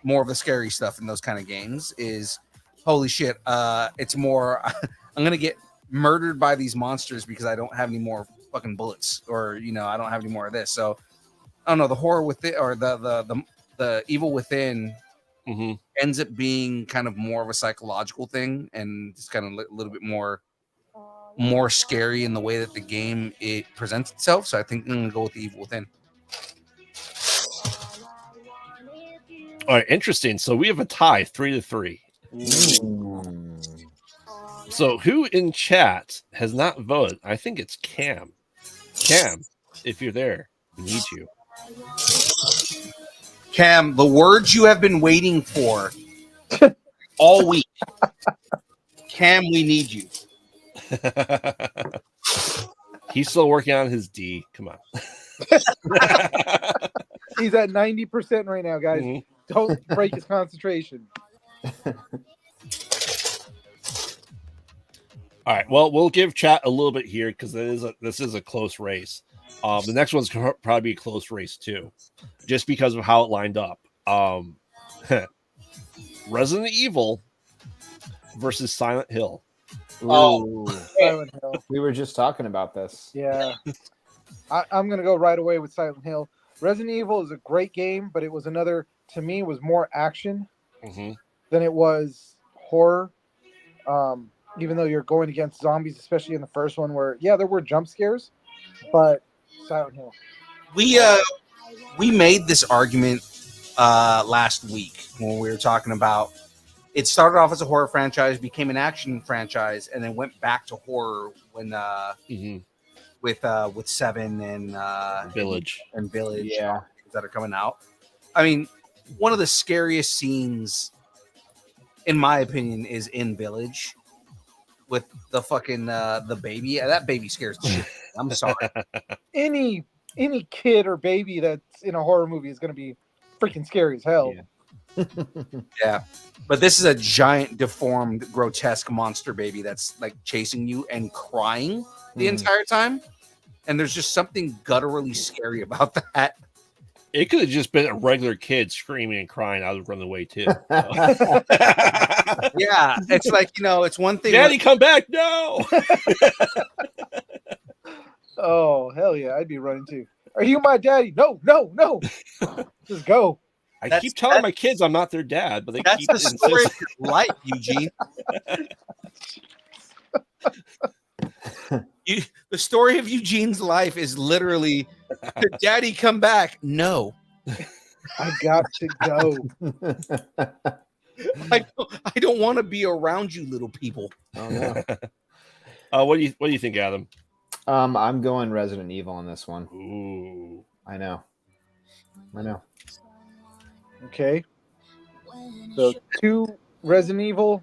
more of the scary stuff in those kind of games is holy shit. It's more I'm gonna get murdered by these monsters because I don't have any more fucking bullets, or I don't have any more of this. So I don't know, the horror within, or the evil within ends up being kind of more of a psychological thing, and it's kind of a little bit more scary in the way that the game it presents itself. So I think I'm gonna go with the evil within. All right, interesting. So we have a tie, 3-3. So who in chat has not voted? I think it's Cam. Cam, if you're there, we need you. Cam, the words you have been waiting for all week. Cam, we need you. He's still working on his D. Come on. He's at 90% right now, guys. Mhm. Don't break his concentration. All right. Well, we'll give chat a little bit here because this is a close race. The next one's probably be a close race too, just because of how it lined up. Resident Evil versus Silent Hill. Ooh. Silent Hill. We were just talking about this. Yeah. I'm going to go right away with Silent Hill. Resident Evil is a great game, but it was to me, was more action than it was horror. Even though you're going against zombies, especially in the first one where, there were jump scares, but Silent Hill. We made this argument last week when we were talking about it started off as a horror franchise, became an action franchise, and then went back to horror when with Seven and Village that are coming out. I mean, one of the scariest scenes, in my opinion, is in Village with the fucking the baby. That baby scares the shit. I'm sorry. Any kid or baby that's in a horror movie is going to be freaking scary as hell. Yeah, but this is a giant, deformed, grotesque monster baby that's like chasing you and crying the entire time. And there's just something gutturally scary about that. It could have just been a regular kid screaming and crying. I would run away too. Yeah, it's like, it's one thing. Daddy, come back! No. Oh, hell yeah. I'd be running too. Are you my daddy? No. Just go. I keep telling my kids I'm not their dad, but that's keep the story of your life, Eugene. The story of Eugene's life is literally, did Daddy come back? No. I got to go. I don't want to be around you, little people. Oh no. What do you think, Adam? I'm going Resident Evil on this one. Ooh. I know. Okay. So 2 Resident Evil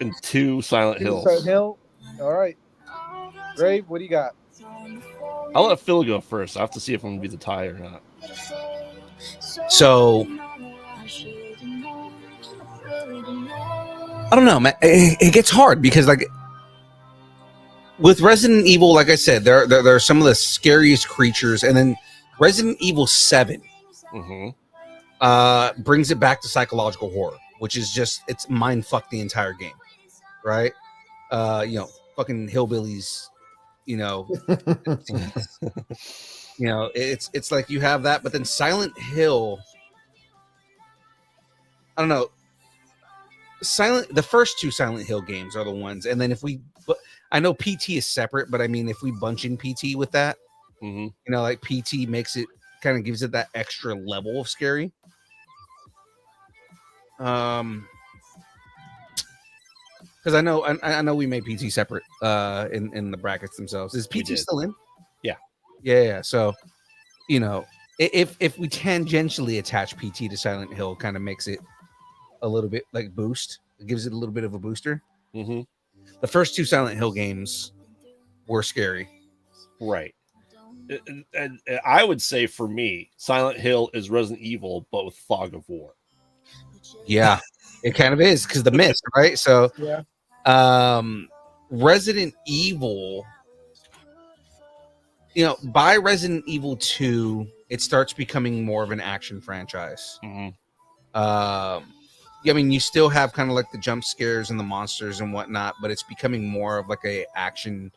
And 2 Silent Hills. Silent Hill. All right. Grave, what do you got? I'll let Phil go first. I have to see if I'm gonna be the tie or not. So I don't know, man. It gets hard because, like, with Resident Evil, like I said, there are some of the scariest creatures, and then Resident Evil 7 brings it back to psychological horror, which is just, it's mind fuck the entire game, right? Fucking hillbillies, it's like you have that, but then Silent Hill, I don't know. The first 2 Silent Hill games are the ones, and then I know PT is separate, but I mean, if we bunch in PT with that, like PT makes it, kind of gives it that extra level of scary. Because I know we made PT separate in the brackets themselves. Is PT still in? Yeah. So, if we tangentially attach PT to Silent Hill, kind of makes it a little bit like boost. It gives it a little bit of a booster. The first 2 Silent Hill games were scary. Right. And I would say for me, Silent Hill is Resident Evil, but with Fog of War. Yeah, it kind of is because the mist, right? So, Resident Evil, by Resident Evil 2, it starts becoming more of an action franchise. I mean, you still have kind of like the jump scares and the monsters and whatnot, but it's becoming more of like a action,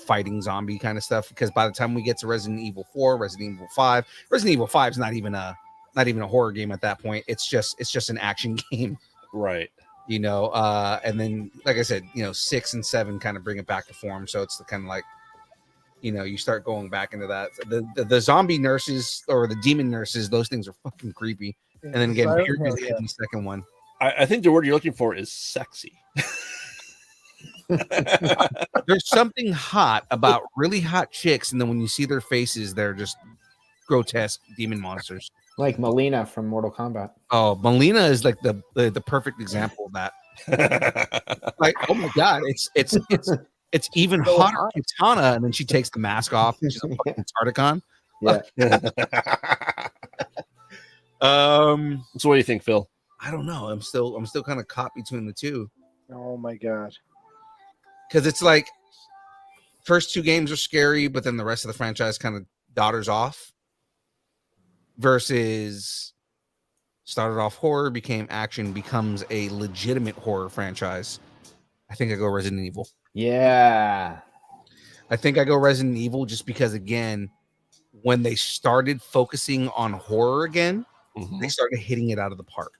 fighting zombie kind of stuff. Because by the time we get to Resident Evil 4, Resident Evil 5, Resident Evil 5 is not even a horror game at that point. It's just an action game, Right. And then like I said, 6 and 7 kind of bring it back to form. So it's the kind of like, you start going back into that. The zombie nurses or the demon nurses, those things are fucking creepy. And then again, Silent here's Hill, the second one. I think the word you're looking for is sexy. There's something hot about really hot chicks, and then when you see their faces, they're just grotesque demon monsters. Like Melina from Mortal Kombat. Oh, Melina is like the perfect example of that. Like, oh my god, it's even So hotter hot. than Katana, and then she takes the mask off and she's a fucking Tarticon. Yeah. So what do you think, Phil? I don't know. I'm still kind of caught between the two. Oh my god. Because it's like first two games are scary, but then the rest of the franchise kind of daughters off. Versus started off horror, became action, becomes a legitimate horror franchise. I think I go Resident Evil. Yeah. I think I go Resident Evil just because, again, when they started focusing on horror again, they started hitting it out of the park.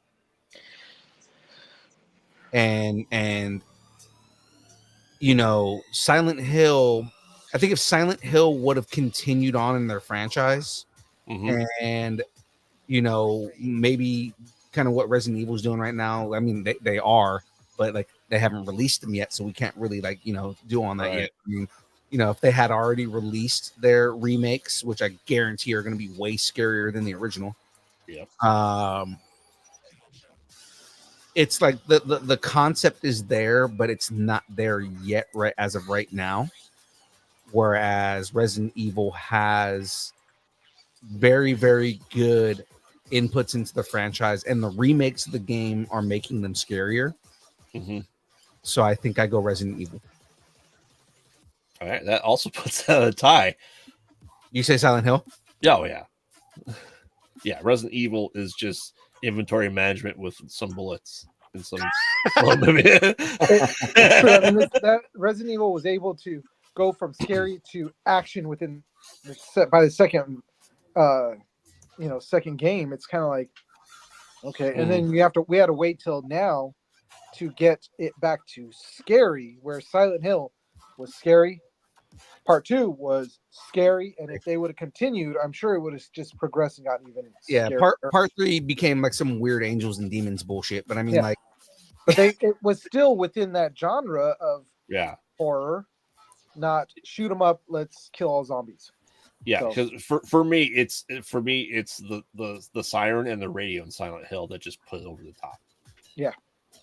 And Silent Hill, I think if Silent Hill would have continued on in their franchise and maybe kind of what Resident Evil is doing right now, I mean they are, but like they haven't released them yet, so we can't really do on that yet. I mean, if they had already released their remakes, which I guarantee are going to be way scarier than the original. Yep. It's like the concept is there, but it's not there yet, right as of right now. Whereas Resident Evil has very, very good inputs into the franchise, and the remakes of the game are making them scarier. So I think I go Resident Evil. All right, that also puts a tie. You say Silent Hill? Oh yeah, yeah. Resident Evil is just inventory management with some bullets and some. It's true. I mean, that Resident Evil was able to go from scary to action within by the second, second game. It's kind of like okay, and then we had to wait till now to get it back to scary, where Silent Hill was scary. Part 2 was scary, and if they would have continued, I'm sure it would have just progressed and gotten even. Yeah, scarier. part 3 became like some weird angels and demons bullshit. But I mean, but it was still within that genre of horror, not shoot 'em up, let's kill all zombies. Yeah, because for me, it's the siren and the radio in Silent Hill that just put it over the top. Yeah.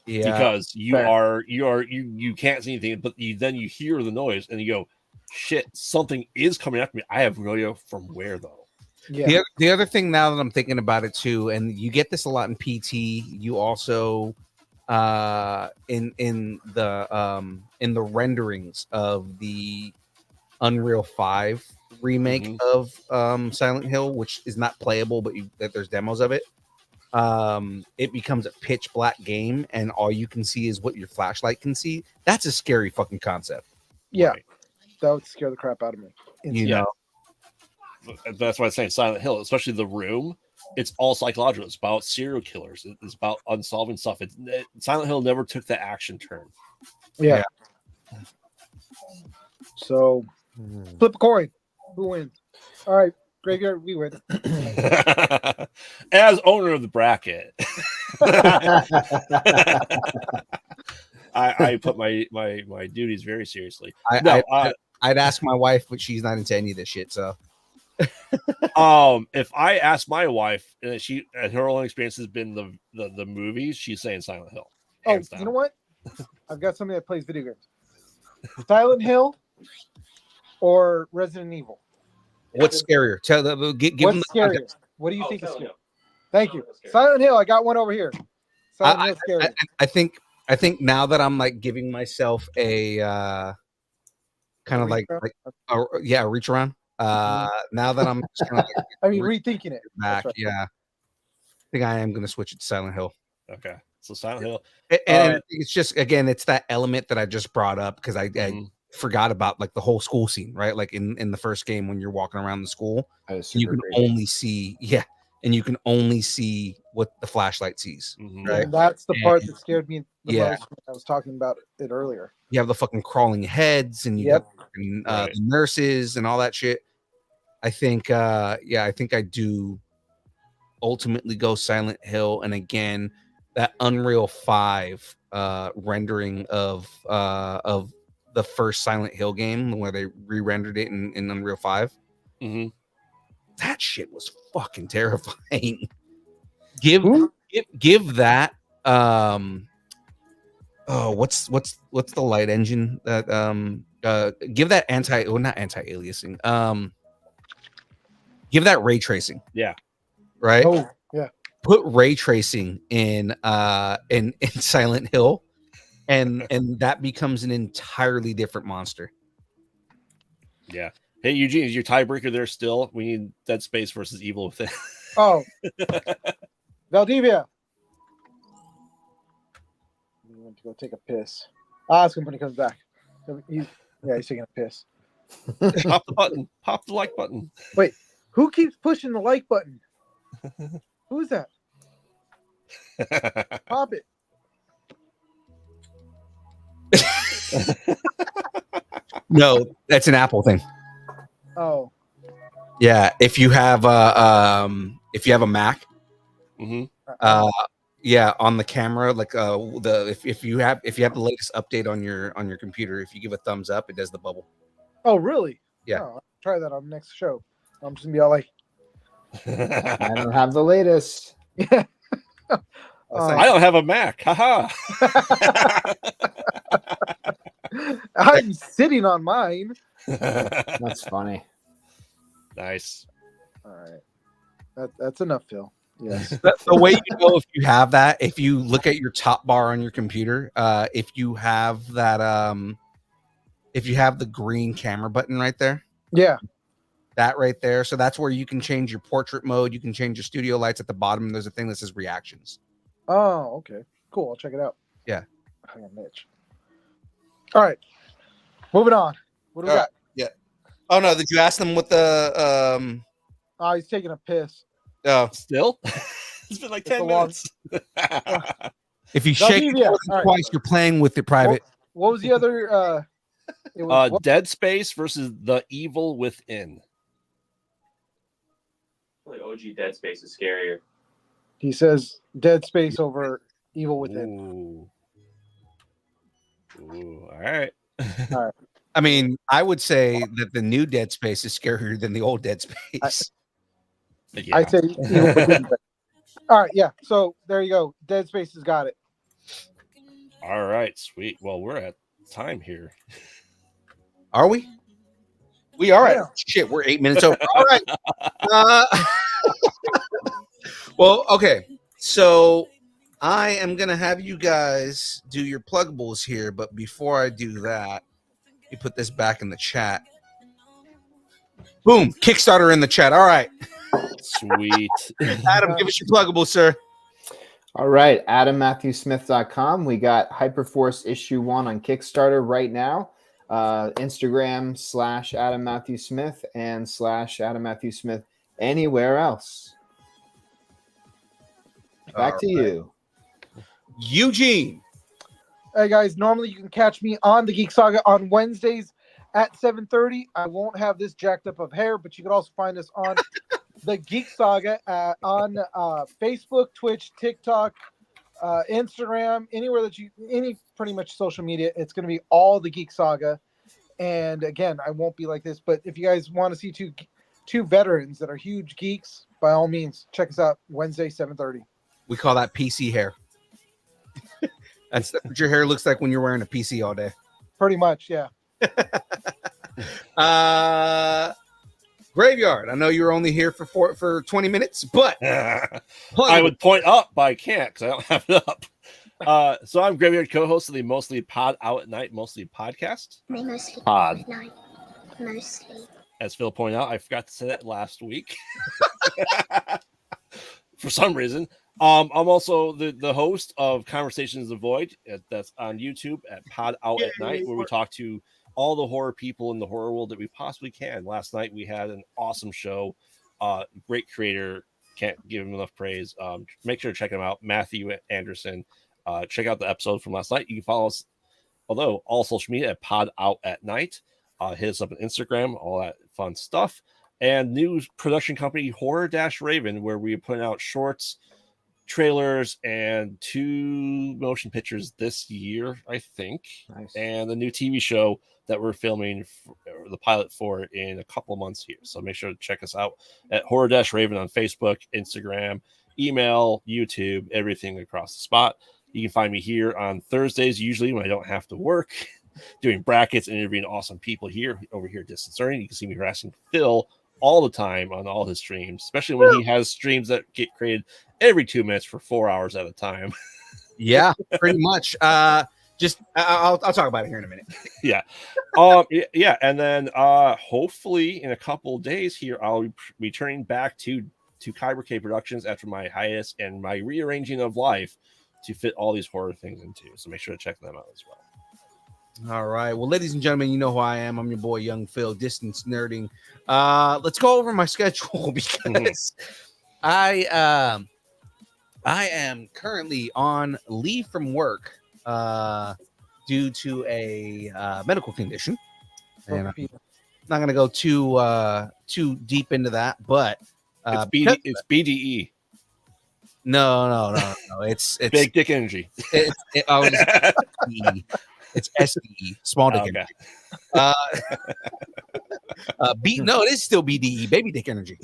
Because you can't see anything, but then you hear the noise and you go, shit, something is coming after me. I have no idea from where though. Yeah. The other thing, now that I'm thinking about it too, and you get this a lot in PT, you also in the renderings of the Unreal 5 remake of Silent Hill, which is not playable, but there's demos of it. It becomes a pitch black game, and all you can see is what your flashlight can see. That's a scary fucking concept. Yeah, right. That would scare the crap out of me. That's why I'm saying Silent Hill, especially the room. It's all psychological. It's about serial killers. It's about unsolving stuff. Silent Hill never took the action turn. Yeah. So flip a coin. Who wins? All right, Graveyard, we win. As owner of the bracket, I put my duties very seriously. I'd ask my wife, but she's not into any of this shit. So, if I ask my wife, and her only experience has been the movies, she's saying Silent Hill. Oh, you know what? I've got somebody that plays video games. Silent Hill or Resident Evil? What's scarier? Give them the scarier? What do you think is scary? Thank you. Silent Hill. I got one over here. Silent Hill scary. I think now that I'm like giving myself a kind of like a reach around. Now that I'm just kind of rethinking it back, right. yeah. think I am going to switch it to Silent Hill. Okay, so Silent Hill. And I think it's just, again, it's that element that I just brought up because I forgot about like the whole school scene, right? Like in the first game when you're walking around the school, That is you super can creepy. only see, and you can only see what the flashlight sees. Right. And that's the part And- that scared me the yeah. most when I was talking about it earlier. You have the fucking crawling heads and you Yep. got fucking, Right. the nurses and all that shit. I think, I think I do ultimately go Silent Hill. And again, that Unreal 5 rendering of the first Silent Hill game where they re-rendered it in Unreal 5. Mhm. That shit was fucking terrifying. Give that what's the light engine that give that not anti-aliasing, give that ray tracing. Yeah. Right. Oh, yeah. Put ray tracing in Silent Hill and that becomes an entirely different monster. Yeah. Hey, Eugene, is your tiebreaker there still? We need Dead Space versus Evil Within. Oh, Valdivia. He went to go take a piss. I'll ask him when he comes back. He's taking a piss. Pop the button. Pop the like button. Wait, who keeps pushing the like button? Who's that? Pop it. No, that's an Apple thing. Oh, Yeah, if you have a Mac, hmm yeah, on the camera, like if you have the latest update on your computer, if you give a thumbs up, it does the bubble. oh, really? Yeah. Oh, I'll try that on the next show. I'm just gonna be all like, I don't have the latest. yeah. I don't have a Mac. Haha. I'm sitting on mine. That's funny. Nice. All right, that's enough, Phil. Yes. The way you know if you have that, if you look at your top bar on your computer, if you have that, if you have the green camera button right there, Yeah. that right there, so that's where you can change your portrait mode. You can change your studio lights at the bottom. There's a thing that says reactions. Oh, okay. Cool. I'll check it out. Yeah. Hang on, Mitch. All right. Moving on. What do we All got? Yeah. Oh no, did you ask them what the Oh, he's taking a piss. oh, Still? It's been like It's 10 a long- minutes. if you shake it Valdivia. more than All right. twice, you're playing with the private. What was the other? It was what? Dead Space versus The Evil Within. Like OG Dead Space is scarier. He says Dead Space over Evil Within. Ooh, all right. I mean, I would say that the new Dead Space is scarier than the old Dead Space. Yeah. I say Evil Within. All right, yeah. So there you go. Dead Space has got it. All right, sweet. Well, we're at time here. Are we? We are Yeah. at shit. We're 8 minutes over. All right. Well, okay. So I am gonna have you guys do your pluggables here, but before I do that, you put this back in the chat. Boom! Kickstarter in the chat. All right, Sweet. Adam, give us your pluggables, sir. All right, AdamMatthewSmith.com. We got Hyperforce issue 1 on Kickstarter right now. Instagram /Adam Matthew Smith and /Adam Matthew Smith anywhere else. Back to you. Eugene. Hey guys, normally you can catch me on the Geek Saga on Wednesdays at 7:30. I won't have this jacked up of hair, but you can also find us on the Geek Saga on Facebook, Twitch, TikTok, Instagram, anywhere that any pretty much social media. It's going to be all the Geek Saga. And again, I won't be like this, but if you guys want to see two veterans that are huge geeks, by all means, check us out Wednesday 7:30. We call that PC hair. That's what your hair looks like when you're wearing a PC all day. Pretty much, yeah. Graveyard. I know you were only here for 20 minutes, but I would point up, but I can't because I don't have it up. So I'm Graveyard co-host of the Mostly Pod Out at Night, Mostly podcast. They mostly Pod. at night. Mostly. As Phil pointed out, I forgot to say that last week. for some reason. I'm also the host of Conversations of Void. That's on YouTube at Pod Out at Night, where we talk to all the horror people in the horror world that we possibly can. Last night we had an awesome show. Great creator, can't give him enough praise. Make sure to check him out, Matthew Anderson. Check out the episode from last night. You can follow us, although all social media at Pod Out at Night. Hit us up on Instagram, all that fun stuff. And new production company Horror-Raven, where we are putting out shorts, trailers, and 2 motion pictures this year, I think. Nice. And the new TV show that we're filming the pilot for in a couple of months here. So make sure to check us out at Horror-Raven on Facebook, Instagram, email, YouTube, everything across the spot. You can find me here on Thursdays, usually when I don't have to work, doing brackets and interviewing awesome people here over here at Distance Learning. You can see me harassing Phil all the time on all his streams, especially when he has streams that get created every 2 minutes for 4 hours at a time. Yeah, pretty much. I'll talk about it here in a minute. Yeah. Yeah. And then hopefully in a couple of days here, I'll be returning back to Kyber K Productions after my hiatus and my rearranging of life to fit all these horror things into. So make sure to check them out as well. All right. Well, ladies and gentlemen, you know who I am. I'm your boy, Young Phil, Distance Nerding. Let's go over my schedule because I am currently on leave from work due to a medical condition. And I'm not going to go too deep into that, but it's BDE. No. It's Big Dick Energy. It's SDE, small dick energy. No, it is still BDE, baby dick energy.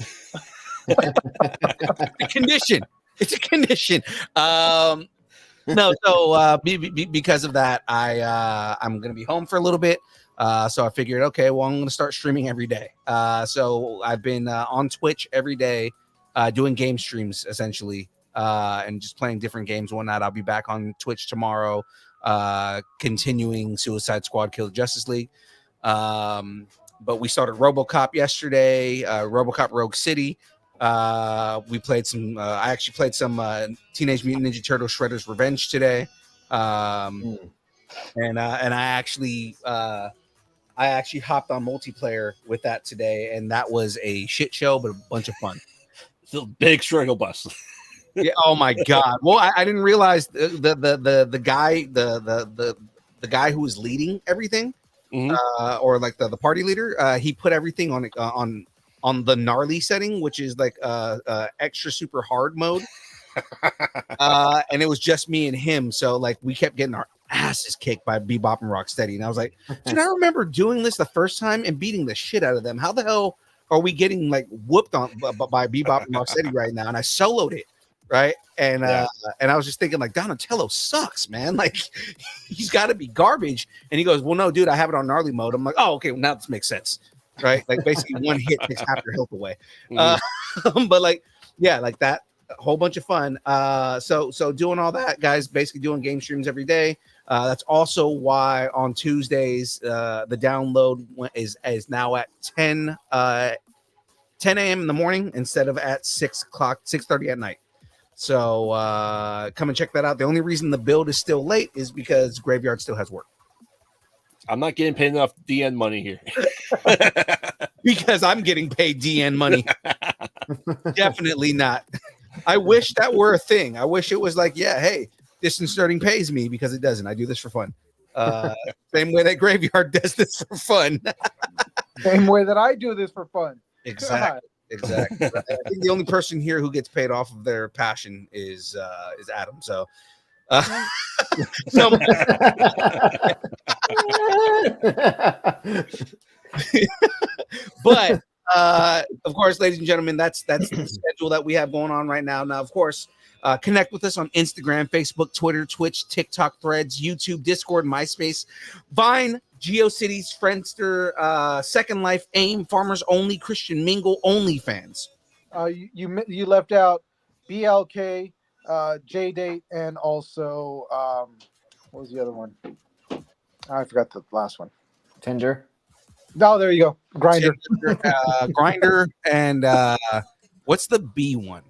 A condition. It's a condition. No, so because of that, I'm gonna be home for a little bit. So I figured, okay, well, I'm gonna start streaming every day. So I've been on Twitch every day, doing game streams essentially, and just playing different games and whatnot. I'll be back on Twitch tomorrow. Continuing Suicide Squad Kill the Justice League. But we started RoboCop yesterday, RoboCop Rogue City. We played some I actually played some Teenage Mutant Ninja Turtle Shredder's Revenge today. And I actually hopped on multiplayer with that today, and that was a shit show but a bunch of fun. It's a big struggle bus. Yeah. Oh my God. Well, I didn't realize the guy who was leading everything, or like the party leader. He put everything on the gnarly setting, which is like extra super hard mode. And it was just me and him. So like we kept getting our asses kicked by Bebop and Rocksteady, and I was like, dude, I remember doing this the first time and beating the shit out of them. How the hell are we getting like whooped on by Bebop and Rocksteady right now? And I soloed it. Right. And and I was just thinking, like, Donatello sucks, man. Like, he's got to be garbage. And he goes, well, no, dude, I have it on gnarly mode. I'm like, oh, okay, well, now this makes sense. Right. Like, basically, one hit takes half your health away. But like, yeah, like that, a whole bunch of fun. So doing all that, guys, basically doing game streams every day. That's also why on Tuesdays, the download is now at 10 a.m. in the morning instead of at 6:30 at night. So come and check that out. The only reason the build is still late is because Graveyard still has work. I'm not getting paid enough DN money here. Because I'm getting paid DN money. Definitely not. I wish that were a thing. I wish it was like, yeah, hey, Distance Nerding pays me, because it doesn't. I do this for fun. Same way that Graveyard does this for fun. Same way that I do this for fun. Exactly. God. Exactly. I think the only person here who gets paid off of their passion is Adam. So, no. But of course, ladies and gentlemen, that's the schedule that we have going on right now. Now, of course, connect with us on Instagram, Facebook, Twitter, Twitch, TikTok, Threads, YouTube, Discord, MySpace, Vine, GeoCities, Friendster, Second Life, AIM, Farmers Only, Christian Mingle, OnlyFans. You left out BLK, JDate, and also what was the other one? I forgot the last one. Tinder. No, there you go. Grinder. Grinder, and what's the B one?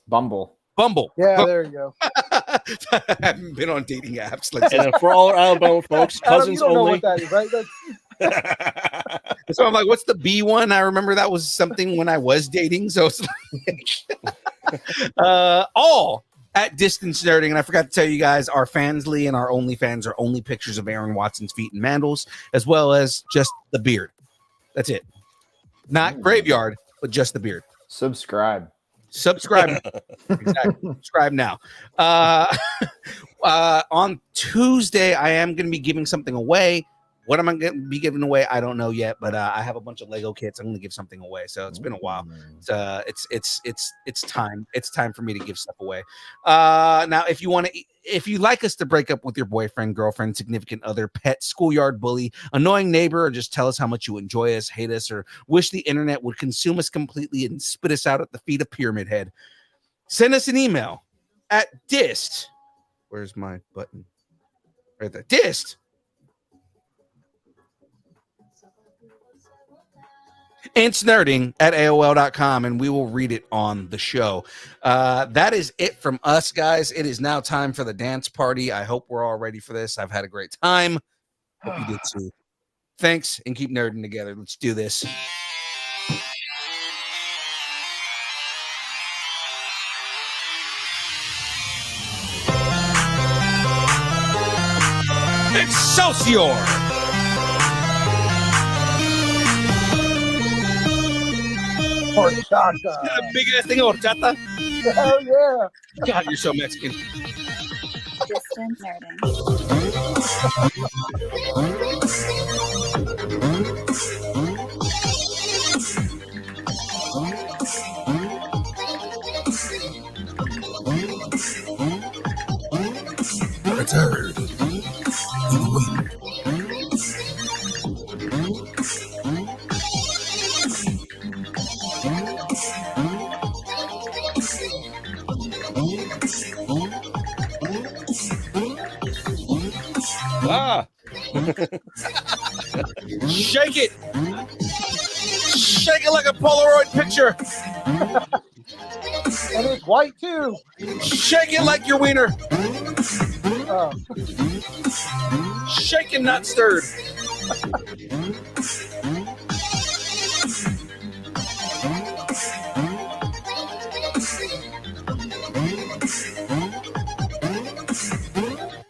Bumble. Bumble. Yeah, there you go. I haven't been on dating apps. Let's And then for all our Alabama folks, Adam, cousins you don't know only. what that is, right? That's, So I'm like, what's the B one? I remember that was something when I was dating. So it's like, all at Distance Nerding. And I forgot to tell you guys, our Fansly and our OnlyFans are only pictures of Aaron Watson's feet and mandals, as well as just the beard. That's it. Not graveyard, but just the beard. Subscribe. Subscribe. Exactly. Subscribe now. On Tuesday, I am going to be giving something away. What am I going to be giving away? I don't know yet, but I have a bunch of Lego kits. I'm going to give something away. So it's been a while. It's time. It's time for me to give stuff away. Now, if you like us to break up with your boyfriend, girlfriend, significant other, pet, schoolyard bully, annoying neighbor, or just tell us how much you enjoy us, hate us, or wish the internet would consume us completely and spit us out at the feet of Pyramid Head, send us an email at dist. Where's my button? Right there. Dist. Nerding at AOL.com, and we will read it on the show. That is it from us, guys. It is now time for the dance party. I hope we're all ready for this. I've had a great time. Hope you did too. Thanks, and keep nerding together. Let's do this. Excelsior! horchata. Big ass thing of horchata. Hell yeah. God, you're so Mexican. Distance Nerding. Return. Ah, Shake it. Shake it like a Polaroid picture. And it's white too. Shake it like your wiener. Oh. Shaken, not stirred.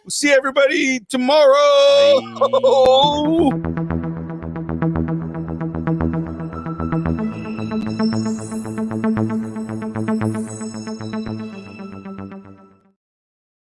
We'll see everybody tomorrow. bye.